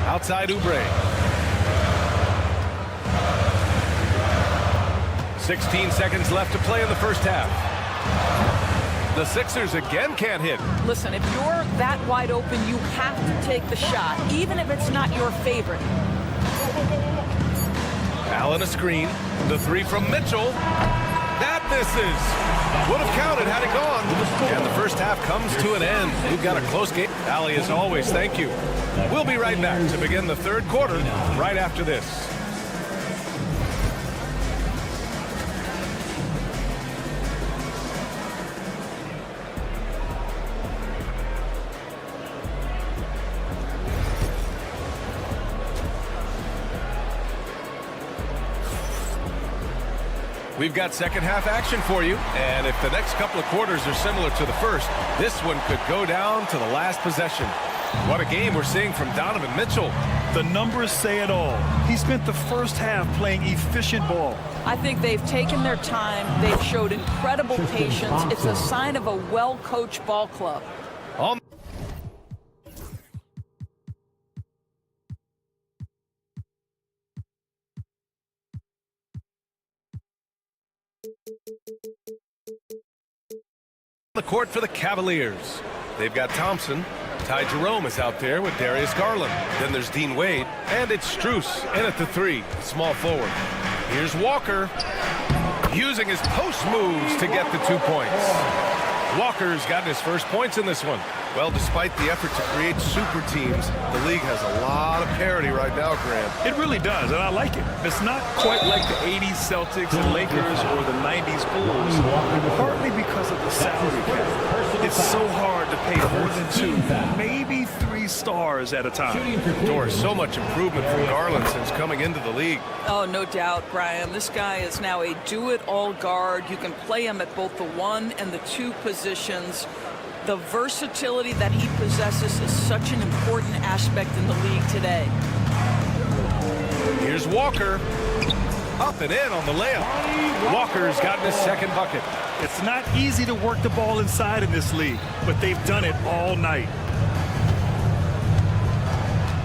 Outside Oubre. 16 seconds left to play in the first half. The Sixers again can't hit. Listen, if you're that wide open, you have to take the shot, even if it's not your favorite. Allen a screen. The 3 from Mitchell. That misses. Would have counted had it gone. And the first half comes to an end. We've got a close game. Allie, as always, thank you. We'll be right back to begin the 3rd quarter right after this. We've got second half action for you, and if the next couple of quarters are similar to the first, this one could go down to the last possession. What a game we're seeing from Donovan Mitchell. The numbers say it all. He spent the first half playing efficient ball. I think they've taken their time. They've showed incredible patience. It's a sign of a well-coached ball club. On the court for the Cavaliers. They've got Thompson. Ty Jerome is out there with Darius Garland. Then there's Dean Wade. And it's Strus in at the 3, small forward. Here's Walker using his post moves to get the 2 points. Walker's gotten his first points in this one. Well, despite the effort to create super teams, the league has a lot of parity right now, Grant. It really does, and I like it. It's not quite like the 80s Celtics and Lakers or the 90s Bulls, partly because of the salary cap. It's so hard to pay more than 2, maybe 3 stars at a time. Doris, so much improvement from Garland since coming into the league. Oh, no doubt, Brian. This guy is now a do-it-all guard. You can play him at both the 1 and the 2 positions. The versatility that he possesses is such an important aspect in the league today. Here's Walker. Up and in on the layup. Walker's gotten his 2nd bucket. It's not easy to work the ball inside in this league, but they've done it all night.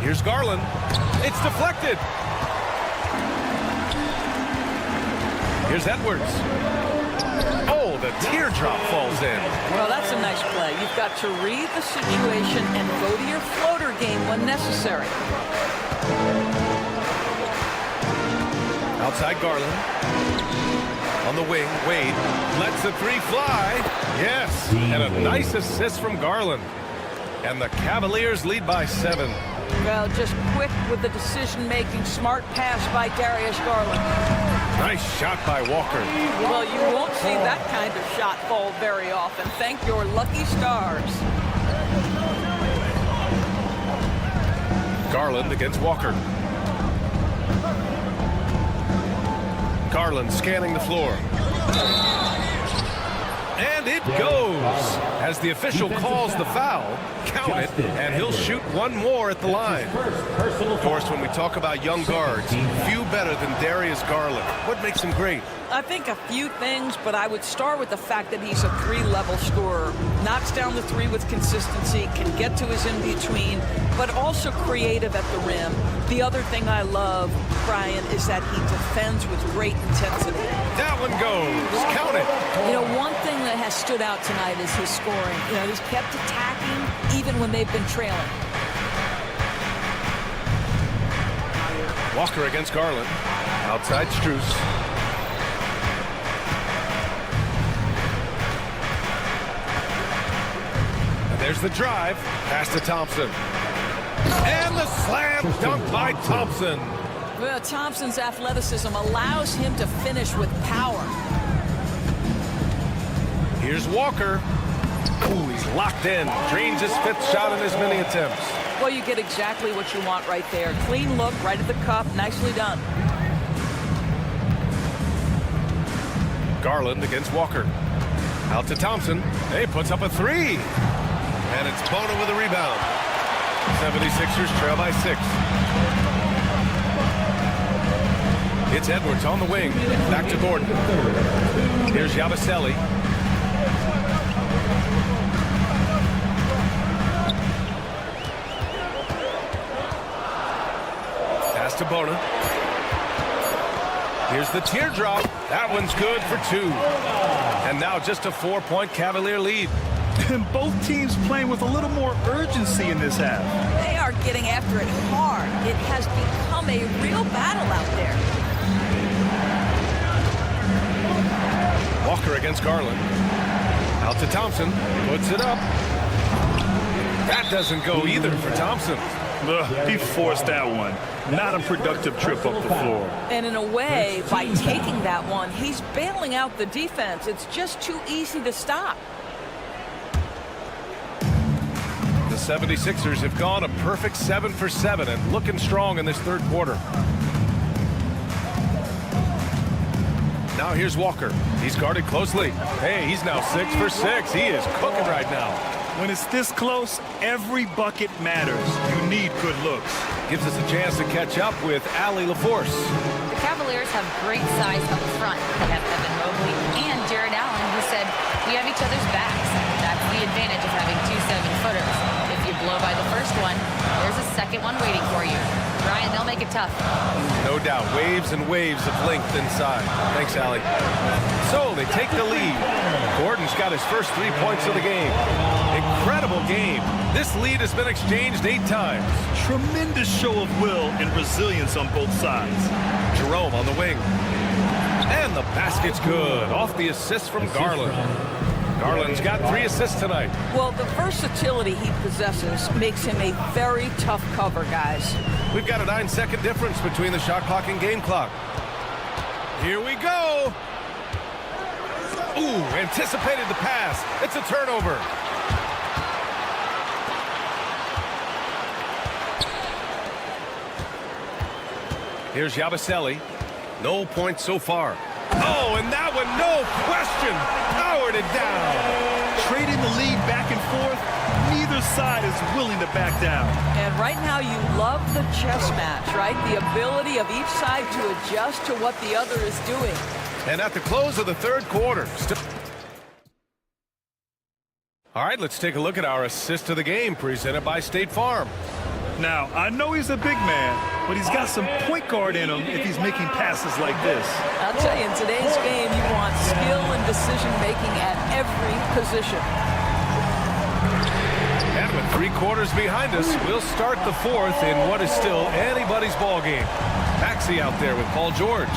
Here's Garland. It's deflected. Here's Edwards. Oh, the teardrop falls in. Well, that's a nice play. You've got to read the situation and go to your floater game when necessary. Outside Garland. On the wing, Wade lets the 3 fly. Yes, and a nice assist from Garland. And the Cavaliers lead by 7. Well, just quick with the decision-making, smart pass by Darius Garland. Nice shot by Walker. Well, you won't see that kind of shot fall very often. Thank your lucky stars. Garland against Walker. Garland scanning the floor. And it goes. As the official calls the foul, count it, and he'll shoot one more at the line. Of course, when we talk about young guards, few better than Darius Garland. What makes him great? I think a few things, but I would start with the fact that he's a three-level scorer. Knocks down the three with consistency, can get to his in-between, but also creative at the rim. The other thing I love, Brian, is that he defends with great intensity. That one goes. Count it. You know, one thing that has stood out tonight is his scoring. You know, he's kept attacking even when they've been trailing. Walker against Garland. Outside Strus. And there's the drive. Pass to Thompson. And the slam dunk by Thompson. Well, Thompson's athleticism allows him to finish with power. Here's Walker. Ooh, he's locked in. Drains his fifth shot in his many attempts. Well, you get exactly what you want right there. Clean look, right at the cup. Nicely done. Garland against Walker. Out to Thompson. Hey, puts up a three. And it's Bona with a rebound. 76ers trail by 6. It's Edwards on the wing. Back to Gordon. Here's Yabusele. Pass to Bona. Here's the teardrop. That one's good for 2. And now just a 4-point Cavalier lead. And both teams playing with a little more urgency in this half. They are getting after it hard. It has become a real battle out there. Walker against Garland. Out to Thompson. Puts it up. That doesn't go either for Thompson. He forced that one. Not a productive trip up the floor. And in a way, by taking that one, he's bailing out the defense. It's just too easy to stop. The 76ers have gone a perfect 7 for 7 and looking strong in this third quarter. Now here's Walker. He's guarded closely. Hey, he's now 6 for 6. He is cooking right now. When it's this close, every bucket matters. You need good looks. Gives us a chance to catch up with Allie LaForce. The Cavaliers have great size up front. They have Evan Mobley and Jared Allen, who said, we have each other's backs. That's the advantage of having 2 7-footers. If you blow by the first one, there's a second one waiting for you. Brian, they'll make it tough. No doubt. Waves and waves of length inside. Thanks, Allie. So they take the lead. Gordon's got his first 3 points of the game. Incredible game. This lead has been exchanged 8 times. Tremendous show of will and resilience on both sides. Jerome on the wing. And the basket's good. Off the assist from Garland. Garland's got 3 assists tonight. Well, the versatility he possesses makes him a very tough cover, guys. We've got a 9-second difference between the shot clock and game clock. Here we go. Ooh, anticipated the pass. It's a turnover. Here's Yabusele. No points so far. Oh, and that one, no question, powered it down. Trading the lead back and forth, neither side is willing to back down. And right now you love the chess match, right? The ability of each side to adjust to what the other is doing. And at the close of the third quarter. All right, let's take a look at our assist of the game presented by State Farm. Now, I know he's a big man, but he's got some point guard in him if he's making passes like this. I'll tell you, in today's game, you want skill and decision-making at every position. And with 3 quarters behind us, we'll start the fourth in what is still anybody's ball game. Maxey out there with Paul George.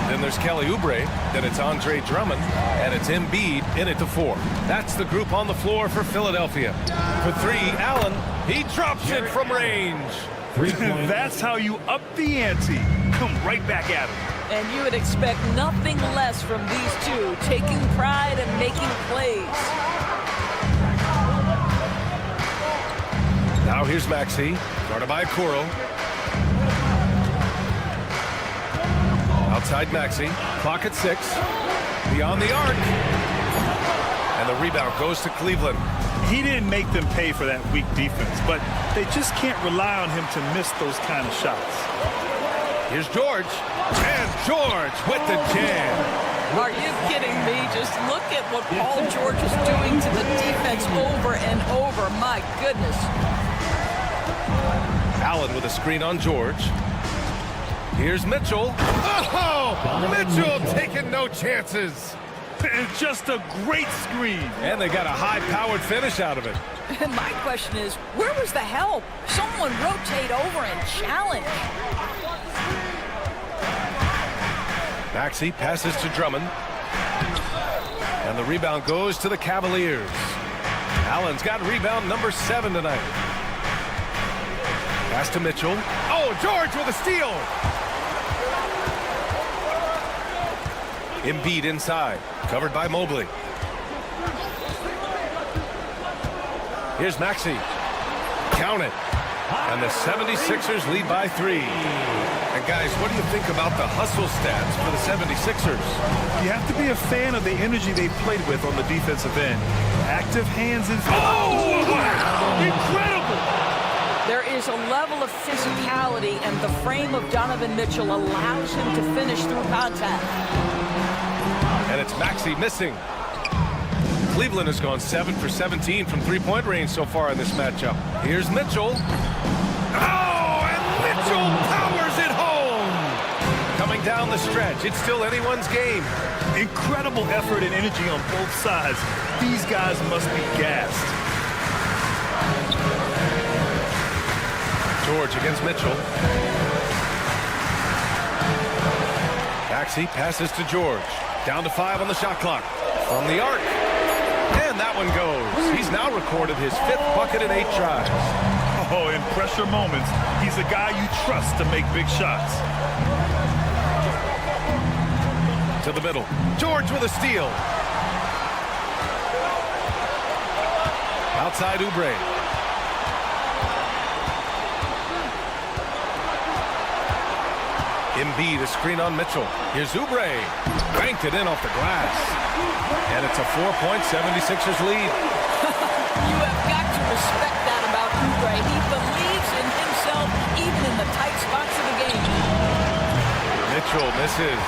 Then there's Kelly Oubre. Then it's Andre Drummond. And it's Embiid in at the 4. That's the group on the floor for Philadelphia. For 3, Allen. He drops it from range. That's how you up the ante. Come right back at him. And you would expect nothing less from these two, taking pride and making plays. Now here's Maxey, guarded by Okoro. Outside Maxey, clock at 6. Beyond the arc. And the rebound goes to Cleveland. He didn't make them pay for that weak defense, but they just can't rely on him to miss those kind of shots. Here's George. And George with the jam. Are you kidding me? Just look at what Paul George is doing to the defense over and over. My goodness. Allen with a screen on George. Here's Mitchell. Oh! Mitchell taking no chances. And just a great screen. And they got a high-powered finish out of it. And my question is, where was the help? Someone rotate over and challenge. Maxey passes to Drummond. And the rebound goes to the Cavaliers. Allen's got rebound number 7 tonight. Pass to Mitchell. Oh, George with a steal. Embiid inside, covered by Mobley. Here's Maxey. Count it. And the 76ers lead by 3. And guys, what do you think about the hustle stats for the 76ers? You have to be a fan of the energy they played with on the defensive end. Active hands and... Oh, wow! Incredible! There is a level of physicality, and the frame of Donovan Mitchell allows him to finish through contact. And it's Maxey missing. Cleveland has gone 7 for 17 from three-point range so far in this matchup. Here's Mitchell. Oh, and Mitchell powers it home. Coming down the stretch, it's still anyone's game. Incredible effort and energy on both sides. These guys must be gassed. George against Mitchell. Maxey passes to George. Down to 5 on the shot clock. From the arc. And that one goes. He's now recorded his 5th bucket in 8 tries. Oh, in pressure moments, he's a guy you trust to make big shots. To the middle. George with a steal. Outside Oubre. Embiid, a screen on Mitchell. Here's Oubre. Banked it in off the glass. And it's a 4-point 76ers lead. You have got to respect that about Oubre. He believes in himself even in the tight spots of the game. Mitchell misses.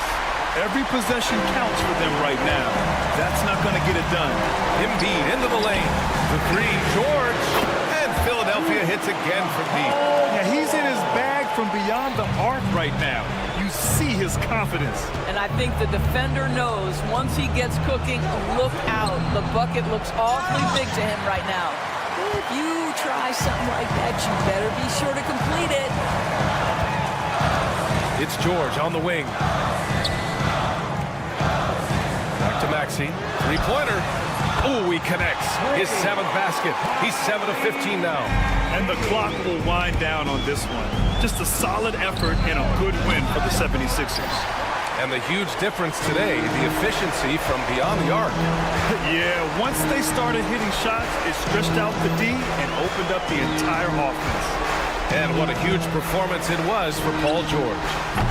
Every possession counts for them right now. That's not going to get it done. Embiid into the lane. The 3, George. And Philadelphia hits again from deep. Yeah, he's in his bag from beyond the arc right now. You see his confidence. And I think the defender knows once he gets cooking, look out. The bucket looks awfully big to him right now. If you try something like that, you better be sure to complete it. It's George on the wing. Back to Maxey. 3-pointer. Oh, he connects. His 7th basket. He's 7 of 15 now. And the clock will wind down on this one. Just a solid effort and a good win for the 76ers. And the huge difference today, the efficiency from beyond the arc. Yeah, once they started hitting shots, it stretched out the D and opened up the entire offense. And what a huge performance it was for Paul George.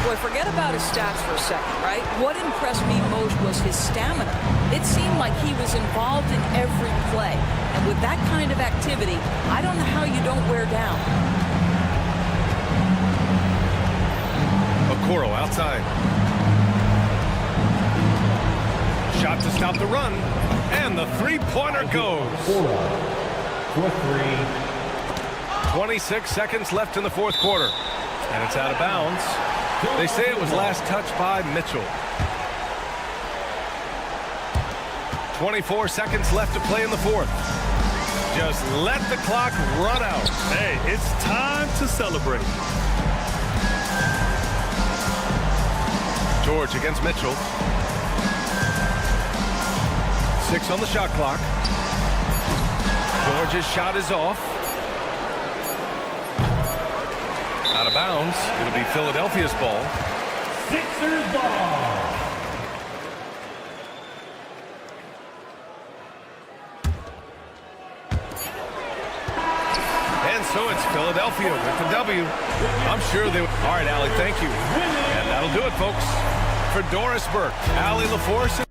Boy, forget about his stats for a second, right? What impressed me most was his stamina. It seemed like he was involved in every play. And with that kind of activity, I don't know how you don't wear down. Okoro outside. Shot to stop the run. And the 3-pointer goes. For 3. 26 seconds left in the 4th quarter. And it's out of bounds. They say it was last touched by Mitchell. 24 seconds left to play in the 4th. Just let the clock run out. Hey, it's time to celebrate. George against Mitchell. 6 on the shot clock. George's shot is off. Out of bounds. It'll be Philadelphia's ball. Sixers ball. And so it's Philadelphia with the W. I'm sure they... All right, Allie, thank you. And that'll do it, folks. For Doris Burke, Allie LaForce...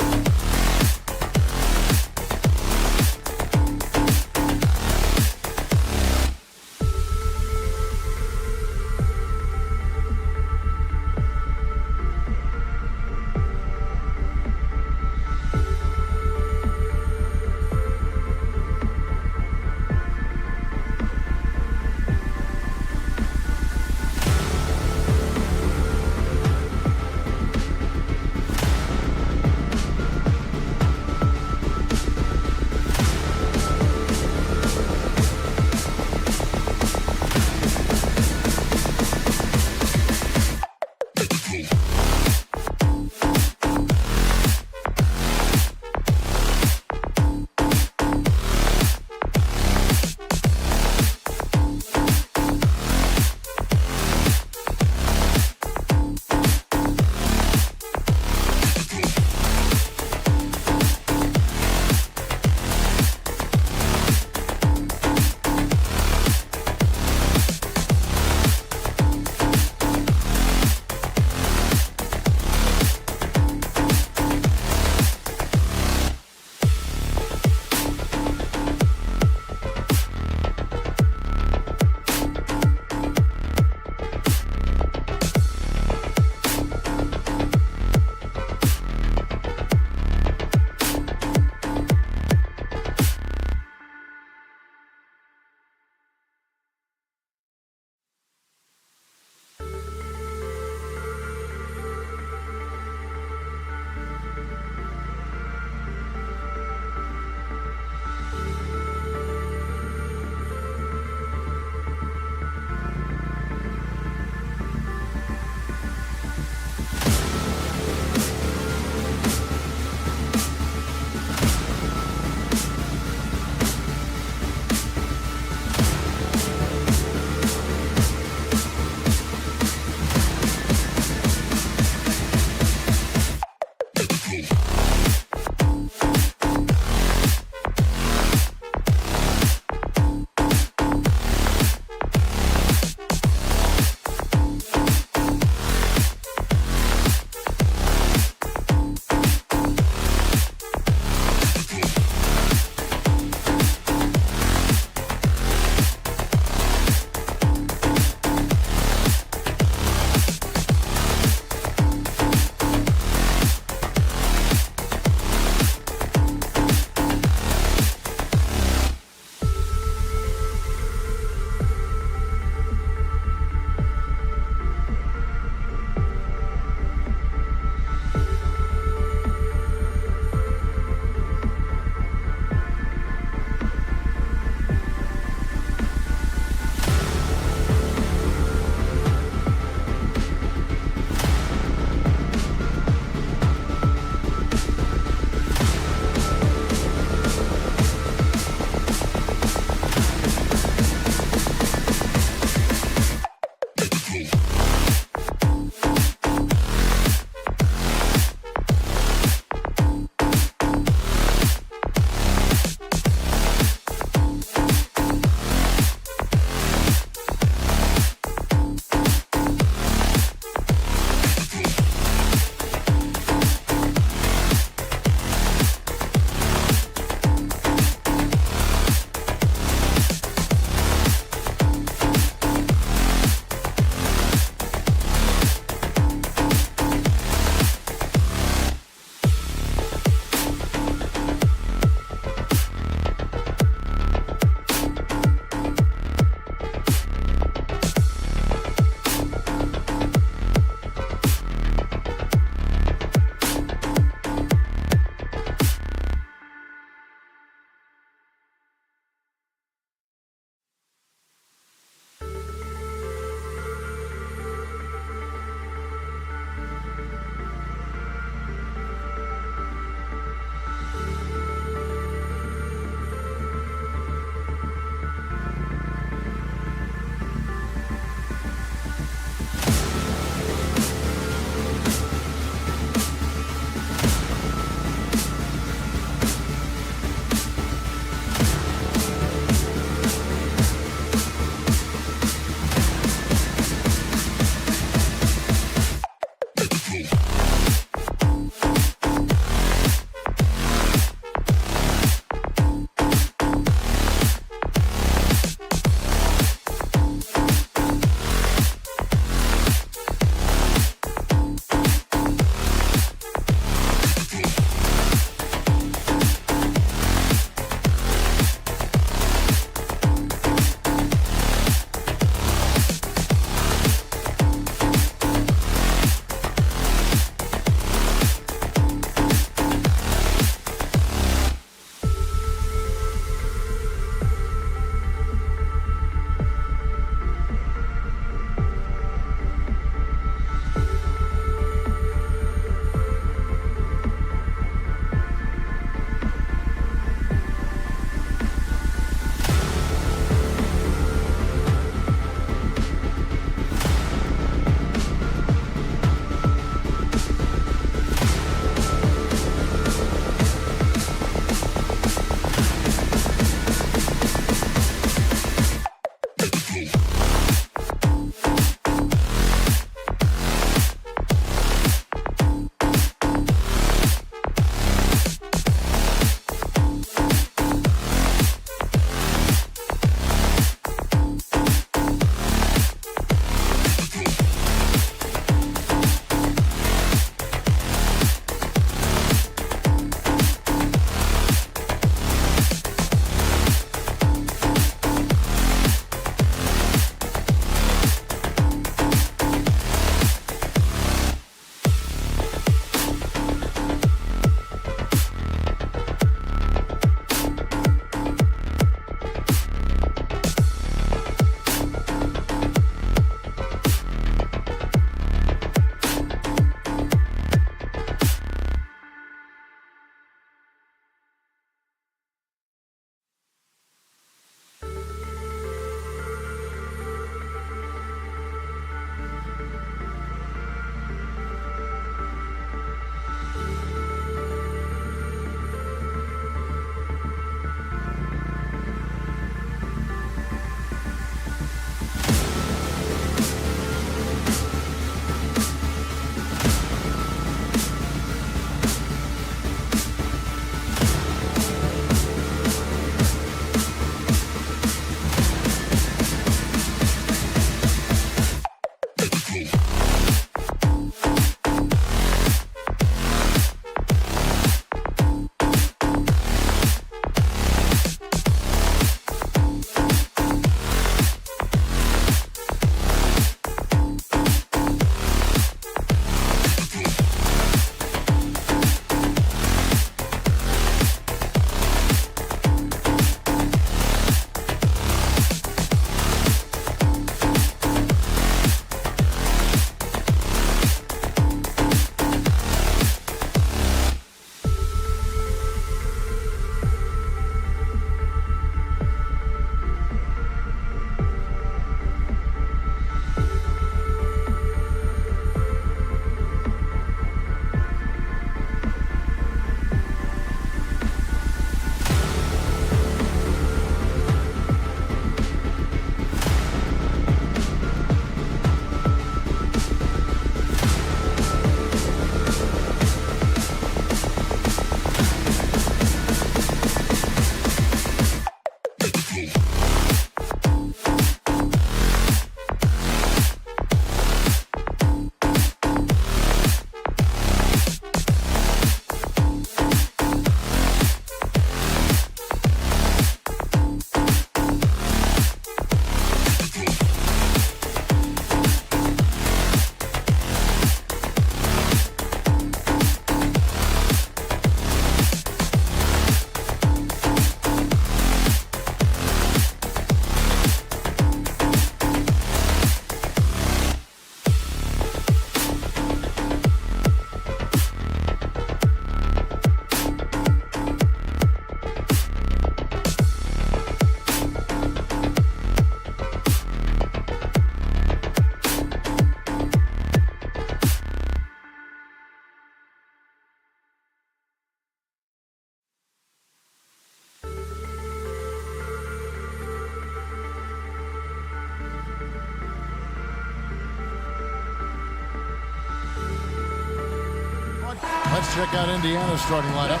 check out Indiana's starting lineup.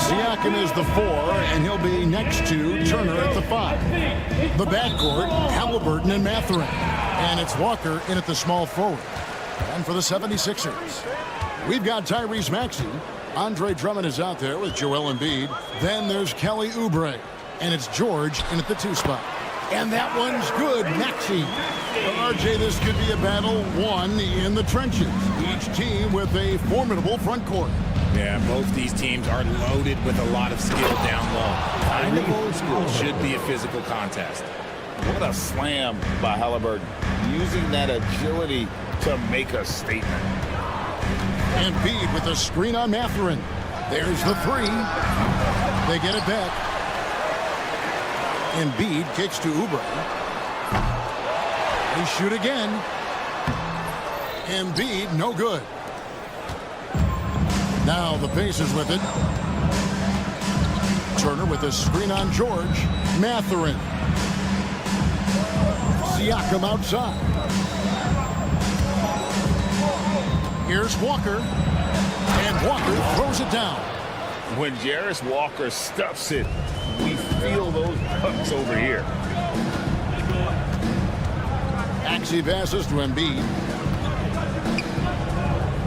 Siakam is the 4, and he'll be next to Turner at the 5. The backcourt, Halliburton and Mathurin. And it's Walker in at the small forward. And for the 76ers, we've got Tyrese Maxey. Andre Drummond is out there with Joel Embiid. Then there's Kelly Oubre. And it's George in at the 2 spot. And that one's good, Maxey. RJ, this could be a battle won in the trenches. Each team with a formidable front court. Yeah, both these teams are loaded with a lot of skill down low. Kind of old school, should be a physical contest. What a slam by Halliburton. Using that agility to make a statement. Embiid with a screen on Mathurin. There's the 3. They get it back. Embiid kicks to Oubre. They shoot again. Embiid, no good. Now the Pacers with it. Turner with a screen on George. Mathurin. Siakam outside. Here's Walker. And Walker throws it down. When Jarris Walker stuffs it, we feel those pucks over here. Maxey passes to Embiid.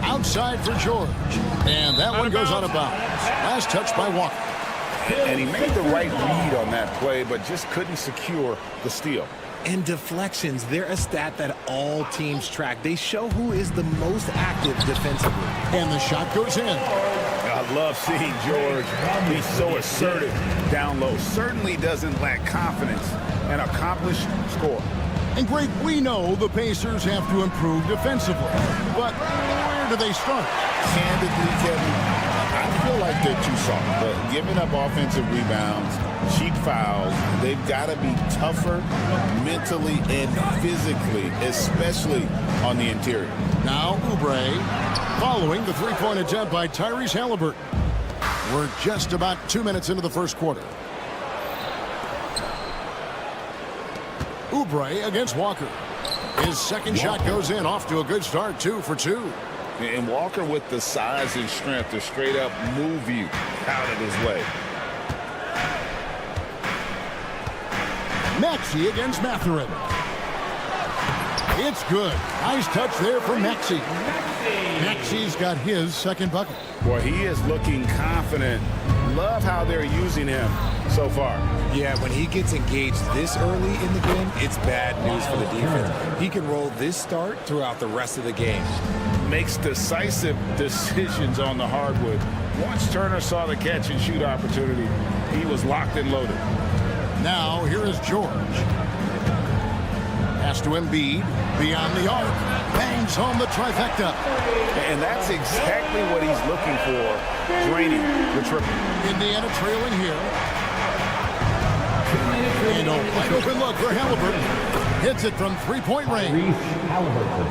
Outside for George. And that one goes out of bounds. Last touch by Walker. And he made the right read on that play, but just couldn't secure the steal. And deflections, they're a stat that all teams track. They show who is the most active defensively. And the shot goes in. I love seeing George. He's so assertive down low. Certainly doesn't lack confidence. An accomplished scorer. And Greg, we know the Pacers have to improve defensively. But where do they start? Candidly, Kevin, I feel like they're too soft. But giving up offensive rebounds, cheap fouls, they've got to be tougher mentally and physically, especially on the interior. Now Oubre, following the three-point attempt by Tyrese Halliburton. We're just about 2 minutes into the first quarter. Oubre against Walker. His second shot goes in, off to a good start, 2 for 2. And Walker with the size and strength to straight up move you out of his way. Maxey against Mathurin. It's good. Nice touch there for Maxey. Maxey's got his second bucket. Boy, he is looking confident. Love how they're using him so far. Yeah, when he gets engaged this early in the game, it's bad news for the defense. He can roll this start throughout the rest of the game. Makes decisive decisions on the hardwood. Once Turner saw the catch and shoot opportunity, he was locked and loaded. Now, here is George. Pass to Embiid. Beyond the arc. Bangs home the trifecta. And that's exactly what he's looking for. Draining the triple. Indiana trailing here. And a wide open look for Halliburton. Hits it from three-point range.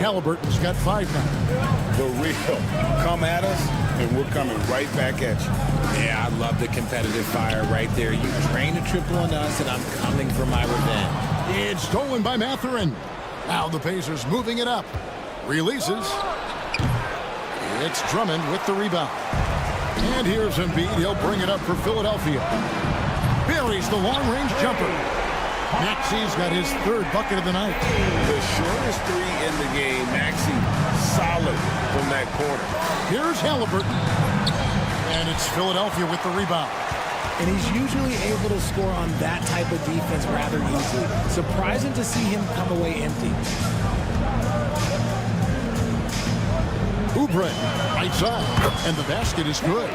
Halliburton's got 5 now. The real. Come at us, and we're coming right back at you. Yeah, I love the competitive fire right there. You drain a triple on us, and I'm coming for my revenge. It's stolen by Mathurin. Now the Pacers moving it up. Releases. It's Drummond with the rebound. And here's Embiid. He'll bring it up for Philadelphia. Buries the long-range jumper. Maxey's got his 3rd bucket of the night. The shortest 3 in the game. Maxey solid from that corner. Here's Halliburton. And it's Philadelphia with the rebound. And he's usually able to score on that type of defense rather easily. Surprising to see him come away empty. Oubre, right side, and the basket is good.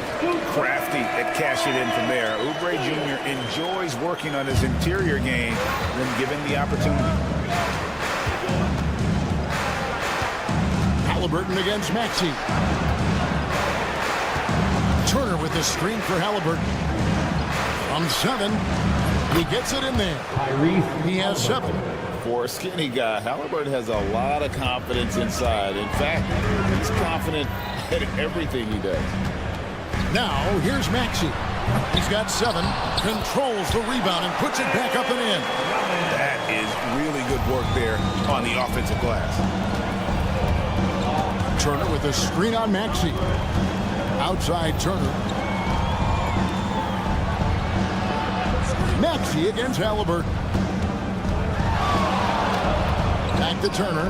Crafty at cashing in from there. Oubre Jr. enjoys working on his interior game when given the opportunity. Halliburton against Maxey. Turner with the screen for Halliburton. From 7, he gets it in there. He has 7. For a skinny guy, Halliburton has a lot of confidence inside. In fact, he's confident at everything he does. Now, here's Maxey. He's got 7, controls the rebound and puts it back up and in. That is really good work there on the offensive glass. Turner with a screen on Maxey. Outside Turner. Maxey against Halliburton. Back to Turner.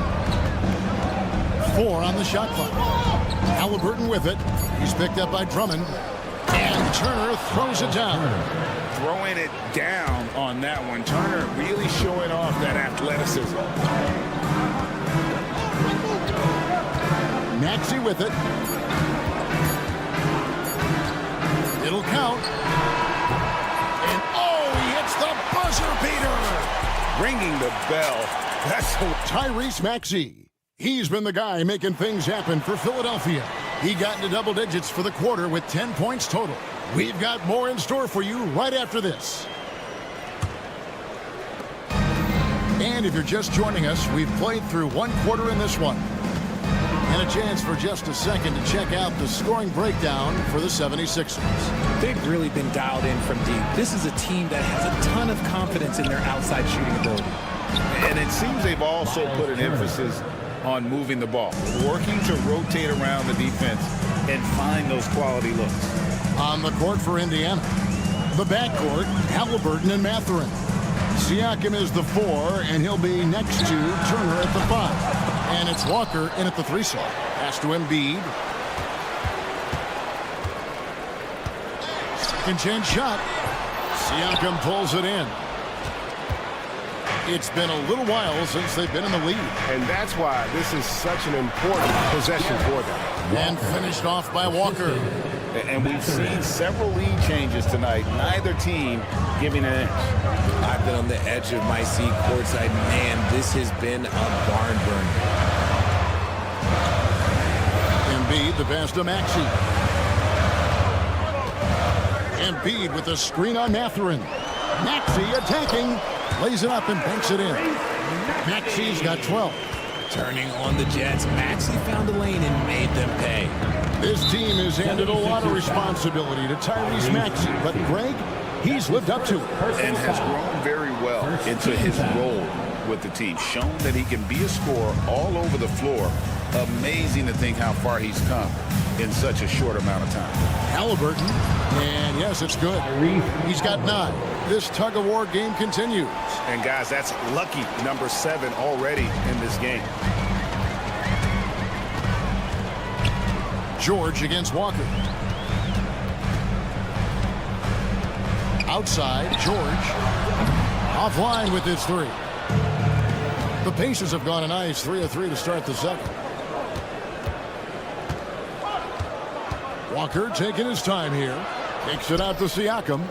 4 on the shot clock. Halliburton with it. He's picked up by Drummond. And Turner throws it down. Throwing it down on that one. Turner really showing off that athleticism. Maxey with it. It'll count. And oh, he hits the buzzer beater. Ringing the bell. That's Tyrese Maxey. He's been the guy making things happen for Philadelphia. He got into double digits for the quarter with 10 points total. We've got more in store for you right after this. And if you're just joining us, we've played through 1 quarter in this one. And a chance for just a second to check out the scoring breakdown for the 76ers. They've really been dialed in from deep. This is a team that has a ton of confidence in their outside shooting ability. And it seems they've also put an emphasis on moving the ball, working to rotate around the defense and find those quality looks. On the court for Indiana, the backcourt, Halliburton and Mathurin. Siakam is the 4, and he'll be next to Turner at the 5. And it's Walker in at the 3 slot. Pass to Embiid. Second chance shot. Siakam pulls it in. It's been a little while since they've been in the lead. And that's why this is such an important possession for them. And finished off by Walker. And we've seen several lead changes tonight. Neither team giving an inch. I've been on the edge of my seat courtside. Man, this has been a barn burner. Embiid, the pass to Maxey. Embiid with a screen on Mathurin. Maxey attacking. Lays it up and banks it in. Maxey's got 12. Turning on the Jets, Maxey found a lane and made them pay. This team has handed a lot of responsibility to Tyrese Maxey, but Greg, he's lived up to it. And has grown very well into his role with the team. Shown that he can be a scorer all over the floor. Amazing to think how far he's come in such a short amount of time. Halliburton, and yes, it's good. He's got 9. This tug-of-war game continues. And guys, that's lucky number 7 already in this game. George against Walker. Outside, George. Offline with his 3. The Pacers have gone a nice 3 of 3 to start the second. Walker taking his time here. Takes it out to Siakam.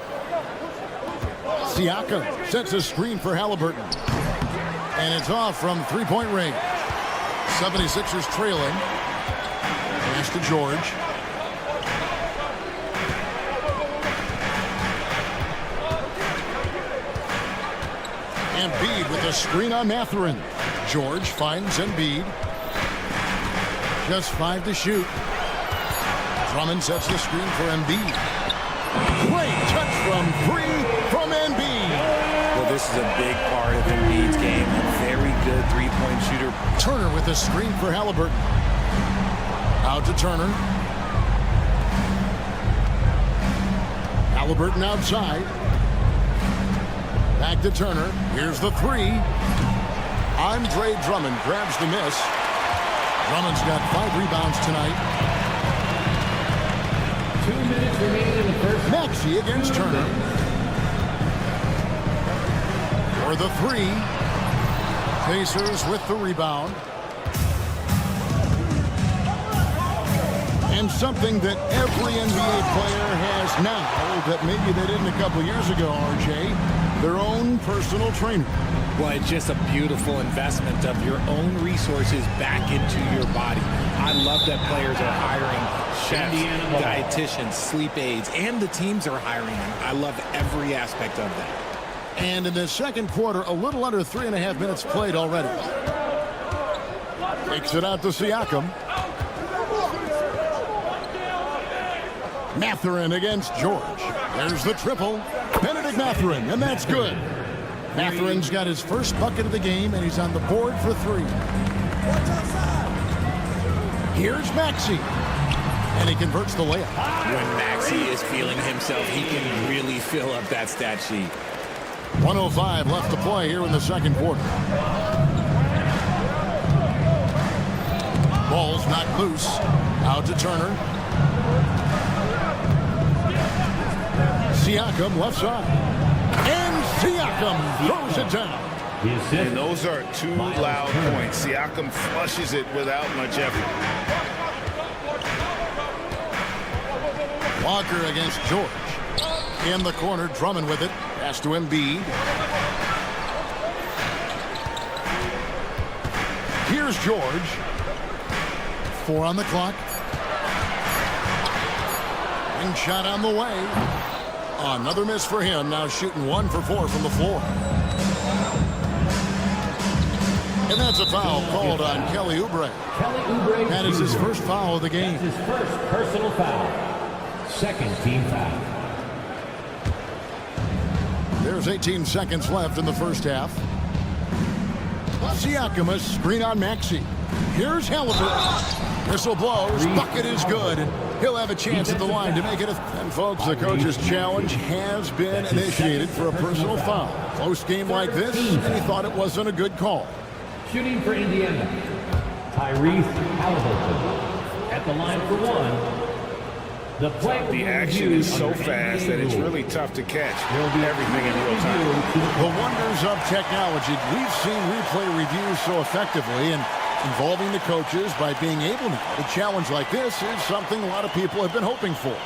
Siakam sets a screen for Halliburton. And it's off from 3-point range. 76ers trailing. Pass to George. Embiid with a screen on Mathurin. George finds Embiid. Just 5 to shoot. Drummond sets the screen for Embiid. Great touch from 3 from Embiid. Well, this is a big part of Embiid's game. A very good three-point shooter. Turner with a screen for Halliburton. Out to Turner. Halliburton outside. Back to Turner. Here's the 3. Andre Drummond grabs the miss. Drummond's got 5 rebounds tonight. 2 minutes remaining in the first. Maxey against Turner. For the 3. Pacers with the rebound. And something that every NBA player has now that maybe they didn't a couple years ago, RJ, their own personal trainer. Well, it's just a beautiful investment of your own resources back into your body. I love that players are hiring chefs, dietitians, sleep aides, and the teams are hiring them. I love every aspect of that. And in the second quarter, a little under 3.5 minutes played already. Takes it out to Siakam. Mathurin against George. There's the triple. Benedict Mathurin, and that's good. Mathurin's got his first bucket of the game, and he's on the board for 3. Here's Maxey. and he converts the layup. When Maxey is feeling himself, he can really fill up that stat sheet. 1:05 left to play here in the second quarter. Ball's knocked loose. Out to Turner. Siakam left side. And Siakam throws it down. And those are two loud points. Siakam flushes it without much effort. Walker against George. In the corner, Drummond with it. Pass to Embiid. Here's George. 4 on the clock. And shot on the way. Another miss for him. Now shooting 1 for 4 from the floor. And that's a foul called on Kelly Oubre. That is his first foul of the game. That's his first personal foul. Second team foul. There's 18 seconds left in the first half. Siakam, a screen on Maxey. Here's Halliburton. Whistle blows. Bucket is good. He'll have a chance at the line to make it. And folks, the coach's challenge has been initiated for a personal foul. Close game like this, and he thought it wasn't a good call. Shooting for Indiana, Tyrese Halliburton. At the line for 1. The action is so fast that it's really tough to catch everything in real time. The wonders of technology. We've seen replay reviews so effectively, and involving the coaches by being able to challenge like this is something a lot of people have been hoping for.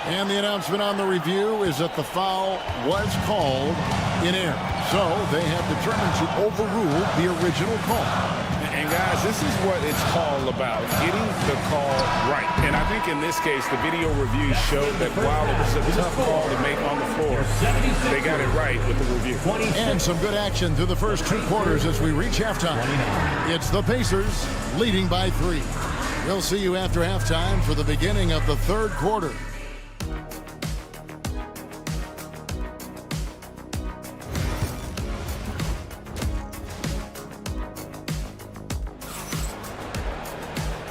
And the announcement on the review is that the foul was called in error. So they have determined to overrule the original call. And guys, this is what it's all about, getting the call right. And I think in this case, the video review showed that while it was a tough call to make on the floor, they got it right with the review. And some good action through the first 2 quarters as we reach halftime. It's the Pacers leading by 3. We'll see you after halftime for the beginning of the third quarter.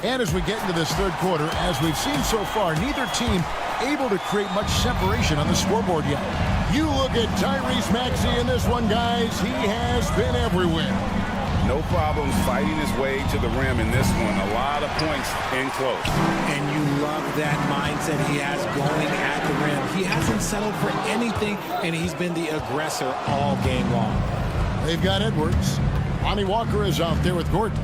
And as we get into this third quarter, as we've seen so far, neither team able to create much separation on the scoreboard yet. You look at Tyrese Maxey in this one, guys. He has been everywhere. No problems fighting his way to the rim in this one. A lot of points in close. And you love that mindset he has going at the rim. He hasn't settled for anything, and he's been the aggressor all game long. They've got Edwards. Lonnie Walker is out there with Gordon.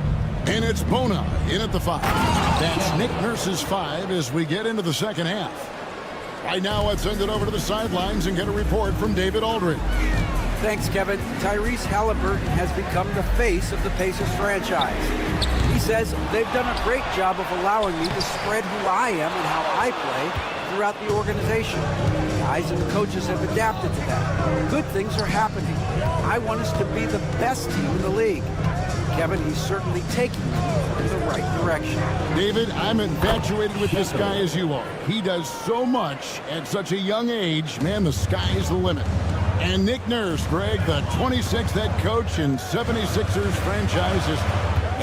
And it's Bona in at the 5. That's Nick Nurse's 5 as we get into the second half. Right now, let's send it over to the sidelines and get a report from David Aldridge. Thanks, Kevin. Tyrese Halliburton has become the face of the Pacers franchise. He says they've done a great job of allowing me to spread who I am and how I play throughout the organization. The guys and the coaches have adapted to that. Good things are happening. I want us to be the best team in the league. Kevin, he's certainly taking me in the right direction. David, I'm infatuated with this guy as you are. He does so much at such a young age. Man, the sky is the limit. And Nick Nurse, Greg, the 26th head coach in 76ers franchises.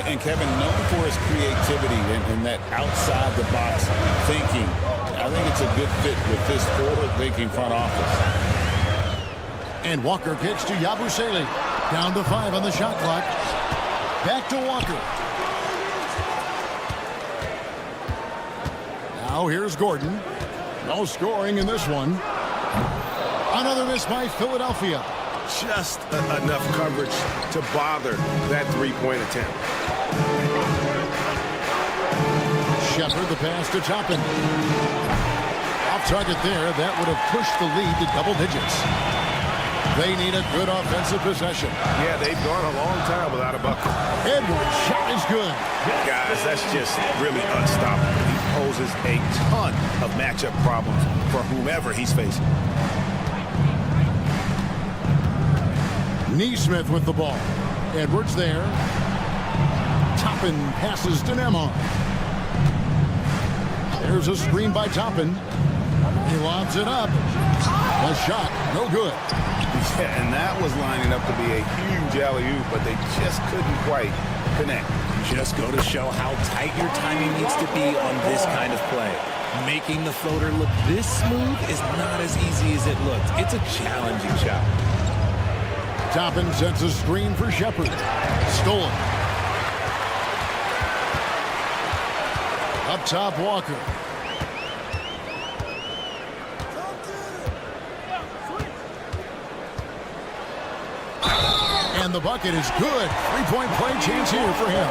And Kevin, known for his creativity and that outside-the-box thinking, I think it's a good fit with this forward-thinking front office. And Walker kicks to Yabusele. Down to 5 on the shot clock. Back to Walker. Now here's Gordon. No scoring in this one. Another miss by Philadelphia. Just enough coverage to bother that three-point attempt. Shepard, the pass to Toppin. Off target there. That would have pushed the lead to double digits. They need a good offensive possession. Yeah, they've gone a long time without a bucket. Edwards' shot is good. Guys, that's just really unstoppable. He poses a ton of matchup problems for whomever he's facing. Neesmith with the ball. Edwards there. Toppin passes to Nemo. There's a screen by Toppin. He lobs it up. A shot, no good. Yeah, and that was lining up to be a huge alley-oop, but they just couldn't quite connect. Just go to show how tight your timing needs to be on this kind of play. Making the floater look this smooth is not as easy as it looks. It's a challenging shot. Toppin sets a screen for Shepard. Stolen. Up top, Walker. And the bucket is good. Three-point play chance here for him.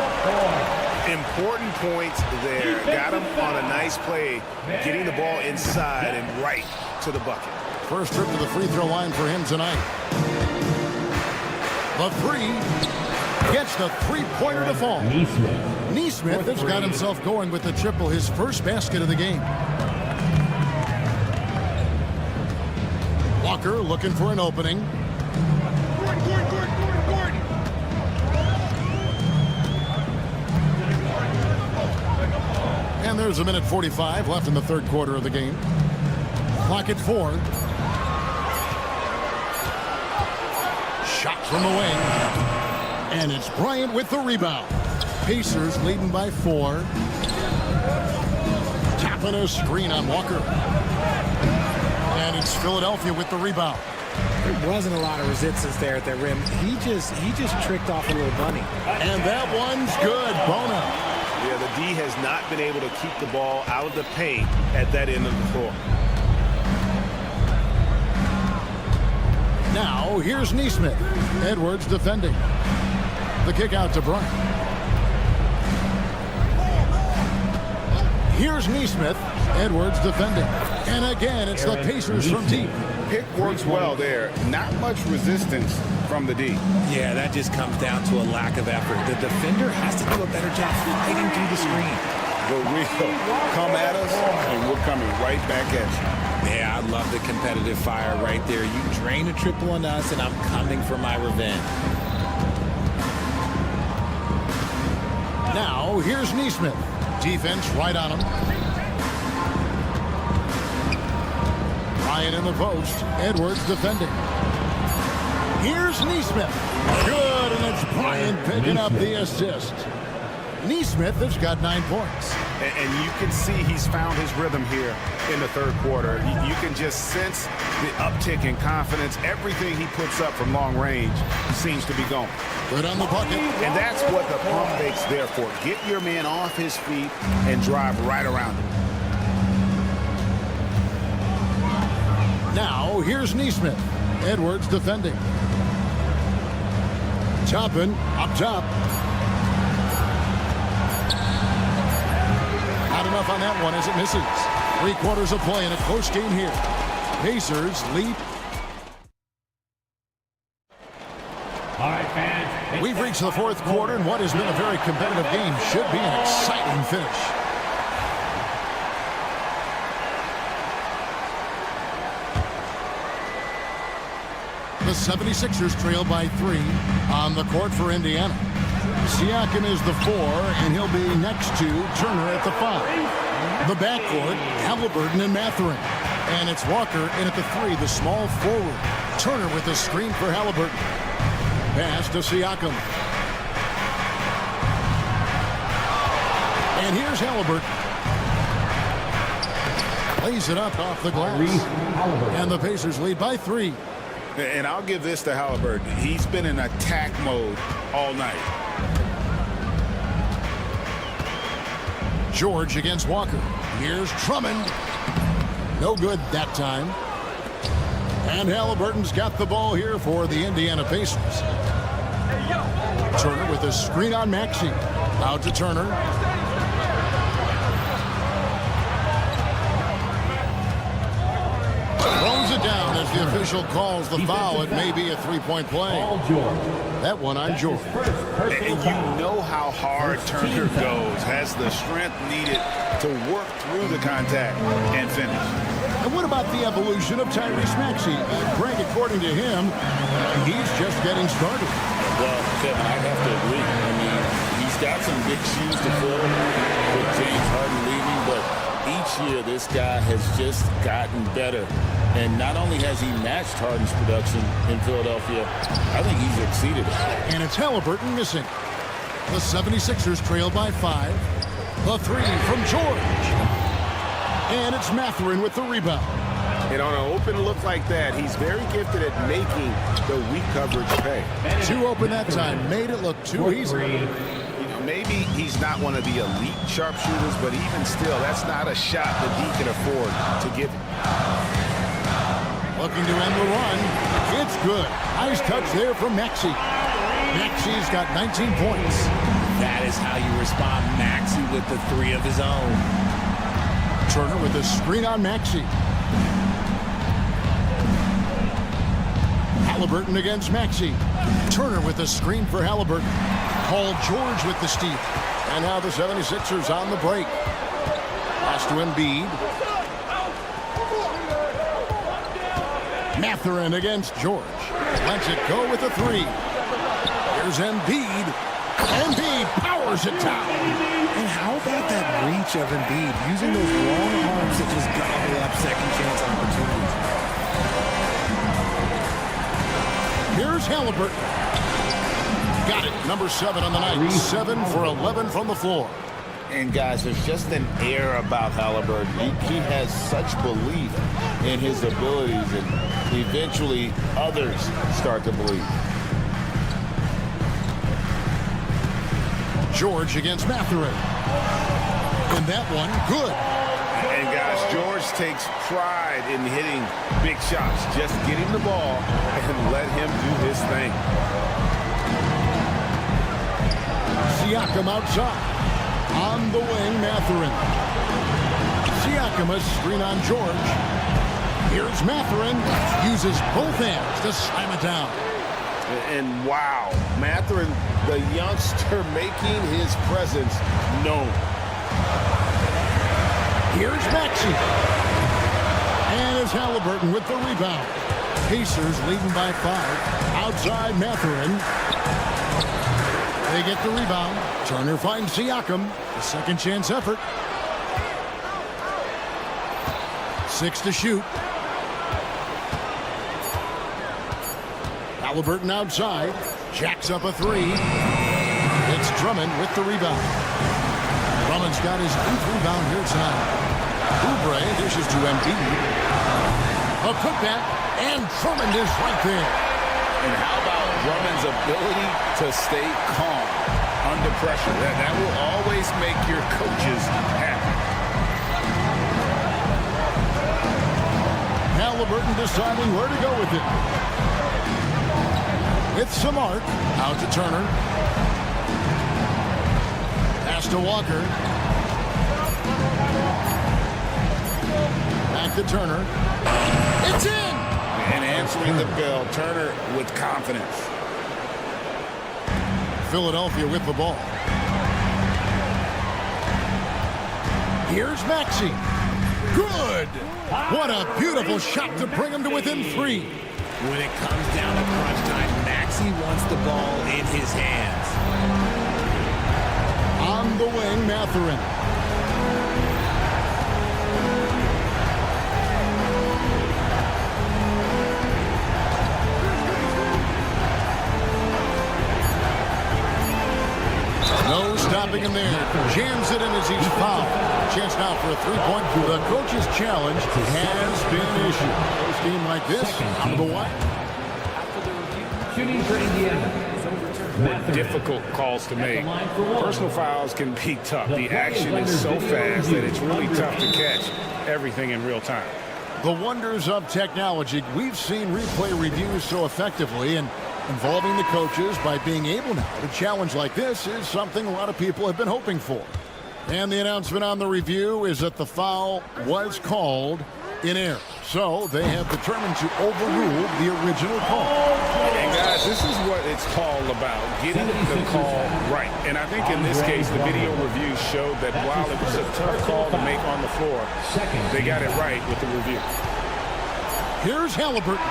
Important points there. Got him on a nice play, getting the ball inside and right to the bucket. First trip to the free throw line for him tonight. The three gets the three-pointer to fall. Neesmith has got himself going with the triple, his first basket of the game. Walker looking for an opening. And there's a minute 45 left in the third quarter of the game. Clock at 4. Shot from the wing. And it's Bryant with the rebound. Pacers leading by 4. Tapping a screen on Walker. And it's Philadelphia with the rebound. There wasn't a lot of resistance there at the rim. He just tricked off a little bunny. And that one's good. Bona. Yeah, the D has not been able to keep the ball out of the paint at that end of the floor. Now, here's Neesmith. Edwards defending. The kick out to Bryant. Here's Neesmith. Edwards defending. And again, it's the Pacers from deep. Pick works well there. Not much resistance from the D. Yeah, that just comes down to a lack of effort. The defender has to do a better job fighting through the screen. But we'll come at us, and we're coming right back at you. Yeah, I love the competitive fire right there. You drain a triple on us, and I'm coming for my revenge. Now, here's Neesmith. Defense right on him. Bryant in the post. Edwards defending. Here's Neesmith. Good, and it's Bryant picking up the assist. Neesmith has got 9 points. And you can see he's found his rhythm here in the third quarter. You can just sense the uptick in confidence. Everything he puts up from long range seems to be going. Good on the bucket. And that's what the pump fake's there for. Get your man off his feet and drive right around him. Now, here's Neesmith. Edwards defending. Toppin up top. Not enough on that one as it misses. 3 quarters of play in a close game here. Pacers lead. All right, fans. We've reached the fourth quarter, and what has been a very competitive game should be an exciting finish. The 76ers trail by 3 on the court for Indiana. Siakam is the 4, and he'll be next to Turner at the 5. The backcourt, Halliburton and Mathurin. And it's Walker in at the 3, the small forward. Turner with the screen for Halliburton. Pass to Siakam. And here's Halliburton. Lays it up off the glass. And the Pacers lead by 3. And I'll give this to Halliburton. He's been in attack mode all night. George against Walker. Here's Drummond. No good that time. And Halliburton's got the ball here for the Indiana Pacers. Turner with a screen on Maxey. Out to Turner. Throws it down as the official calls the foul. It may be a 3-point play. That one on George. And you know how hard Turner goes. Has the strength needed to work through the contact and finish. And what about the evolution of Tyrese Maxey? Greg, according to him, he's just getting started. Well, Kevin, I have to agree. I mean, he's got some big shoes to fill with James Harden leaving, but each year this guy has just gotten better. And not only has he matched Harden's production in Philadelphia, I think he's exceeded it. And it's Halliburton missing. The 76ers trail by 5. The three from George. And it's Mathurin with the rebound. And on an open look like that, he's very gifted at making the weak coverage pay. Too open that time. Made it look too easy. You know, maybe he's not one of the elite sharpshooters, but even still, that's not a shot that he can afford to give. Looking to end the run. It's good. Nice touch there from Maxey. Maxey's got 19 points. That is how you respond. Maxey with the three of his own. Turner with the screen on Maxey. Halliburton against Maxey. Turner with the screen for Halliburton. Paul George with the steal. And now the 76ers on the break. Pass to Embiid. Mathurin against George. Lets it go with a three. Here's Embiid. Embiid powers it down. And how about that reach of Embiid, using those long arms to just gobble up second chance opportunities. Here's Halliburton. Got it. Number 7 on the night. 7 for 11 from the floor. And guys, there's just an air about Halliburton. He has such belief in his abilities, and eventually others start to believe. George against Mathurin. And that one, good. And guys, George takes pride in hitting big shots. Just get him the ball and let him do his thing. Siakam outside. On the wing, Mathurin. Siakam a screen on George. Here's Mathurin. Uses both hands to slam it down. And wow, Mathurin, the youngster, making his presence known. Here's Maxey. And it's Halliburton with the rebound. Pacers leading by 5. Outside Mathurin. They get the rebound. Turner finds Siakam. A second chance effort. 6 to shoot. Halliburton outside. Jacks up a 3. It's Drummond with the rebound. Drummond's got his 8th rebound here tonight. Oubre dishes to Embiid. A putback, and Drummond is right there. And how about Drummond's ability to stay calm under pressure? That will always make your coaches happy. Halliburton deciding where to go with it. It's Samart. Out to Turner. Pass to Walker. Back to Turner. It's in! And answering the bell, Turner with confidence. Philadelphia with the ball. Here's Maxey. Good! What a beautiful shot to bring him to within 3. When it comes down to crunch time, Maxey wants the ball in his hands. On the wing, Mathurin. No stopping him there. Jams it in as he's fouled. Chance now for a 3-point. The coach's challenge has been issued. A team like this, out of the way. Shooting for Indiana. Difficult calls to make. Personal fouls can be tough. The action is so fast that it's really tough to catch everything in real time. The wonders of technology. We've seen replay reviews so effectively, and involving the coaches by being able now to challenge like this is something a lot of people have been hoping for. And the announcement on the review is that the foul was called in error. So they have determined to overrule the original call. And guys, this is what it's all about, getting the call right. And I think in this case, the video review showed that while it was a tough call to make on the floor, they got it right with the review. Here's Halliburton.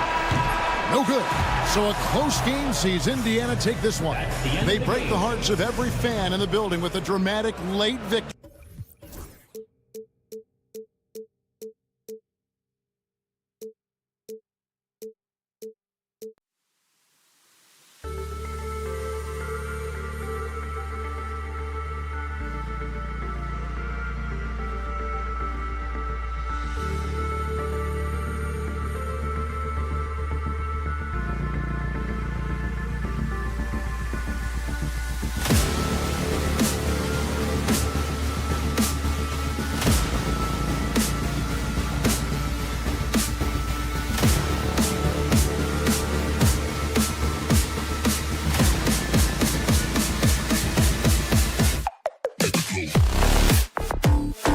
No good. So a close game sees Indiana take this one. They break the hearts of every fan in the building with a dramatic late victory.